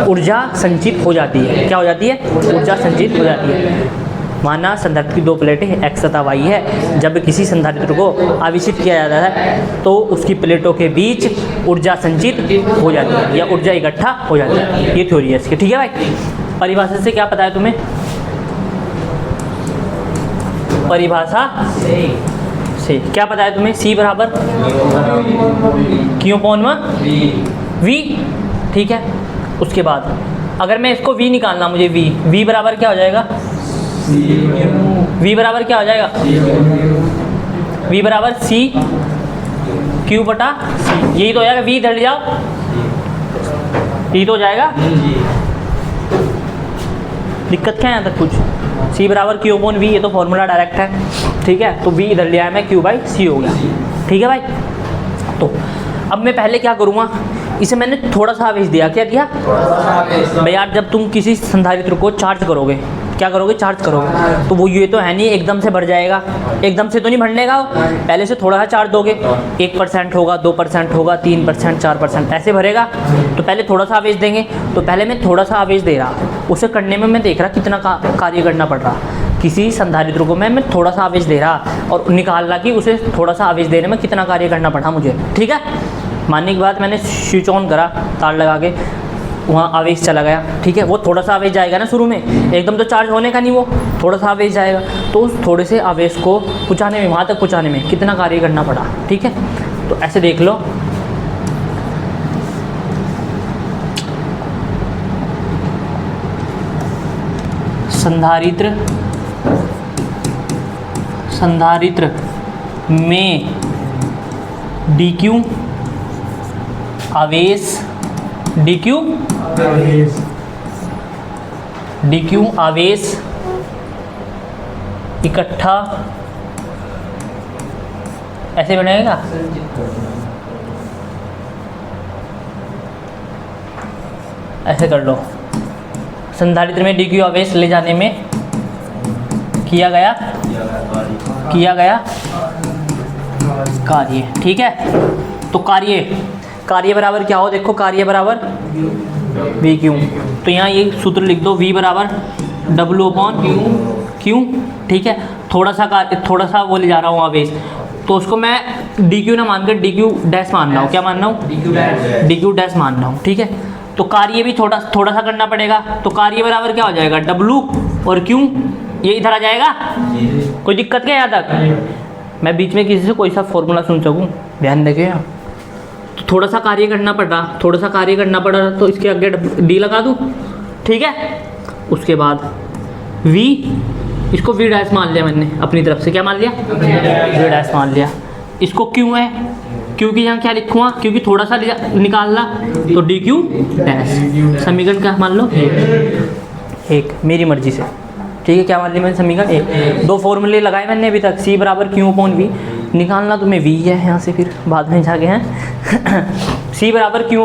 ऊर्जा संचित हो जाती है। क्या हो जाती है, ऊर्जा संचित हो जाती है। माना संधारित्र की दो प्लेटें x तथा y है। जब किसी संधारित्र को आवेशित किया जाता है तो उसकी प्लेटों के बीच ऊर्जा संचित हो जाती है या ऊर्जा इकट्ठा हो जाती है। ये थ्योरी है इसकी, ठीक है भाई। परिभाषा से क्या पता है तुम्हें, परिभाषा से क्या पता है तुम्हें, C बराबर Q अपॉन V, ठीक है। उसके बाद अगर मैं इसको V निकालना, मुझे V बराबर क्या हो जाएगा, V बराबर क्या हो जाएगा, V बराबर C Q बटा C। यही तो हो जाएगा, V इधर ले जाओ, यही तो हो जाएगा। दिक्कत क्या है यहाँ तक कुछ, C बराबर Q अपॉन V, ये तो फॉर्मूला डायरेक्ट है, ठीक है। तो V इधर ले आया मैं, Q बाई C हो गया, ठीक है भाई। तो अब मैं पहले क्या करूँगा, इसे मैंने थोड़ा सा आवेश दिया, क्या दिया भाई यार, जब तुम किसी संधारित्र को चार्ज करोगे, क्या करोगे, चार्ज करोगे, तो वो ये तो है नहीं एकदम से भर जाएगा, एकदम से तो नहीं भरने का, पहले से थोड़ा सा चार्ज दोगे, 1% होगा, 2% होगा, 3%, 4% ऐसे भरेगा। तो पहले थोड़ा सा आवेश देंगे, तो पहले मैं थोड़ा सा आवेश दे रहा, उसे करने में मैं देख रहा कितना कार्य करना पड़ रहा। किसी संधारित्र को मैं थोड़ा सा आवेश दे रहा और निकाल रहा कि उसे थोड़ा सा आवेश देने में कितना कार्य करना पड़ा मुझे, ठीक है। मानने के बाद मैंने स्विच ऑन करा, तार लगा के, वहाँ आवेश चला गया, ठीक है। वो थोड़ा सा आवेश जाएगा ना शुरू में, एकदम तो चार्ज होने का नहीं, वो थोड़ा सा आवेश जाएगा। तो उस थोड़े से आवेश को पहुँचाने में, वहाँ तक पहुँचाने में कितना कार्य करना पड़ा, ठीक है। तो ऐसे देख लो, संधारित्र में dq आवेश, dq आवेश इकट्ठा ऐसे बनेगा, ऐसे कर लो। संधारित्र में dq आवेश ले जाने में किया गया कार्य, ठीक है। तो कार्य बराबर क्या हो, देखो कार्य बराबर V Q। तो यहाँ ये सूत्र लिख दो, V बराबर W अपॉन Q, ठीक है। थोड़ा सा वो ले जा रहा हूँ आवेश, तो उसको मैं dq ना मानकर dq डैश मान रहा हूँ, क्या मान रहा हूँ, dq डैश मान रहा हूँ, ठीक है। तो कार्य भी थोड़ा सा करना पड़ेगा। तो कार्य बराबर क्या हो जाएगा, W और Q, ये इधर आ जाएगा। कोई दिक्कत क्या यहाँ तक, मैं बीच में किसी से कोई सा फॉर्मूला सुन सकूँ, ध्यान रखिए। तो थोड़ा सा कार्य करना पड़ रहा, तो इसके आगे D लगा दूँ, ठीक है। उसके बाद V, इसको V डैश मान लिया मैंने अपनी तरफ से, क्या मान लिया, V डैश मान लिया। इसको Q है, Q की यहाँ क्या लिखूँगा, क्योंकि थोड़ा सा निकालना, तो dq डैश, समीकरण क्या मान लो, एक, मेरी मर्जी से, ठीक है। क्या मान लिया मैंने, समीकरण एक। दो फॉर्मूले लगाए मैंने अभी तक, C बराबर Q अपॉन V, निकालना तुम्हें V है यहाँ से, फिर बाद में जाके हैं C बराबर Q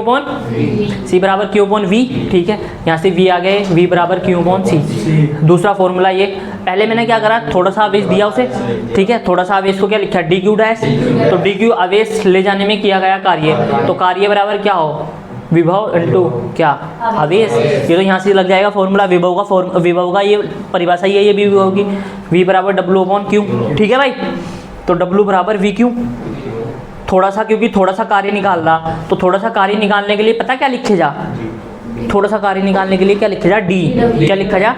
अपॉन V, ठीक है। यहाँ से V आ गए, V बराबर Q अपॉन C। दूसरा फॉर्मूला ये, पहले मैंने क्या करा, थोड़ा सा आवेश दिया उसे, ठीक है। थोड़ा सा आवेश को क्या लिखा, dq डैश, तो dq आवेश ले जाने में किया गया कार्य, तो कार्य बराबर क्या हो, विभव इंटू क्या, आवेश। ये तो यहाँ से लग जाएगा फॉर्मूला, विभव का ये परिभाषा ही है, ये भी विभव की, V बराबर W अपॉन Q, ठीक है भाई। तो W बराबर V क्यू। थोड़ा सा, क्योंकि थोड़ा सा कार्य निकाल रहा, तो थोड़ा सा कार्य निकालने के लिए पता क्या लिखे जा, थोड़ा सा कार्य निकालने के लिए क्या लिखा जा, D। क्या लिखा जा,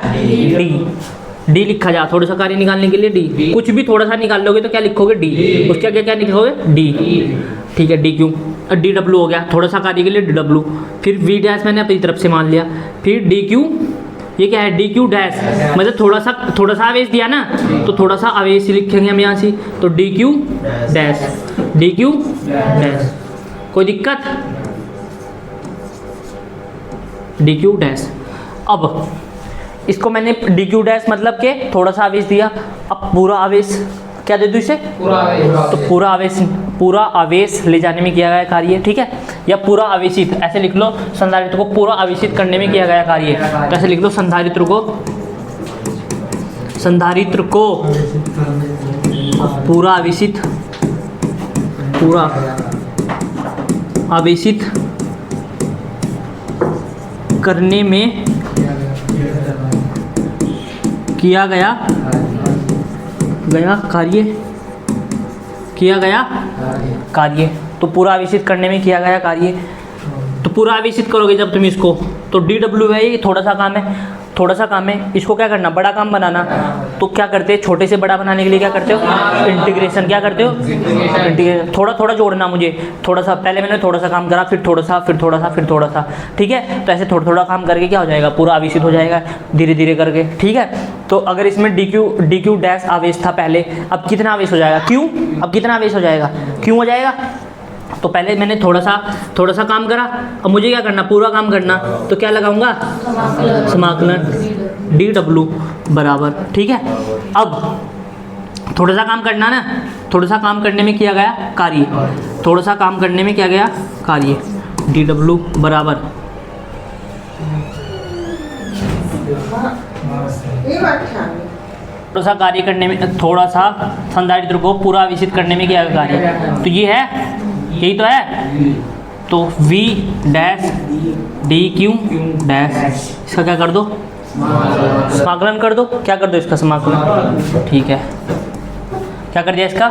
D लिखा जा, थोड़ा सा कार्य निकालने के लिए D। कुछ भी थोड़ा सा निकाल लोगे तो क्या लिखोगे, D। उसके आगे क्या लिखोगे, D। ठीक है, D क्यू, डी डब्ल्यू हो गया, थोड़ा सा कार्य के लिए डी डब्ल्यू। फिर वी डैश मैंने अपनी तरफ से मान लिया। फिर डी क्यू, ये क्या है, डी क्यू डैश, मतलब थोड़ा सा आवेश दिया ना, तो थोड़ा सा आवेश लिखेंगे हम यहाँ से, तो D Q dash, D Q dash. कोई दिक्कत, डी क्यू डैश। अब इसको मैंने डी क्यू डैश मतलब के थोड़ा सा आवेश दिया, अब पूरा आवेश क्या दे दूँ इसे, तो पूरा आवेश ले जाने में किया गया कार्य, ठीक है, या पूरा आवेशित, ऐसे लिख लो, संधारित्र को पूरा आवेशित करने में किया गया कार्य, तो ऐसे लिख लो, संधारित्र को पूरा आवेशित करने में किया गया कार्य, तो पूरा आवेशित करने में किया गया कार्य। तो पूरा आवेशित करोगे जब तुम इसको, तो डी डब्ल्यू है, ये थोड़ा सा काम है, इसको क्या करना, बड़ा काम बनाना। तो क्या करते हैं, छोटे से बड़ा बनाने के लिए क्या करते हो, इंटीग्रेशन। क्या करते हो, इंटीग्रेशन। थोड़ा जोड़ना मुझे, थोड़ा सा, पहले मैंने थोड़ा सा काम करा, फिर थोड़ा सा, ठीक है। तो ऐसे थोड़ा काम करके क्या हो जाएगा, पूरा आवेशित हो जाएगा धीरे धीरे करके, ठीक है। तो अगर इसमें डी क्यू डैश आवेश था पहले, अब कितना आवेश हो जाएगा, क्यू। अब कितना आवेश हो जाएगा, क्यू हो जाएगा। तो पहले मैंने थोड़ा सा काम करा, अब मुझे क्या करना, पूरा काम करना, तो क्या लगाऊंगा, समाकलन डी डब्ल्यू बराबर, ठीक है। अब थोड़ा सा काम करना ना, थोड़ा सा काम करने में किया गया कार्य, डी डब्ल्यू बराबर थोड़ा सा कार्य करने में, थोड़ा सा संधारित्र को पूरा आवेशित करने में किया गया कार्य, तो ये है, यही तो है। तो V dash D Q dash, इसका क्या कर दो, समाकलन कर दो। क्या कर दो इसका समाकलन, ठीक है। क्या कर दिया इसका,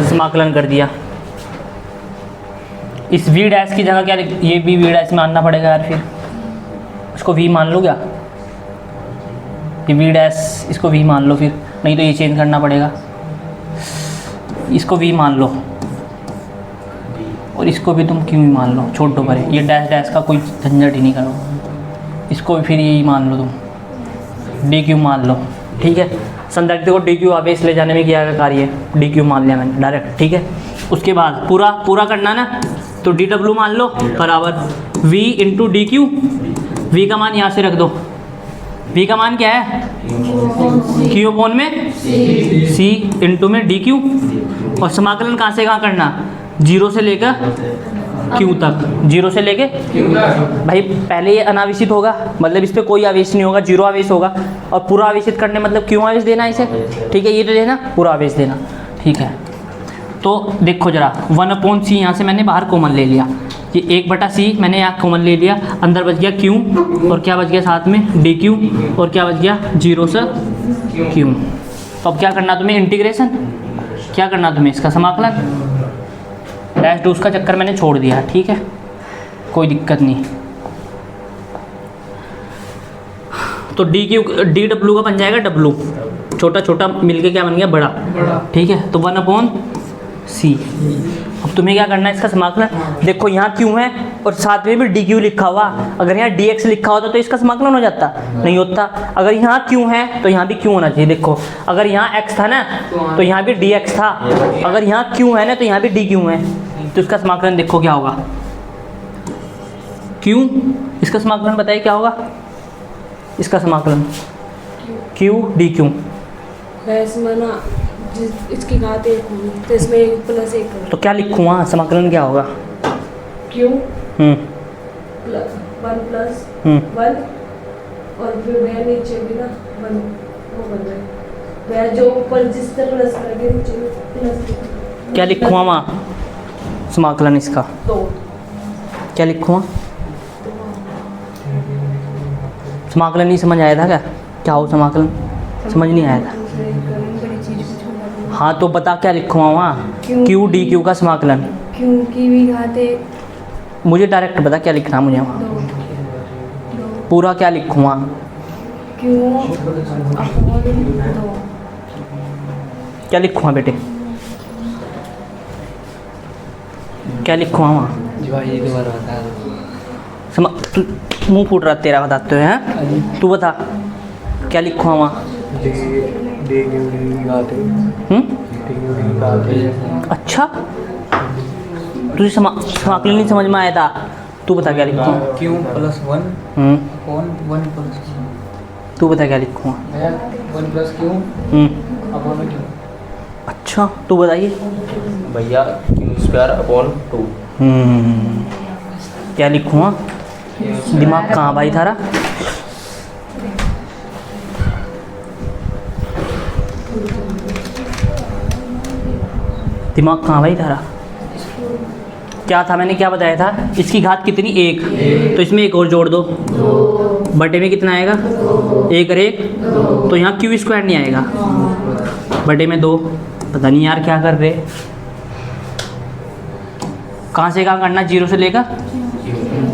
समाकलन कर दिया। इस V डैश की जगह क्या, ये भी V डैश मानना पड़ेगा यार, फिर इसको V मान लो क्या, ये V डैश, इसको V मान लो, फिर नहीं तो ये चेंज करना पड़ेगा, इसको V मान लो और इसको भी तुम क्यों ही मान लो, छोड़ दो परे, ये डैश का कोई झंझट ही नहीं करो, इसको भी फिर यही मान लो तुम, डी क्यू मान लो, ठीक है। संधारित्र को डी क्यू आवेश ले जाने में किया गया कार्य, डी क्यू मान लिया मैंने डायरेक्ट, ठीक है। उसके बाद पूरा करना ना, तो डी डब्ल्यू मान लो बराबर V into D Q. V का मान यहाँ से रख दो, वी का मान क्या है, क्यू अपॉन में सी इंटू में डी क्यू, और समाकलन कहाँ से कहाँ करना, 0 से लेकर क्यू तक, 0 से लेके भाई पहले ये अनावेशित होगा, मतलब इस पर कोई आवेश नहीं होगा, 0 आवेश होगा, और पूरा आवेशित करने मतलब क्यों आवेश देना इसे, ठीक है, ये तो देना पूरा आवेश देना, ठीक है। तो देखो जरा 1/c यहाँ से मैंने बाहर कॉमन ले लिया, ये 1/c मैंने यहाँ कॉमन ले लिया, अंदर बच गया क्यू, और क्या बच गया साथ में डी क्यू, और क्या बच गया 0 से क्यू। तो अब क्या करना तुम्हें, इंटीग्रेशन, क्या करना तुम्हें, इसका समाकलन, डैश डूस का चक्कर मैंने छोड़ दिया, ठीक है, कोई दिक्कत नहीं। तो डी डब्ल्यू का बन जाएगा डब्ल्यू, छोटा मिलके क्या बन गया, बड़ा, ठीक है। तो 1/c। अब तुम्हें क्या करना है, इसका समाकलन। देखो यहाँ क्यों है और साथ में भी डी क्यू लिखा हुआ, अगर यहाँ डी एक्स लिखा होता तो इसका समाकलन हो जाता, नहीं होता। अगर यहाँ क्यों है तो यहाँ भी क्यों होना चाहिए। देखो अगर यहाँ एक्स था ना तो यहाँ भी डी एक्स था, अगर यहाँ क्यों है ना तो यहाँ भी डी क्यों है, तो इसका समाकलन देखो क्या होगा, क्यों, इसका समाकलन बताइए क्या होगा, इसका समाकलन क्यू डी क्यू। इसकी घात 1 होगी तो इसमें 1 + 1 तो क्या लिखूँ वहाँ, समाकलन क्या होगा, क्यू 1 + 1, और फिर वह नीचे भी ना 1 वो बन रहा है, वह जो ऊपर जिस तरह प्लस करके नीचे प्लस, क्या लिखूँ वहाँ समाकलन इसका, तो क्या लिखूँ, समाकलन नहीं समझ आया था क्या हो समाकलन, समझ नहीं आया था। हाँ तो बता क्या लिखूँगा वहाँ, क्यू डी क्यू का समाकलन। क्यों की भी घात एक, मुझे डायरेक्ट बता क्या लिखना मुझे वहाँ, 2 पूरा क्या लिखूँगा। क्यों अपॉन 2, क्या लिखूँगा बेटे, क्या लिखूँगा वहाँ। तू मुँह फूट रहा तेरा बताते हुए हैं, तू बता क्या लिखूँगा वहाँ। अच्छा तुझे समाकलन नहीं समझ में आया था, तू बता क्या लिखूँगा। क्यू प्लस 1 अपॉन 1 प्लस तू बता क्या लिखूँगा। 1 प्लस क्यू अपॉन क्यू। अच्छा तू बताइए। भैया Q² अपॉन 2। क्या लिखूँगा, दिमाग कहाँ भाई थारा। दिमाग कहाँ भाई थारा। क्या था, मैंने क्या बताया था, इसकी घात कितनी 1, तो इसमें 1 और जोड़ दो, बटे में कितना आएगा 1 और 1, तो यहाँ Q² नहीं आएगा, बटे में 2। पता नहीं यार क्या कर रहे, कहाँ से कहाँ करना, 0 से लेकर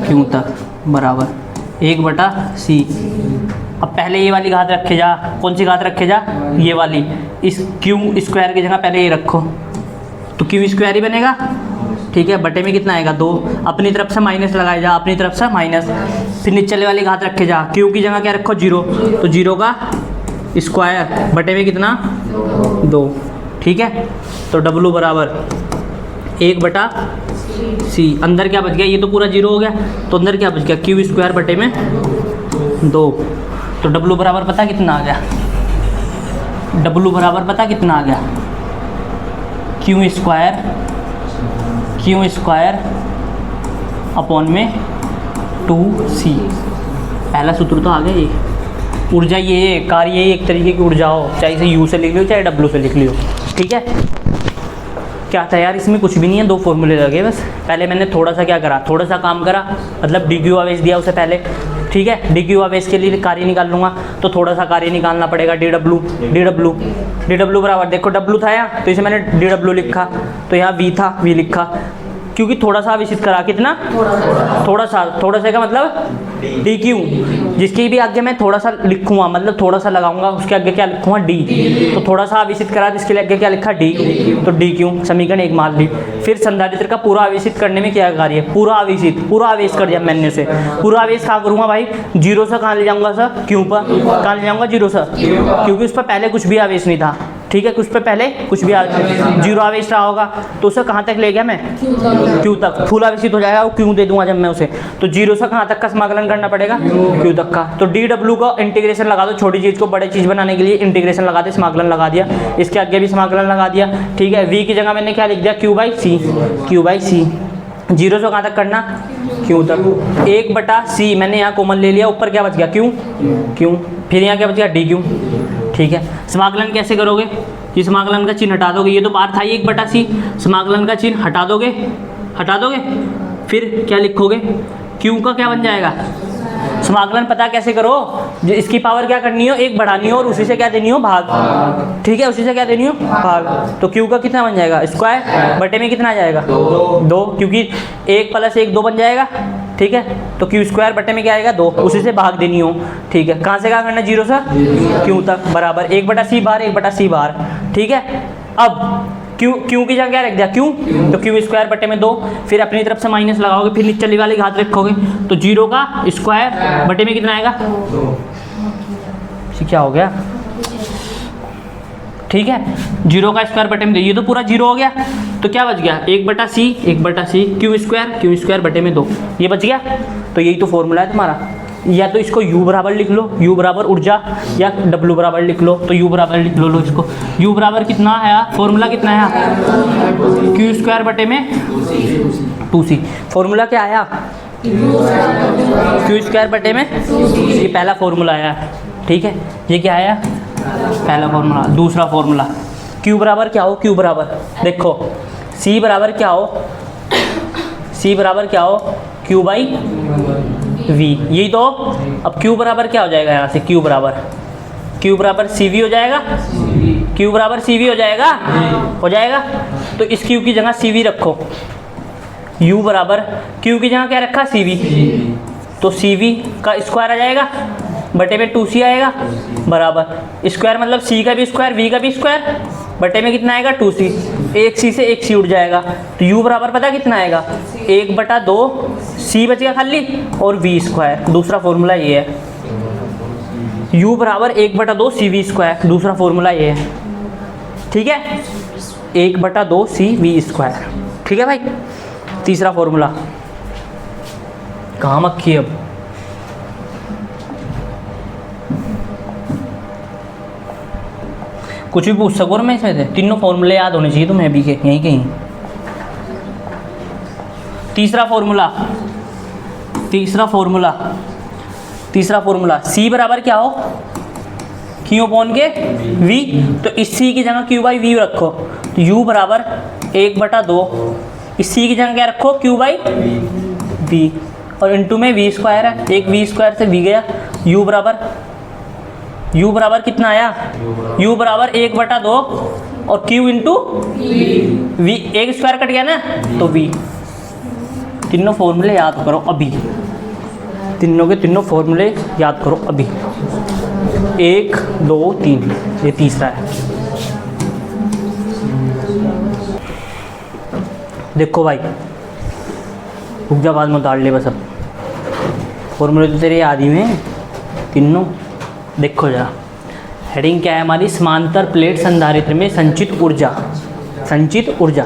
Q तक बराबर 1/c। अब पहले ये वाली घात रखे जा, कौन सी घात रखे जा, ये वाली, इस Q² की जगह पहले ये रखो तो Q² ही बनेगा, ठीक है। बटे में कितना आएगा 2, अपनी तरफ से माइनस लगाया जा, अपनी तरफ से माइनस, फिर नीचे वाली घात रखे जा, Q की जगह क्या रखो 0, तो 0 का स्क्वायर बटे में कितना 2, ठीक है। तो W बराबर 1/c, अंदर क्या बच गया, ये तो पूरा 0 हो गया, तो अंदर क्या बच गया Q² बटे में 2, तो W बराबर पता कितना आ गया, W बराबर पता कितना आ गया, Q² अपॉन में 2c। पहला सूत्र तो आ गया ये। ऊर्जा ये है, कार्य ये एक तरीके की ऊर्जा हो, चाहे इसे U से लिख लियो चाहे W से लिख लियो, ठीक है। क्या था यार, इसमें कुछ भी नहीं है, 2 फॉर्मूले लगे बस। पहले मैंने थोड़ा सा क्या करा, थोड़ा सा काम करा, मतलब dq आवेश दिया उसे पहले, ठीक है। dq आवेश के लिए कार्य निकाल लूँगा, तो थोड़ा सा कार्य निकालना पड़ेगा, dw बराबर, देखो w था यहाँ, तो इसे मैंने dw लिखा, तो यहाँ v था, v लिखा, क्योंकि थोड़ा सा आवेशित करा, कितना थोड़ा सा का मतलब dq, जिसके भी आगे मैं थोड़ा सा लिखूँगा, मतलब थोड़ा सा लगाऊंगा, उसके आगे क्या लिखूँगा d, तो थोड़ा सा आवेशित करा, जिसके लिए आगे क्या लिखा d, तो dq समीकरण 1 मान ली। फिर संधारित्र का पूरा आवेशित करने में क्या कार्य है, पूरा आवेश कर दिया मैंने उसे। पूरा आवेश कहाँ करूँगा भाई, 0 से कहाँ ले जाऊँगा सर, q पर, कहाँ ले जाऊँगा 0 से, क्योंकि उस पर पहले कुछ भी आवेश नहीं था, ठीक है। कुछ पे पहले कुछ भी 0 आवेश रहा होगा, तो उसे कहाँ तक ले गया मैं, Q तक, फुल आवेशित हो जाएगा, वो Q दे दूंगा जब मैं उसे, तो 0 से कहाँ तक का समाकलन करना पड़ेगा, Q तक का। तो dw का इंटीग्रेशन लगा दो, छोटी चीज़ को बड़ी चीज़ बनाने के लिए इंटीग्रेशन लगा दे, समाकलन लगा दिया, इसके आगे भी समाकलन लगा दिया, ठीक है। v की जगह मैंने क्या लिख दिया, Q/c, 0 से कहाँ तक करना, Q तक। 1/c मैंने यहाँ कॉमन ले लिया, ऊपर क्या बच गया Q, फिर यहाँ क्या बच गया dq, ठीक है। समाकलन कैसे करोगे, ये समाकलन का चिन्ह हटा दोगे, ये तो बार था ही 1/c, समाकलन का चिन्ह हटा दोगे, फिर क्या लिखोगे, Q का क्या बन जाएगा, समाकलन पता कैसे करो, इसकी पावर क्या करनी हो, 1 बढ़ानी हो और उसी से क्या देनी हो, भाग, ठीक है, उसी से क्या देनी हो, भाग। तो Q का कितना बन जाएगा, स्क्वायर बटे में कितना आ जाएगा 2, क्योंकि 1 + 1 2 बन जाएगा, ठीक है। तो Q² बटे में क्या आएगा 2, उसी से भाग देनी हो, ठीक है। कहाँ से कहाँ करना, 0 से Q तक बराबर 1/c बार, ठीक है। अब Q की जगह क्या रख दिया, Q, तो Q² बटे में 2, फिर अपनी तरफ से माइनस लगाओगे, फिर नीचे वाली घात रखोगे, तो 0 का स्क्वायर बटे में कितना आएगा, क्या हो गया, ठीक है। 0 का स्क्वायर बटे में 2, ये तो पूरा 0 हो गया, तो क्या बच गया 1/c, Q² बटे में 2, ये बच गया। तो यही तो फॉर्मूला है तुम्हारा, या तो इसको U बराबर लिख लो, U बराबर ऊर्जा, या W बराबर लिख लो, तो U बराबर लिख लो इसको। U बराबर कितना है, फॉर्मूला कितना है, Q² बटे में 2c, फॉर्मूला क्या आया, Q² बटे में, ये पहला फॉर्मूला आया, ठीक है। ये क्या आया, पहला फॉर्मूला। दूसरा फॉर्मूला, Q बराबर क्या हो, Q बराबर देखो, C बराबर क्या हो, Q/V, यही तो। अब Q बराबर क्या हो जाएगा यहाँ से, Q बराबर CV हो जाएगा, Q बराबर CV हो जाएगा, हो जाएगा। तो इस Q की जगह CV रखो, U बराबर Q की जगह क्या रखा CV, तो CV का स्क्वायर आ जाएगा बटे में 2C आएगा बराबर स्क्वायर मतलब C का भी स्क्वायर V का भी स्क्वायर बटे में कितना आएगा 2C, एक C से एक C उठ जाएगा। तो U बराबर पता कितना आएगा 1/2 C बच गया खाली और V स्क्वायर, दूसरा फॉर्मूला ये है। U बराबर 1/2 CV स्क्वायर, दूसरा फॉर्मूला ये है, ठीक है, 1/2 CV स्क्वायर, ठीक है भाई। तीसरा फॉर्मूला कहाँ मक्खी अब, कुछ भी पूछ सको मैं इसमें से, तीनों फॉर्मूले याद होने चाहिए तुम्हें अभी के यहीं कहीं। तीसरा फॉर्मूला C बराबर क्या हो Q अपॉन के V, तो इस C की जगह Q बाई V रखो, तो U बराबर 1/2 इस C की जगह क्या रखो Q बाई V और इंटू में V स्क्वायर है, एक V स्क्वायर से V गया। U बराबर कितना आया, U बराबर 1/2 और Q इंटू V, एक स्क्वायर कट गया ना तो V। तीनों फॉर्मूले याद करो अभी, तीनों के तीनों फॉर्मूले याद करो अभी, 1 2 3, ये तीसरा है। देखो भाई रुक जा, बाद में उतार ले बस, अब फॉर्मूले तो तेरे याद ही में तीनों। देखो जरा हेडिंग क्या है हमारी, समांतर प्लेट संधारित्र में संचित ऊर्जा। संचित ऊर्जा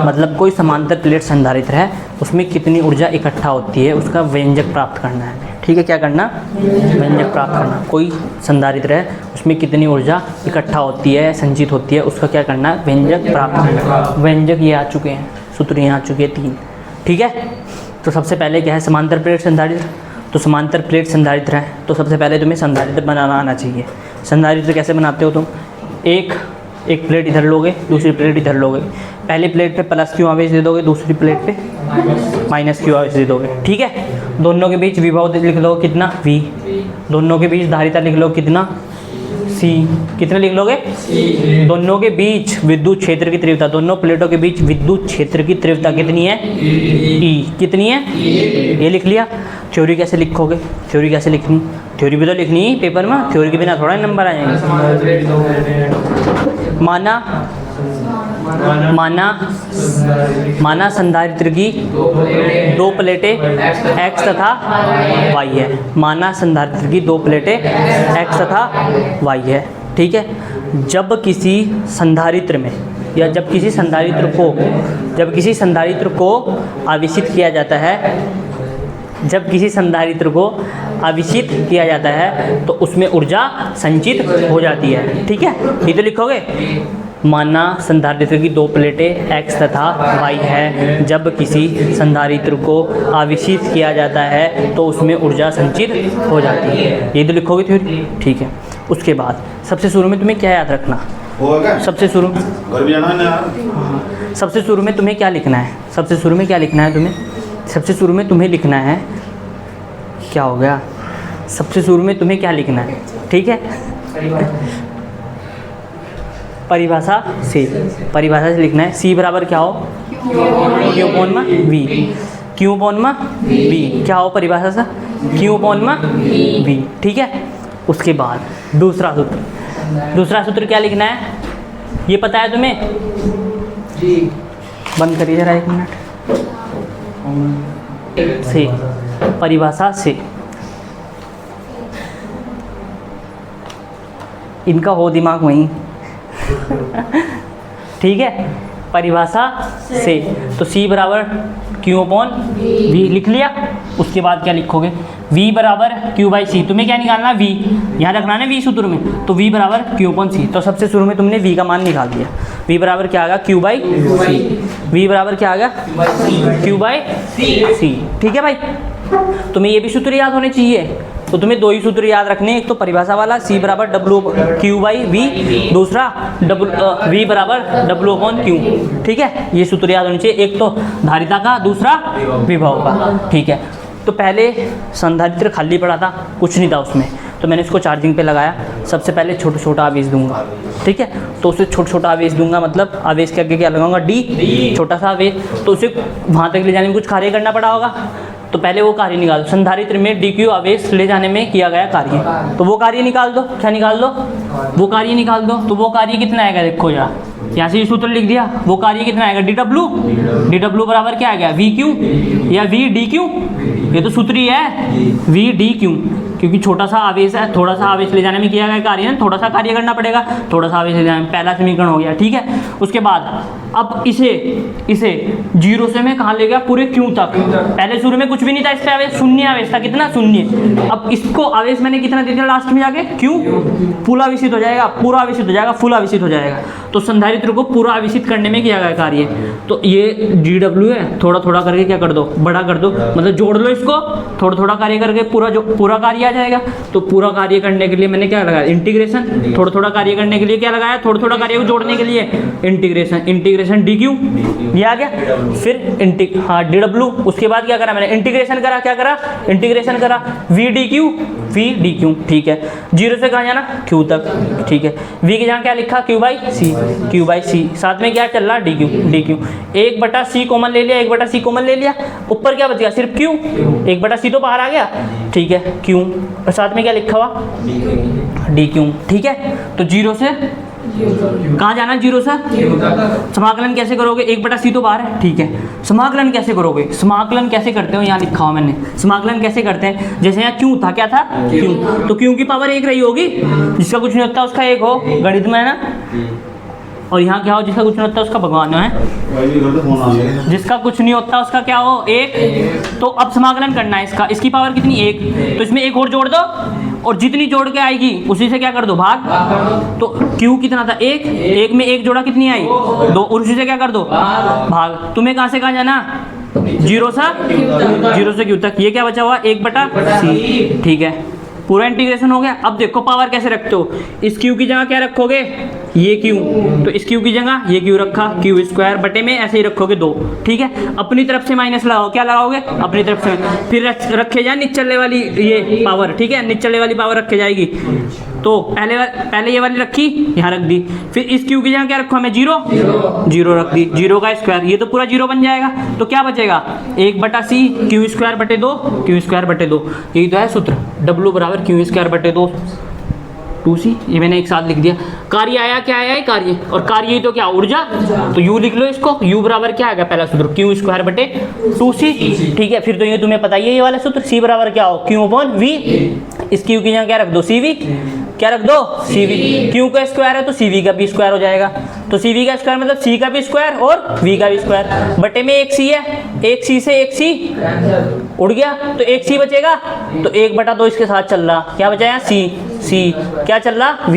मतलब कोई समांतर प्लेट संधारित्र है उसमें कितनी ऊर्जा इकट्ठा होती है उसका व्यंजक प्राप्त करना है, ठीक है। क्या करना, व्यंजक प्राप्त करना। कोई संधारित्र है उसमें कितनी ऊर्जा इकट्ठा होती है, संचित होती है, उसका क्या करना है, व्यंजक प्राप्त करना। व्यंजक ये आ चुके हैं, सूत्र यहाँ आ चुके हैं 3, ठीक है। तो सबसे पहले क्या है, समांतर प्लेट संधारित्र। तो समांतर प्लेट संधारित्र है तो सबसे पहले तुम्हें संधारित्र बनाना आना चाहिए। संधारित्र कैसे बनाते हो तुम, एक प्लेट इधर लोगे, दूसरी प्लेट इधर लोगे, पहली प्लेट पे प्लस Q आवेश दे दोगे, दूसरी प्लेट पे माइनस Q आवेश दे दोगे, ठीक है। दोनों के बीच विभव लिख लो कितना V, दोनों के बीच धारिता लिख लो कितना C, कितने लिख लोगे, दोनों के बीच विद्युत क्षेत्र की तीव्रता, दोनों प्लेटों के बीच विद्युत क्षेत्र की तीव्रता कितनी है E, कितनी है, ये लिख लिया। थ्योरी कैसे लिखोगे, थ्योरी कैसे लिखनी, थ्योरी भी तो लिखनी है पेपर में, थ्योरी के बिना थोड़ा नंबर आएंगे। माना संधारित्र की 2 प्लेटें X तथा Y है, माना संधारित्र की 2 प्लेटें X तथा Y है, ठीक है। जब किसी संधारित्र में या जब किसी संधारित्र को आवेशित किया जाता है, जब किसी संधारित्र को आवेशित किया जाता है तो उसमें ऊर्जा संचित हो जाती है, ठीक है। ये तो लिखोगे, माना संधारित्र की 2 प्लेटें X तथा Y है, जब किसी संधारित्र को आवेशित किया जाता है तो उसमें ऊर्जा संचित हो जाती है, ये तो लिखोगे थ्योरी, ठीक है। उसके बाद सबसे शुरू में तुम्हें क्या याद रखना, सबसे शुरू में घर भी जाना है ना यार। सबसे शुरू में तुम्हें क्या लिखना है, सबसे शुरू में क्या लिखना है तुम्हें, सबसे शुरू में तुम्हें लिखना है, क्या हो गया, सबसे शुरू में तुम्हें क्या लिखना है, ठीक है। परिभाषा से लिखना है। C बराबर क्या हो, Q अपॉन में V, Q अपॉन में V क्या हो परिभाषा से, Q अपॉन में V, ठीक है। उसके बाद दूसरा सूत्र क्या लिखना है, ये पता है तुम्हें, बंद करिए जरा 1 मिनट। से परिभाषा से, इनका हो दिमाग वहीं ठीक है, परिभाषा से। तो C बराबर Q अपॉन V लिख लिया। उसके बाद क्या लिखोगे, V बराबर Q बाई C, तुम्हें क्या निकालना, V यहाँ रखना है V सूत्र में, तो V बराबर Q अपॉन C। तो सबसे शुरू में तुमने V का मान निकाल दिया, V बराबर क्या आ गया, Q बाई C, V बराबर क्या आ गया, Q बाई C, ठीक है भाई। तुम्हें ये भी सूत्र याद होने चाहिए, तो तुम्हें 2 ही सूत्र याद रखने, एक तो परिभाषा वाला C बराबर Q बाई V, दूसरा V बराबर W अपॉन Q, ठीक है। ये सूत्र याद होने चाहिए, एक तो धारिता का, दूसरा विभव का, ठीक है। तो पहले संधारित्र खाली पड़ा था, कुछ नहीं था उसमें, तो मैंने इसको चार्जिंग पे लगाया। सबसे पहले छोटा छोटा आवेश दूंगा, ठीक है। तो उसे छोटा छोटा आवेश दूंगा, मतलब आवेश के आगे क्या लगाऊंगा, डी, छोटा सा आवेश। तो उसे वहाँ तक ले जाने में कुछ कार्य करना पड़ा होगा, तो पहले वो कार्य निकाल दो। संधारित्र में डी क्यू आवेश ले जाने में किया गया कार्य, तो वो कार्य निकाल दो। क्या निकाल दो, वो कार्य निकाल दो। तो वो कार्य कितना आएगा, देखो यहाँ से ये सूत्र लिख दिया। वो कार्य कितना आएगा, डी डब्ल्यू बराबर क्या आ गया, वी क्यू या वी डी क्यू, ये तो सूत्र ही है, वी डी क्यू, क्योंकि छोटा सा आवेश है, थोड़ा सा आवेश ले जाने में किया गया कार्य है, थोड़ा सा कार्य करना पड़ेगा, थोड़ा सा आवेश ले जाने में। पहला समीकरण हो गया, ठीक है। उसके बाद अब इसे जीरो से मैं कहाँ ले गया, पूरे क्यू तक। पहले शुरू में कुछ भी नहीं था, इस पे आवेश शून्य आवेश था, कितना, शून्य। अब इसको आवेश मैंने कितना दे दिया लास्ट में जाके, क्यू, पूरा आवेशित हो जाएगा, पूरा आवेशित हो जाएगा, फुल आवेशित हो जाएगा। तो संधारित्र को पूरा आवेशित करने में किया गया कार्य। तो ये डी डब्ल्यू है, थोड़ा थोड़ा करके क्या कर दो, बड़ा कर दो, मतलब जोड़ लो इसको, थोड़ा थोड़ा कार्य करके पूरा कार्य आ जाएगा। तो पूरा कार्य करने के लिए मैंने क्या लगाया, इंटीग्रेशन। थोड़ा थोड़ा कार्य करने के लिए क्या लगाया, थोड़ा थोड़ा कार्य को जोड़ने के लिए इंटीग्रेशन डी क्यू, ये आ गया। फिर डी डब्ल्यू, उसके बाद क्या करा मैंने, इंटीग्रेशन करा, क्या करा, इंटीग्रेशन करा, वी डी क्यू, ठीक है। जीरो से कहाँ जाना, क्यू तक, ठीक है। वी के जहाँ क्या लिखा, क्यू बाई सी, साथ में क्या चल रहा, डी क्यू। 1/c कॉमन ले लिया, 1/c कॉमन ले लिया, ऊपर क्या बच गया, सिर्फ क्यू, 1/c तो बाहर आ गया, ठीक है, क्यू, और साथ में क्या लिखा हुआ, डी क्यू, ठीक है। तो जीरो से कहाँ जाना, जीरो से समाकलन कैसे करोगे, 1/c तो बाहर है, ठीक है। समाकलन कैसे करोगे, समाकलन कैसे करते हो, यहाँ लिखा हुआ मैंने, समाकलन कैसे करते हैं। जैसे यहाँ क्यू था, क्या था, क्यू, तो क्यू की पावर 1 रही होगी, जिसका कुछ नहीं होता उसका 1 हो, गणित में है ना। और यहाँ क्या हो, जिसका कुछ नहीं होता उसका भगवान है, जिसका कुछ नहीं होता उसका क्या हो, 1। तो अब समाकलन करना है इसका, इसकी पावर कितनी, 1, तो इसमें 1 और जोड़ दो, और जितनी जोड़ के आएगी उसी से क्या कर दो, भाग। तो क्यू कितना था, 1 में 1 जोड़ा कितनी आई, 2, और उसी से क्या कर दो, भाग। तुम्हें कहाँ से कहाँ जाना, जीरो से क्यू तक। ये क्या बचा हुआ, 1/c, ठीक है। पूरा इंटीग्रेशन हो गया। अब देखो पावर कैसे रखते हो, इस क्यू की जगह क्या रखोगे, ये क्यू, तो इस क्यू की जगह ये क्यू रखा, क्यू स्क्वायर बटे में ऐसे ही रखोगे 2, ठीक है। अपनी तरफ से माइनस लगाओ, क्या लगाओगे, अपनी तरफ से, फिर रखे जाए निचले वाली ये पावर, ठीक है, निचले वाली पावर रखे जाएगी। तो पहले ये वाली रखी, यहाँ रख दी, फिर इस क्यू की जगह क्या रखो हमें, जीरो रख दी, 0 का स्क्वायर, ये तो पूरा 0 बन जाएगा। तो क्या बचेगा, 1/c, क्यू स्क्वायर बटे 2, यही तो है सूत्र, डब्ल्यू बराबर क्यू स्क्वायर बटे 2c, ये मैंने एक साथ लिख दिया। कार्य आया, क्या आया है, कार्य, और कार्य ही तो क्या, ऊर्जा, तो u लिख लो इसको, u बराबर क्या आएगा, पहला सूत्र क्यू स्क्वायर बटे 2c, ठीक है। फिर तो ये तुम्हें पता ही है, ये वाला सूत्र, c बराबर क्या हो, q/v, इस q की जगह क्या रख दो, cv, क्या रख दो, cv, q का स्क्वायर है तो cv का भी स्क्वायर हो जाएगा। तो cv का स्क्वायर मतलब c का भी स्क्वायर और v का भी स्क्वायर, बटे में 1c है, 1c से 1c उड़ गया, तो 1c बचेगा, तो 1/2 इसके साथ चल रहा, क्या बचा है, c, क्या चल रहा, v,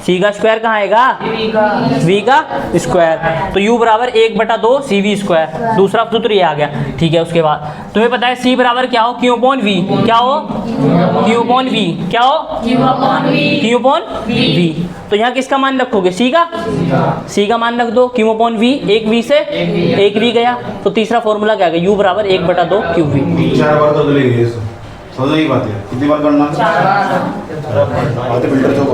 c का स्क्वायर कहाँ आएगा, v का स्क्वायर, तो u बराबर 1/2 cv स्क्वायर, दूसरा सूत्र ये आ गया, ठीक है। उसके बाद तुम्हें पता है c बराबर क्या हो, q/v, क्या हो, q/v, क्या हो, q/v। तो यहाँ किसका मान रखोगे, c का मान रख दो, q/v, एक v से एक v गया, तो तीसरा फॉर्मूला क्या गया, u बराबर 1/2 qv। 4 बार तो चलेगी, समझ नहीं बात है, कितनी बार करना, 4 बार, फिल्टर तो